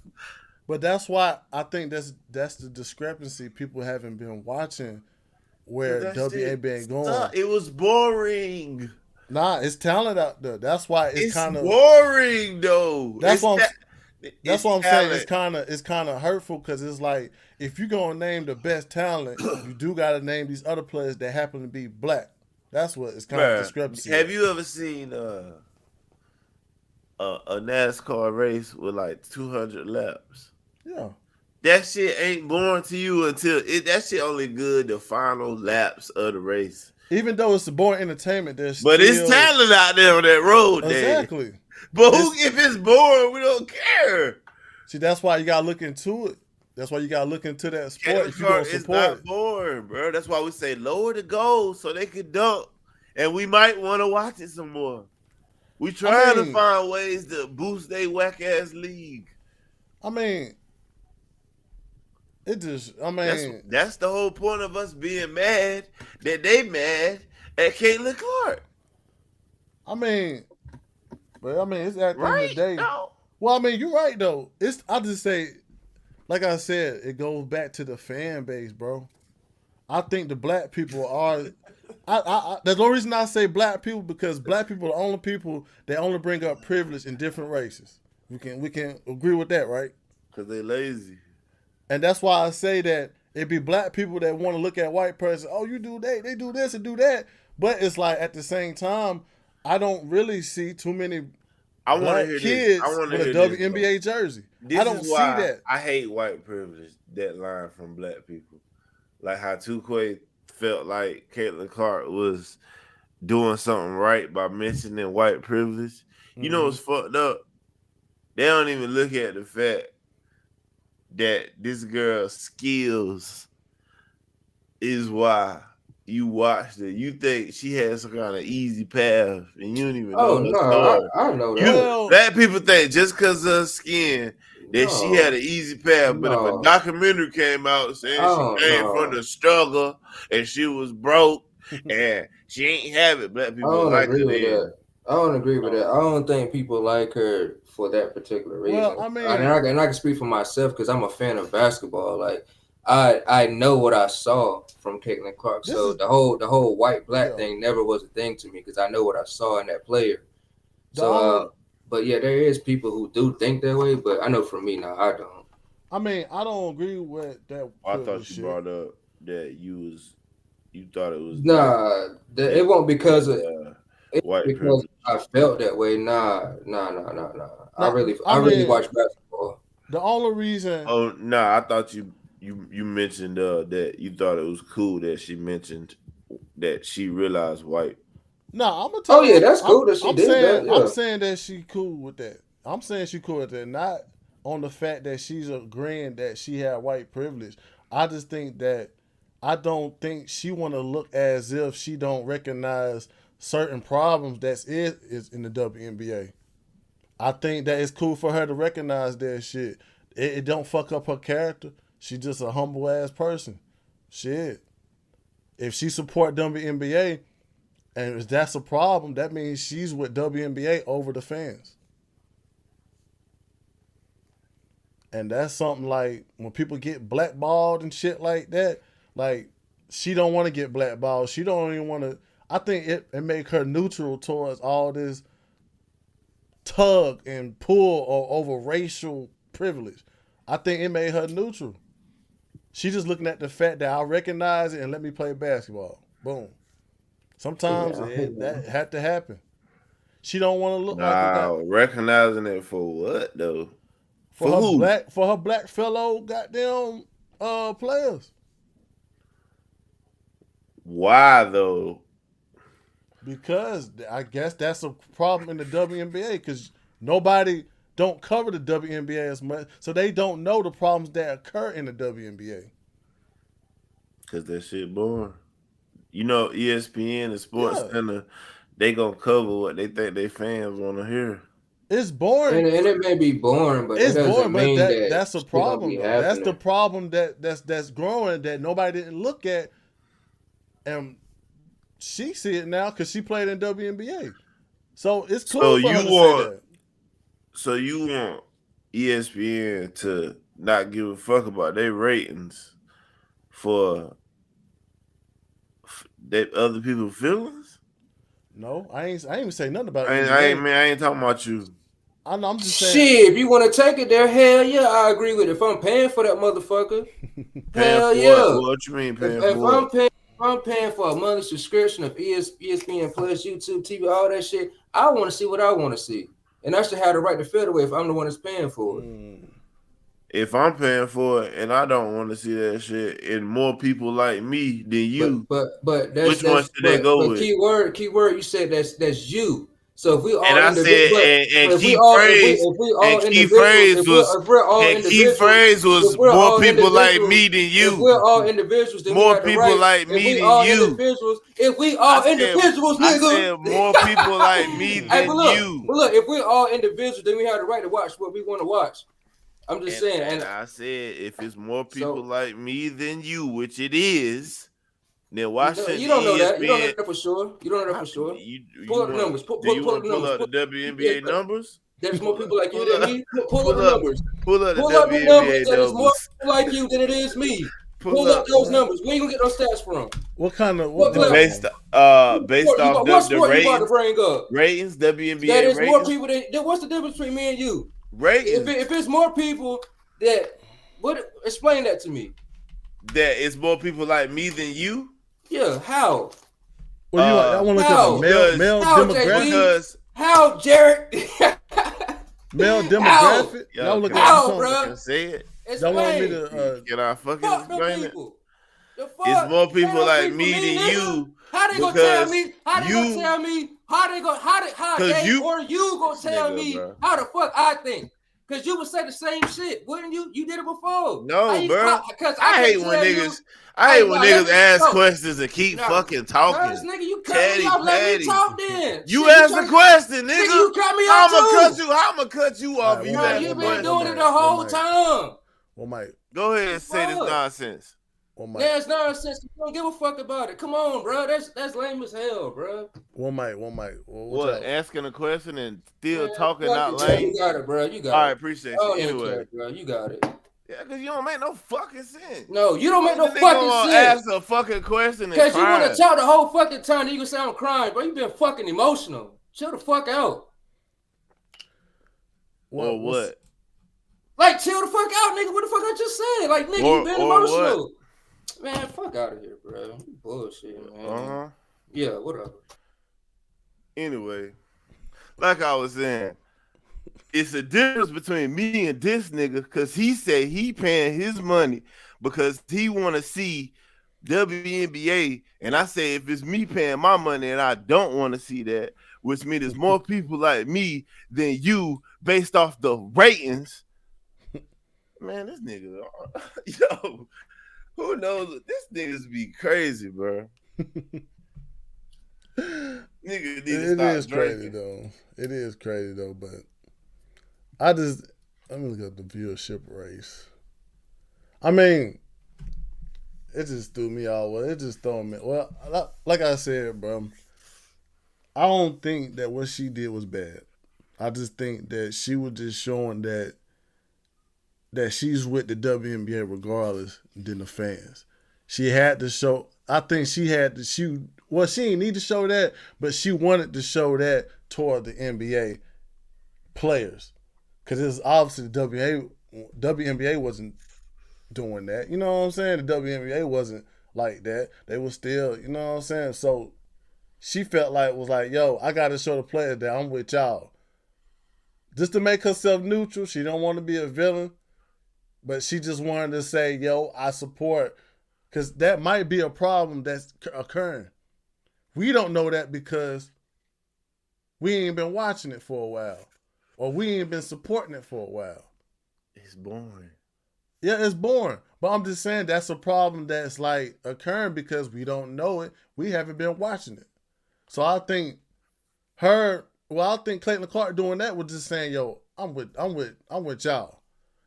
But that's why I think that's the discrepancy. People haven't been watching where WNBA ain't going. It was boring. Nah, it's talent out there. That's why it's kind of boring though. That's what I'm saying. It's kind of hurtful because it's like if you're gonna name the best talent, you do gotta name these other players that happen to be black. That's what it's kind of discrepancy. Have you ever seen a NASCAR race with like 200 laps? Yeah. That shit ain't boring to you until that shit only good the final laps of the race. Even though it's boring entertainment, it's talent out there on that road. Exactly. Dad. But if it's boring, we don't care. See, that's why you gotta look into it. That's why you gotta look into that sport. If you gonna support it's not boring, bro. That's why we say lower the goals so they can dunk, and we might want to watch it some more. We trying to find ways to boost their whack ass league. That's the whole point of us being mad that they mad at Caitlin Clark. It's at the end of the day. No. Well, you're right though. I just say, like I said, it goes back to the fan base, bro. I think the black people are. There's no reason I say black people because black people are the only people that only bring up privilege in different races. We can agree with that, right? Because they lazy. And that's why I say that It be black people that want to look at white person. Oh, you do that. They do this and do that. But it's like at the same time, I don't really see too many black kids with a WNBA jersey. I don't see that. I hate white privilege. That line from black people, like how Tukwe felt like Caitlin Clark was doing something right by mentioning white privilege. You know what's fucked up? They don't even look at the fact that this girl's skills is why you watched it. You think she had some kind of easy path, and you don't even know the story. I know that. Black people think just because of her skin that she had an easy path, but if a documentary came out saying she came from the struggle and she was broke and she ain't have it, black people like it. I don't agree with that. I don't think people like her for that particular reason. Well, I mean, and I can speak for myself because I'm a fan of basketball. Like, I know what I saw from Caitlin Clark. So the whole white black thing never was a thing to me because I know what I saw in that player. So, but yeah, there is people who do think that way, but I know for me now, I don't. I mean, I don't agree with that. I thought you brought up that you thought it was it won't because of white because privilege. I felt that way. Nah. I really watch basketball. The only reason. Oh no, I thought you mentioned that you thought it was cool that she mentioned that she realized white. No, I'm gonna tell you. Oh yeah, that's cool that she did that. Yeah. I'm saying that she cool with that. I'm saying she cool with that. Not on the fact that she's agreeing that she had white privilege. I just think that I don't think she want to look as if she don't recognize certain problems that is in the WNBA. I think that it's cool for her to recognize that shit. It don't fuck up her character. She just a humble ass person. Shit. If she support WNBA and if that's a problem, that means she's with WNBA over the fans. And that's something like when people get blackballed and shit like that, like she don't want to get blackballed. She don't even want to. I think it make her neutral towards all this tug and pull over racial privilege. I think it made her neutral. She just looking at the fact that I recognize it and let me play basketball. Boom. Sometimes that had to happen. She don't want to look like that. Recognizing it for what though? For who? For her black fellow goddamn players. Why though? Because I guess that's a problem in the WNBA because nobody don't cover the WNBA as much, so they don't know the problems that occur in the WNBA. Because that shit boring. You know, ESPN and Sports Center, they gonna cover what they think their fans want to hear. It's boring, and it may be boring, but it's it boring. But mean that's a problem. That's the problem that's growing that nobody didn't look at, and she see it now because she played in WNBA. So it's cool for her to say that. So you want ESPN to not give a fuck about their ratings for that other people's feelings? No, I ain't even say nothing about it. I ain't talking about you. I'm just saying. Shit, if you want to take it there, hell yeah, I agree with it. If I'm paying for that motherfucker, hell yeah. What you mean paying for? If I'm paying for a monthly subscription of ESPN Plus, YouTube, TV, all that shit, I want to see what I want to see. And I should have the right to feel the way if I'm the one that's paying for it. If I'm paying for it and I don't want to see that shit, and more people like me than you, but that's, which ones should they go with? Keyword, you said that's you. So if we all and I said, and key phrase was more people like me than you. If we're all individuals, then more people like me than you. If we all individuals, nigga. I said more people like me than you. But look, if we're all individuals, then we have the right to watch what we want to watch. I'm just saying. And I said, if it's more people like me than you, which it is, then why shouldn't you don't know that? You don't know that for sure. You don't know that for sure. Pull up the numbers. Pull up the WNBA numbers? There's more people like you than me. Pull up the numbers. Pull up the WNBA numbers. There's more people like you than it is me. Pull up those numbers. Where you gonna get those stats from? What kind of based off the ratings? You about to bring up? Ratings, WNBA that is ratings. More people than what's the difference between me and you? Ratings. If it's more people that explain that to me. that it's more people like me than you? Yeah, how? Well, I want to look at the male demographic. Because how, Jared? Male demographic. Y'all look at bro. Say it. Y'all want me to can I fucking explain it? It's more people like me than you. How they gonna tell me? How they gonna tell me? How they or you gonna tell me how the fuck I think? Cause you would say the same shit, wouldn't you? You did it before. No, bro. I hate when niggas. I hate when niggas ask questions and keep fucking talking. Nigga, you cut me off. Let me talk then. You asked the question, nigga. You cut me off too. I'ma cut you off. You been doing it the whole time. Well, Mike, go ahead and say this nonsense. That's nonsense. You don't give a fuck about it. Come on, bro. That's lame as hell, bro. One mic. What? Asking a question and still talking out lame? You got it, bro. You got it. All right, appreciate you. Anyway, bro, you got it. Yeah, because you don't make no fucking sense. No, you don't make no fucking sense. Ask a fucking question because you want to talk the whole fucking time. And you can say I'm crying, bro. You been fucking emotional. Chill the fuck out. Or what? Like, chill the fuck out, nigga. What the fuck I just said? Like, nigga, you been emotional. What? Man, fuck out of here, bro. You bullshit, man. Yeah, whatever. Anyway, like I was saying, it's a difference between me and this nigga because he said he paying his money because he want to see WNBA. And I say if it's me paying my money and I don't want to see that, which means there's more people like me than you based off the ratings. Man, this nigga, yo. Who knows? This niggas be crazy, bro. Nigga need to stop drinking. It is crazy though, but let me look at the viewership race. I mean, it just threw me all away. It just threw me. Well, like I said, bro, I don't think that what she did was bad. I just think that she was just showing that she's with the WNBA regardless than the fans. She had to show, I think she had to shoot, well, she didn't need to show that, but she wanted to show that toward the NBA players. Because it's obviously the WNBA wasn't doing that. You know what I'm saying? The WNBA wasn't like that. They were still, you know what I'm saying? So she felt like, was like, yo, I got to show the players that I'm with y'all. Just to make herself neutral. She don't want to be a villain. But she just wanted to say, yo, I support, because that might be a problem that's occurring. We don't know that because we ain't been watching it for a while. Or we ain't been supporting it for a while. It's boring. Yeah, it's boring. But I'm just saying that's a problem that's like occurring because we don't know it. We haven't been watching it. So I think Clayton Clark doing that was just saying, yo, I'm with y'all.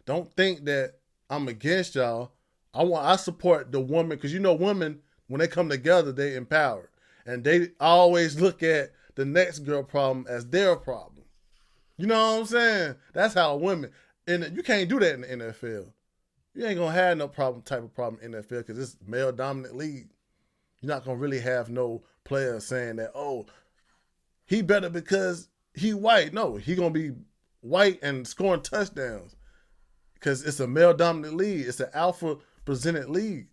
Don't think that I'm against y'all. I support the woman because you know women, when they come together, they empower. And they always look at the next girl problem as their problem. You know what I'm saying? That's how women, and you can't do that in the NFL. You ain't gonna have no type of problem in the NFL because it's male dominant league. You're not gonna really have no player saying that, oh, he better because he white. No, he gonna be white and scoring touchdowns. Because it's a male-dominant league. It's an alpha-presented league.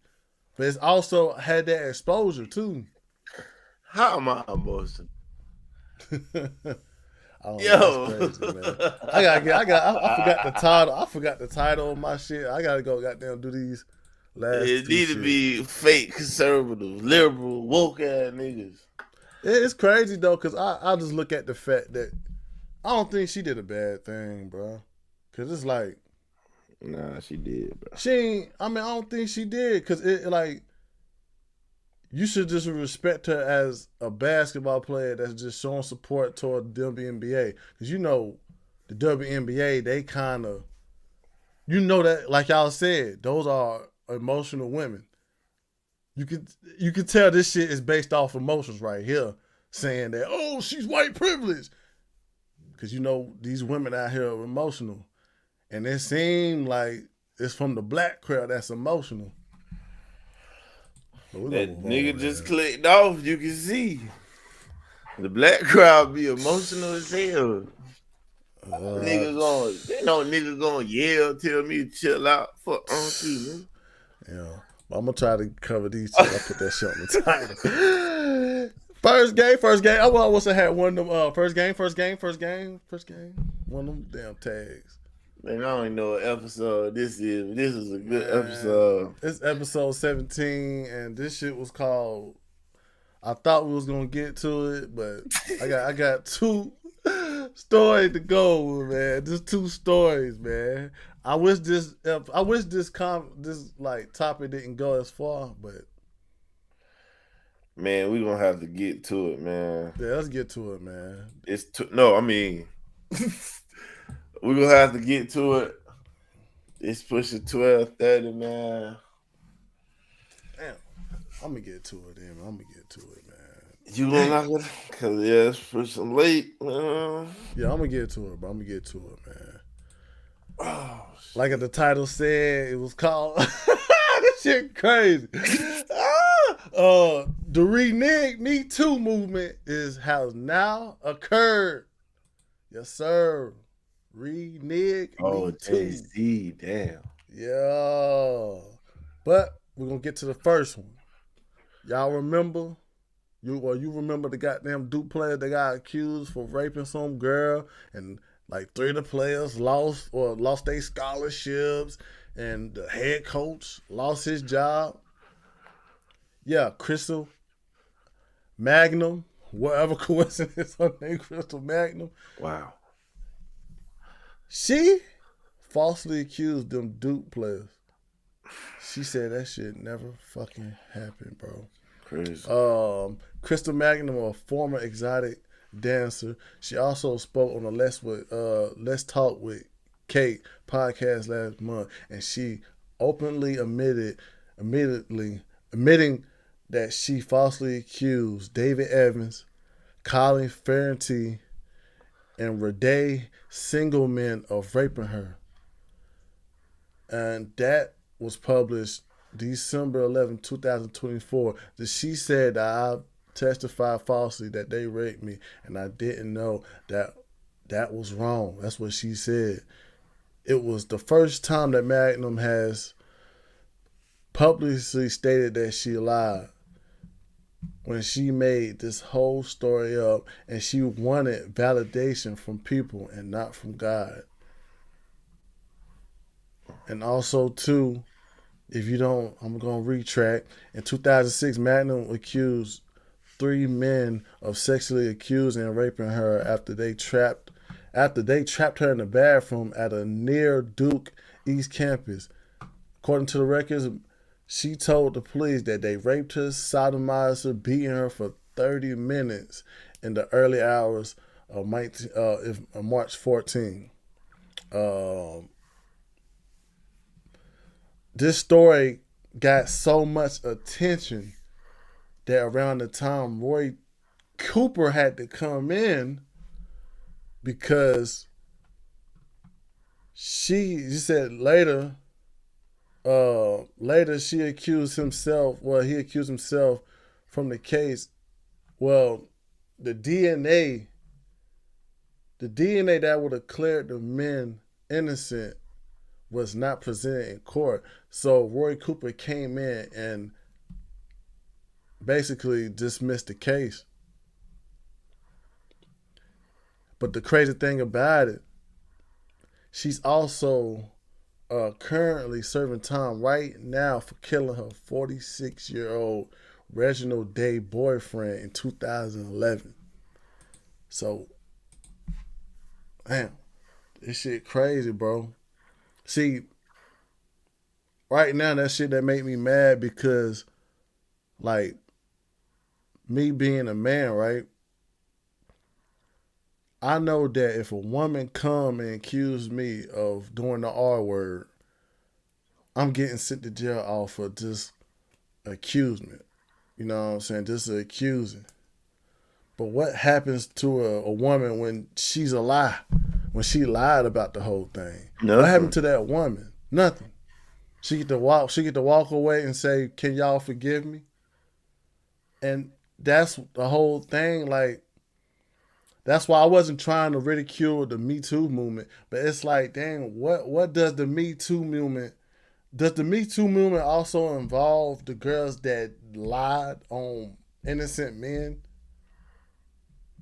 But it's also had that exposure, too. How am I emotional? Yo. Crazy, man. I forgot the title. I forgot the title of my shit. I got to go goddamn do these last It need to be fake conservative, liberal, woke-ass niggas. It's crazy, though, because I just look at the fact that I don't think she did a bad thing, bro. Because it's like, nah, she did, bro. I don't think she did because you should just respect her as a basketball player that's just showing support toward the WNBA. Because you know, the WNBA, they kind of, you know that, like y'all said, those are emotional women. You could tell this shit is based off emotions right here, saying that, oh, she's white privilege. Because you know, these women out here are emotional. And it seemed like it's from the black crowd that's emotional. That nigga just clicked off. You can see the black crowd be emotional as hell. Niggas gonna yell, tell me to chill out. Fuck on you, man. Yeah, I'm gonna try to cover these two. I put that shit on the title. First game. I wish I had one of them. First game. One of them damn tags. Man, I don't even know what episode this is. This is a good episode. It's episode 17, and this shit was called. I thought we was gonna get to it, but I got two stories to go with, man. Just two stories, man. I wish this like topic didn't go as far, but man, we gonna have to get to it, man. Yeah, let's get to it, man. We're gonna have to get to it. It's pushing 12:30, man. Damn. I'm gonna get to it, man. Man. You gonna knock it? Cause yeah, it's pushing late, man. Yeah, I'm gonna get to it, bro. Man. Oh, like the title said, it was called. This shit crazy. The Re-nig Me Too movement has now occurred. Yes, sir. Re-nig Me Too. Jay-Z, damn. Yeah. But we're gonna get to the first one. Y'all remember? You remember the goddamn Duke player that got accused for raping some girl, and like 3 of the players lost their scholarships, and the head coach lost his job. Yeah, Crystal Magnum, whatever coincidence her name, Crystal Magnum. Wow. She falsely accused them Duke players. She said that shit never fucking happened, bro. Crazy. Crystal Magnum, a former exotic dancer. She also spoke on the Let's Talk with Kate podcast last month, and she openly admitting that she falsely accused David Evans, Colin Farrentine, and Rade Singleman of raping her. And that was published December 11, 2024. She said that I testified falsely that they raped me, and I didn't know that was wrong. That's what she said. It was the first time that Magnum has publicly stated that she lied, when she made this whole story up, and she wanted validation from people and not from God. And also, too, if you don't, I'm going to retract. In 2006, Magnum accused 3 men of sexually accusing and raping her after they trapped her in the bathroom at a near Duke East campus. According to the records, she told the police that they raped her, sodomized her, beating her for 30 minutes in the early hours of March 14. This story got so much attention that around the time Roy Cooper had to come in, because she said later he accused himself from the case. Well, the DNA that would have cleared the men innocent was not presented in court. So Roy Cooper came in and basically dismissed the case. But the crazy thing about it, she's also currently serving time right now for killing her 46-year-old Reginald Day boyfriend in 2011. So, damn, this shit crazy, bro. See, right now that shit that make me mad, because, like, me being a man, right? I know that if a woman come and accuse me of doing the R word, I'm getting sent to jail off for just accusement. You know what I'm saying? Just accusing. But what happens to a woman when she's a lie? When she lied about the whole thing? Nothing. What happened to that woman? Nothing. She get to walk away and say, "Can y'all forgive me?" And that's the whole thing. Like, that's why I wasn't trying to ridicule the Me Too movement. But it's like, dang, what does the Me Too movement does the Me Too movement also involve the girls that lied on innocent men?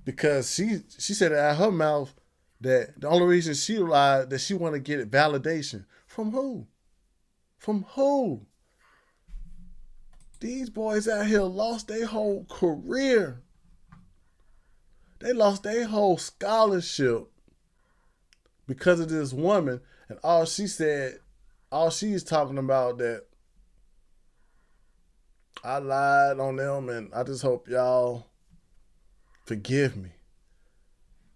Because she said it out of her mouth that the only reason she lied that she want to get validation from who? From who? These boys out here lost their whole career. They lost their whole scholarship because of this woman, and all she's talking about that I lied on them, and I just hope y'all forgive me.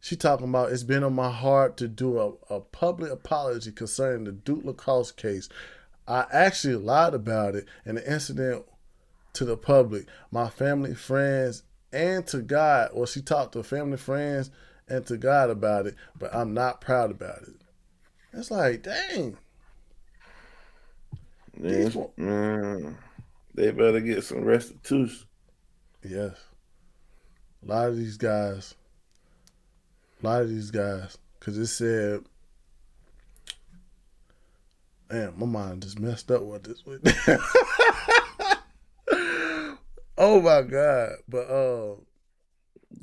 She talking about it's been on my heart to do a public apology concerning the Duke Lacoste case. I actually lied about it and the incident to the public, my family, friends, and to God. Well, she talked to family, friends, and to God about it, but I'm not proud about it. It's like, dang. Yes, man. They better get some restitution. Yes. A lot of these guys, because it said, damn, my mind just messed up with this. Oh my God. But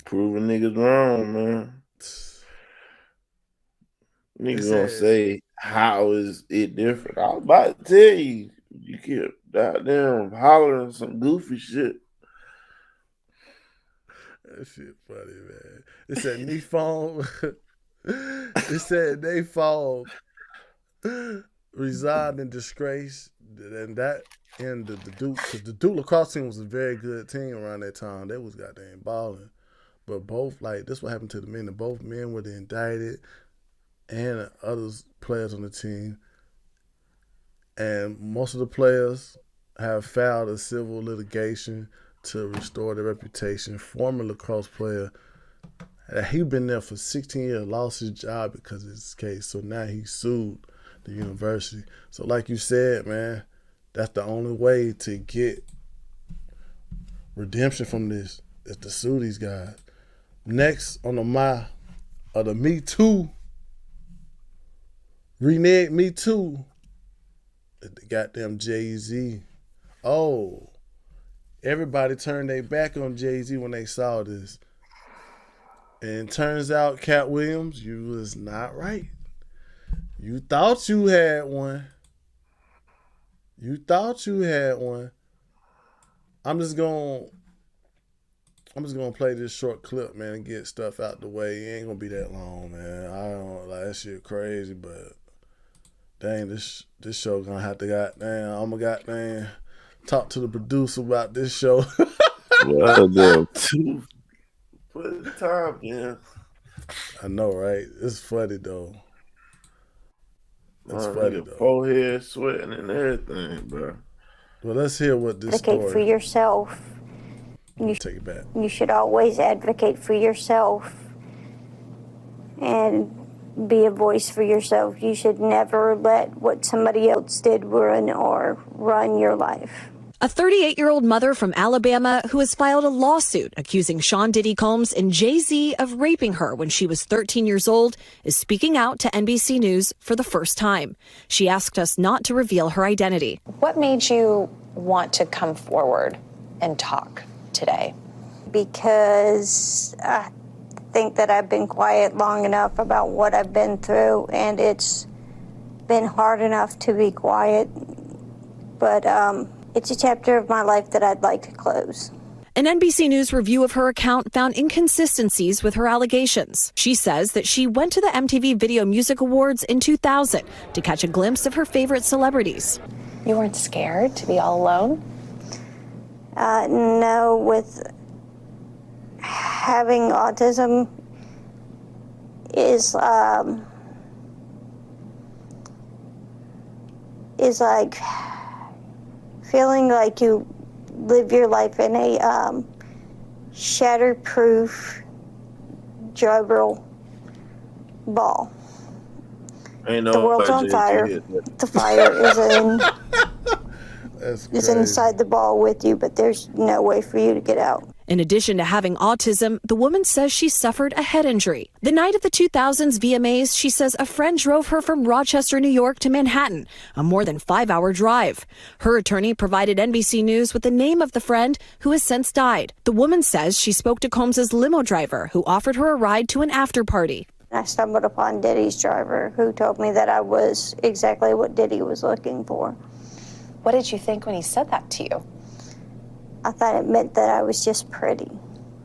proving niggas wrong, man. Niggas gonna say, how is it different? I was about to tell you, you kept goddamn hollering some goofy shit. That shit funny, man. It said knee phone. It said they fall resigned in disgrace, and that and the Duke, because the Duke lacrosse team was a very good team around that time. They was goddamn balling, but both this what happened to the men. Both men were indicted, and other players on the team, and most of the players have filed a civil litigation to restore their reputation. Former lacrosse player, he been there for 16 years, lost his job because of this case. So now he sued the university. So like you said, man, that's the only way to get redemption from this is to sue these guys. Next on the Me Too, Re-nig Me Too, the goddamn Jay-Z. Oh, everybody turned their back on Jay-Z when they saw this. And turns out, Cat Williams, you was not right. You thought you had one. I'm just gonna play this short clip, man, and get stuff out the way. It ain't gonna be that long, man. I don't like that shit crazy, but dang, this show gonna have to I'm gonna goddamn talk to the producer about this show. Well, damn, put the time in. I know, right? It's funny though. It's funny though. Forehead sweating and everything, bro. Well, let's hear what this advocate story. for yourself. Take it back. You should always advocate for yourself and be a voice for yourself. You should never let what somebody else did ruin or run your life. A 38-year-old mother from Alabama who has filed a lawsuit accusing Sean Diddy Combs and Jay-Z of raping her when she was 13 years old is speaking out to NBC News for the first time. She asked us not to reveal her identity. What made you want to come forward and talk today? Because I think that I've been quiet long enough about what I've been through, and it's been hard enough to be quiet. But it's a chapter of my life that I'd like to close. An NBC News review of her account found inconsistencies with her allegations. She says that she went to the MTV Video Music Awards in 2000 to catch a glimpse of her favorite celebrities. You weren't scared to be all alone? No, with having autism is like feeling like you live your life in a shatterproof gerbil ball. The world's on fire. The fire is inside the ball with you, but there's no way for you to get out. In addition to having autism, the woman says she suffered a head injury. The night of the 2000s VMAs, she says a friend drove her from Rochester, New York to Manhattan, a more than 5-hour drive. Her attorney provided NBC News with the name of the friend who has since died. The woman says she spoke to Combs's limo driver who offered her a ride to an after party. I stumbled upon Diddy's driver, who told me that I was exactly what Diddy was looking for. What did you think when he said that to you? I thought it meant that I was just pretty.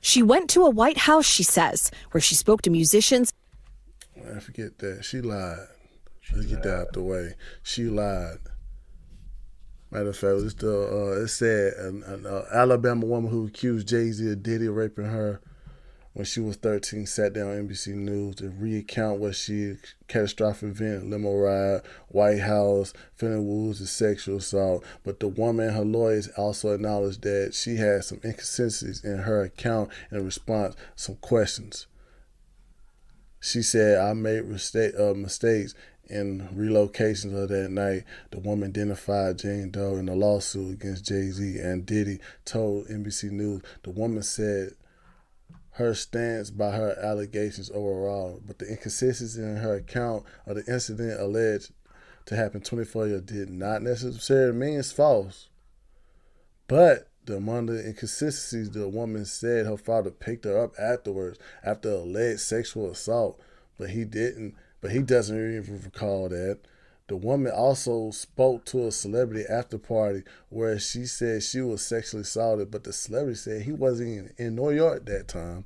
She went to a White House, she says, where she spoke to musicians. I forget that. She lied. Let's get that out the way. She lied. Matter of fact, it said an Alabama woman who accused Jay-Z of Diddy raping her when she was 13 sat down on NBC News to recount what she catastrophic event, limo ride, White House, feeling wounds and sexual assault. But the woman and her lawyers also acknowledged that she had some inconsistencies in her account in response to some questions. She said, I made mistakes in relocations of that night. The woman identified Jane Doe in the lawsuit against Jay-Z and Diddy told NBC News. The woman said her stance by her allegations overall, but the inconsistencies in her account of the incident alleged to happen 24 years did not necessarily mean it's false. But among the inconsistencies, the woman said her father picked her up afterwards after alleged sexual assault, but he doesn't even recall that. The woman also spoke to a celebrity after party where she said she was sexually assaulted, but the celebrity said he wasn't even in New York that time.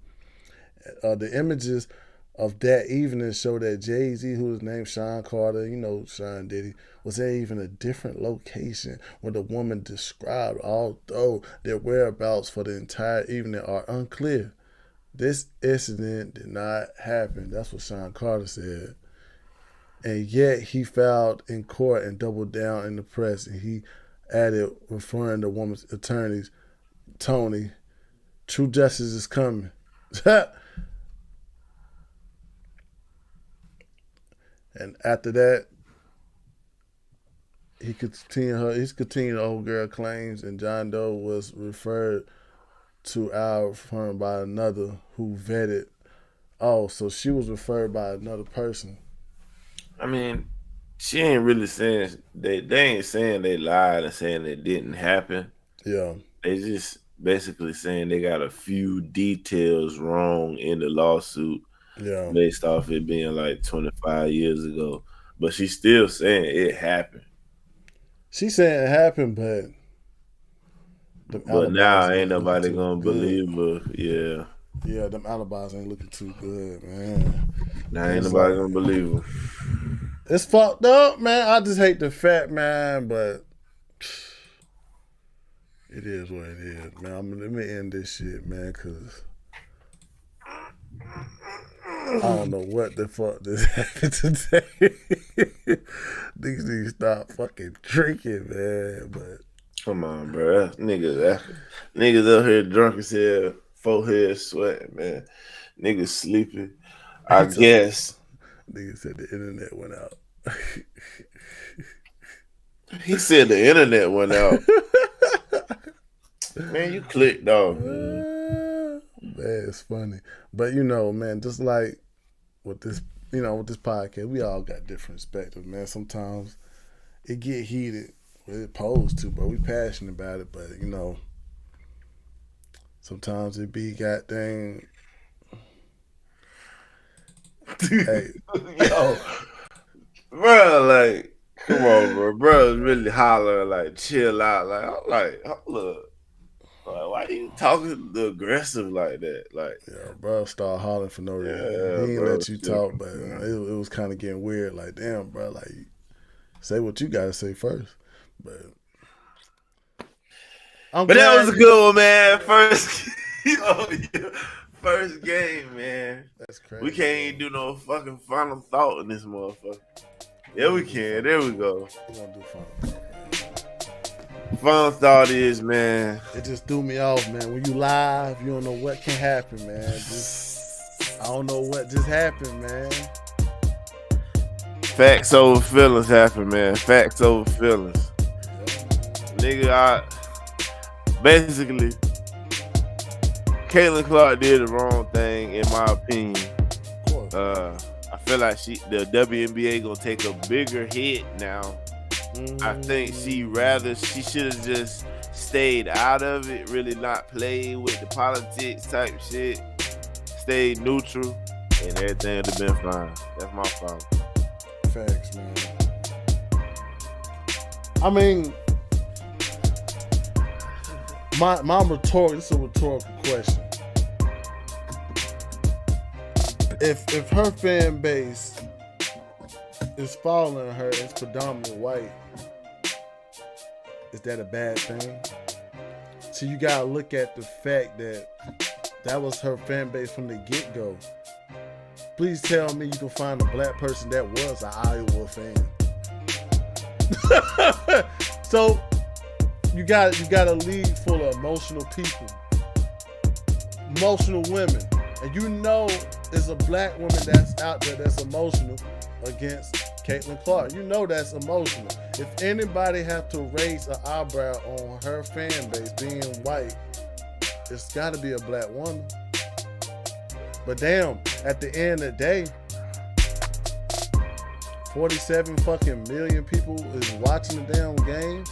The images of that evening show that Jay-Z, who was named Sean Carter, you know Sean Diddy, was at even a different location where the woman described, although their whereabouts for the entire evening are unclear. This incident did not happen. That's what Sean Carter said. And yet he filed in court and doubled down in the press, and he added, referring to the woman's attorneys, Tony, true justice is coming. And after that, he continued old girl claims, and John Doe was referred to our firm by another who vetted. Oh, so she was referred by another person. I mean, she ain't really saying they ain't saying they lied and saying it didn't happen. Yeah. They just basically saying they got a few details wrong in the lawsuit. Yeah. Based off it being like 25 years ago. But she's still saying it happened. She's saying it happened, but now ain't nobody gonna believe her. Yeah. Yeah, them alibis ain't looking too good, man. Now ain't nobody gonna believe her. It's fucked up, man. I just hate the fact, man, but it is what it is, man. Let me end this shit, man, because I don't know what the fuck this happened today. Niggas need to stop fucking drinking, man. But come on, bro. Niggas up here drunk as hell, forehead sweating, man. Niggas sleeping. I guess. Nigga said the internet went out. He said the internet went out. Man, you clicked off. Man, it's funny. But you know, man, just like with this, with this podcast, we all got different perspectives, man. Sometimes it get heated when it's posed to, but we passionate about it. But sometimes it be goddamn. Hey, yo, bro, like, come on, bro. Bro's really hollering, like, chill out. Like, I'm like, hold up. Like, why you talking aggressive like that? Like, yeah, bro, start hollering for no reason. Yeah, he ain't bro, let you talk, but it was kind of getting weird. Like, damn, bro, like, say what you gotta say first. But that was a good one, man. First game, man. That's crazy. We can't even do no fucking final thought in this motherfucker. Yeah, we can. There we go. We're gonna do final thought. Final thought is, man, it just threw me off, man. When you live, you don't know what can happen, man. I don't know what just happened, man. Facts over feelings happen, man. Facts over feelings. Nigga, basically, Caitlin Clark did the wrong thing, in my opinion. I feel like the WNBA gonna take a bigger hit now. I think she should have just stayed out of it, really not played with the politics type shit, stayed neutral, and everything would have been fine. That's my fault. Facts, man. I mean, this is a rhetorical question. If her fan base is following her, it's predominantly white, is that a bad thing? So you gotta look at the fact that was her fan base from the get-go. Please tell me you can find a black person that was an Iowa fan. So you got a league full of emotional people, emotional women, and you know there's a black woman that's out there that's emotional against Caitlin Clark. You know that's emotional. If anybody have to raise an eyebrow on her fan base being white, it's got to be a black woman. But damn, at the end of the day, 47 fucking million people is watching the damn game.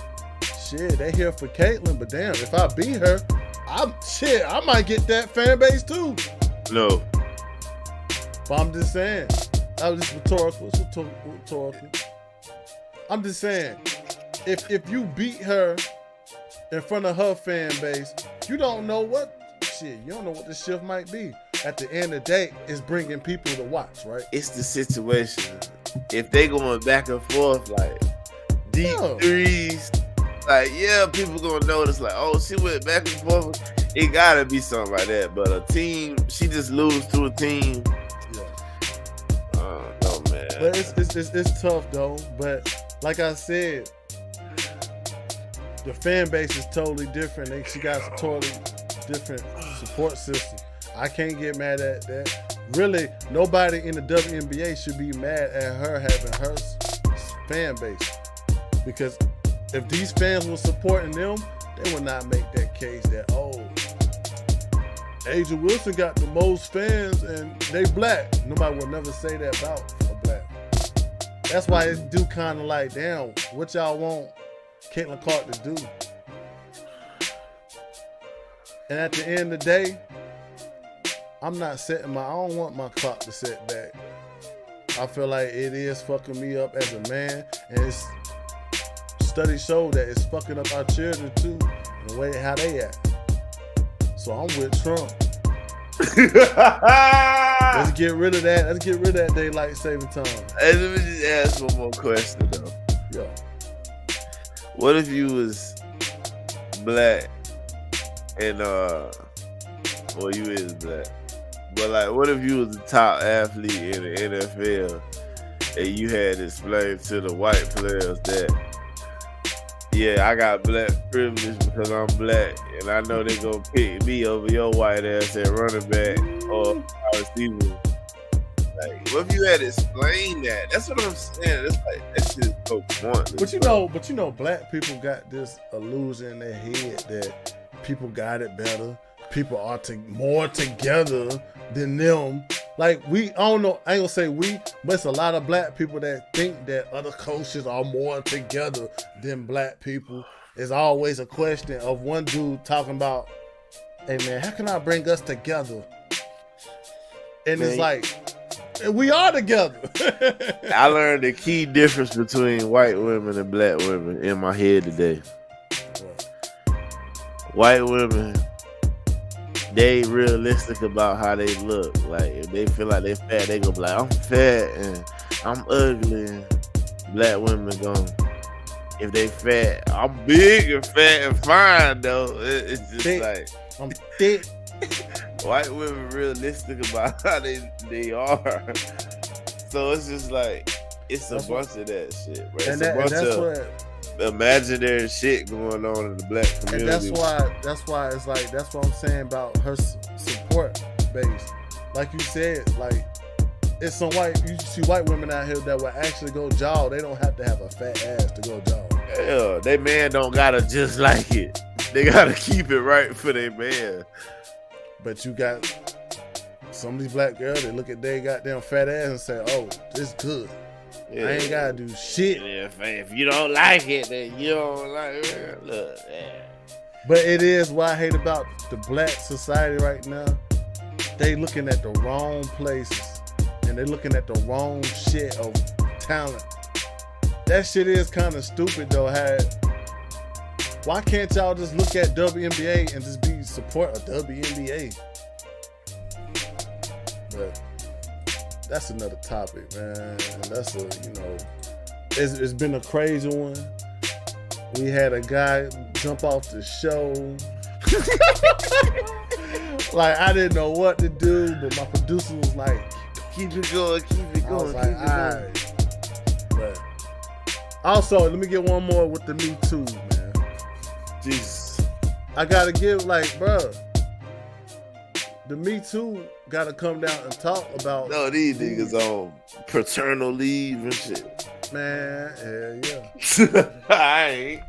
Shit, they here for Caitlin, but damn, if I beat her, I might get that fan base too. No. But I'm just saying, that was just rhetorical. It's rhetorical. I'm just saying, if you beat her in front of her fan base, you don't know what the shift might be. At the end of the day, it's bringing people to watch, right? It's the situation. If they going back and forth like deep threes, like people gonna notice like, oh, she went back and forth. It gotta be something like that. But a team, she just lose to a team. No, man. But it's tough though. But like I said, the fan base is totally different. She got a totally different support system. I can't get mad at that. Really, nobody in the WNBA should be mad at her having her fan base. Because if these fans were supporting them, they would not make that case that, Asia Wilson got the most fans and they black. Nobody will never say that about a black. That's why it do kind of like, damn, what y'all want Caitlin Clark to do? And at the end of the day, I don't want my clock to set back. I feel like it is fucking me up as a man, and studies show that it's fucking up our children too, in the way how they act. So I'm with Trump. Let's get rid of that. Let's get rid of that daylight saving time. Hey, let me just ask one more question though. Yeah. What if you was black and you is black? But like, what if you was the top athlete in the NFL and you had to explain to the white players that, I got black privilege because I'm black, and I know they gonna pick me over your white ass at running back or receiver. Like, what if you had to explain that? That's what I'm saying. It's like that shit's so pointless. But you know, black people got this illusion in their head that people got it better. People are more together than them. Like, I don't know, I ain't gonna say we, but it's a lot of black people that think that other cultures are more together than black people. It's always a question of one dude talking about, hey man, how can I bring us together? And man, it's like, we are together. I learned the key difference between white women and black women in my head today. White women, they realistic about how they look. Like, if they feel like they fat, they gonna be like, I'm fat and I'm ugly. And black women gonna, if they fat, I'm big and fat and fine though. It's just thick. Like, I'm thick. White women realistic about how they are. So it's just like, it's a bunch of that shit, right? It's a bunch of imaginary shit going on in the black community. And that's why it's like, that's what I'm saying about her support base. Like you said, like, it's you see white women out here that will actually go jog. They don't have to have a fat ass to go jog. Yeah, they man don't gotta just like it. They gotta keep it right for their man. But you got some of these black girls that look at their goddamn fat ass and say, "Oh, this good. Yeah. I ain't gotta do shit." If you don't like it, then you don't like it. Look, But it is what I hate about the black society right now. They looking at the wrong places and they looking at the wrong shit of talent. That shit is kind of stupid though. Why can't y'all just look at WNBA and just be support a WNBA? But that's another topic, man. That's it's been a crazy one. We had a guy jump off the show. Like, I didn't know what to do, but my producer was like, keep it going, keep it going. I was like, all right. But also, let me get one more with the Me Too, man. Jesus. I gotta give, like, bruh, the Me Too gotta come down and talk about. No, these niggas on paternal leave and shit. Man, hell yeah. I ain't.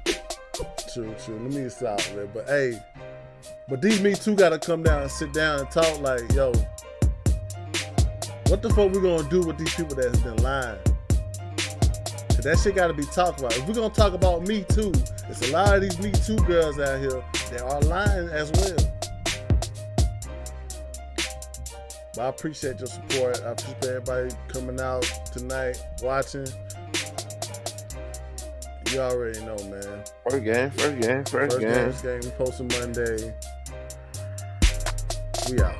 True. Let me stop, man. But hey, these Me Too gotta come down and sit down and talk like, yo, what the fuck we gonna do with these people that has been lying? Cause that shit gotta be talked about. If we're gonna talk about Me Too, it's a lot of these Me Too girls out here that are lying as well. But I appreciate your support. I appreciate everybody coming out tonight, watching. You already know, man. First game. We posting Monday. We out.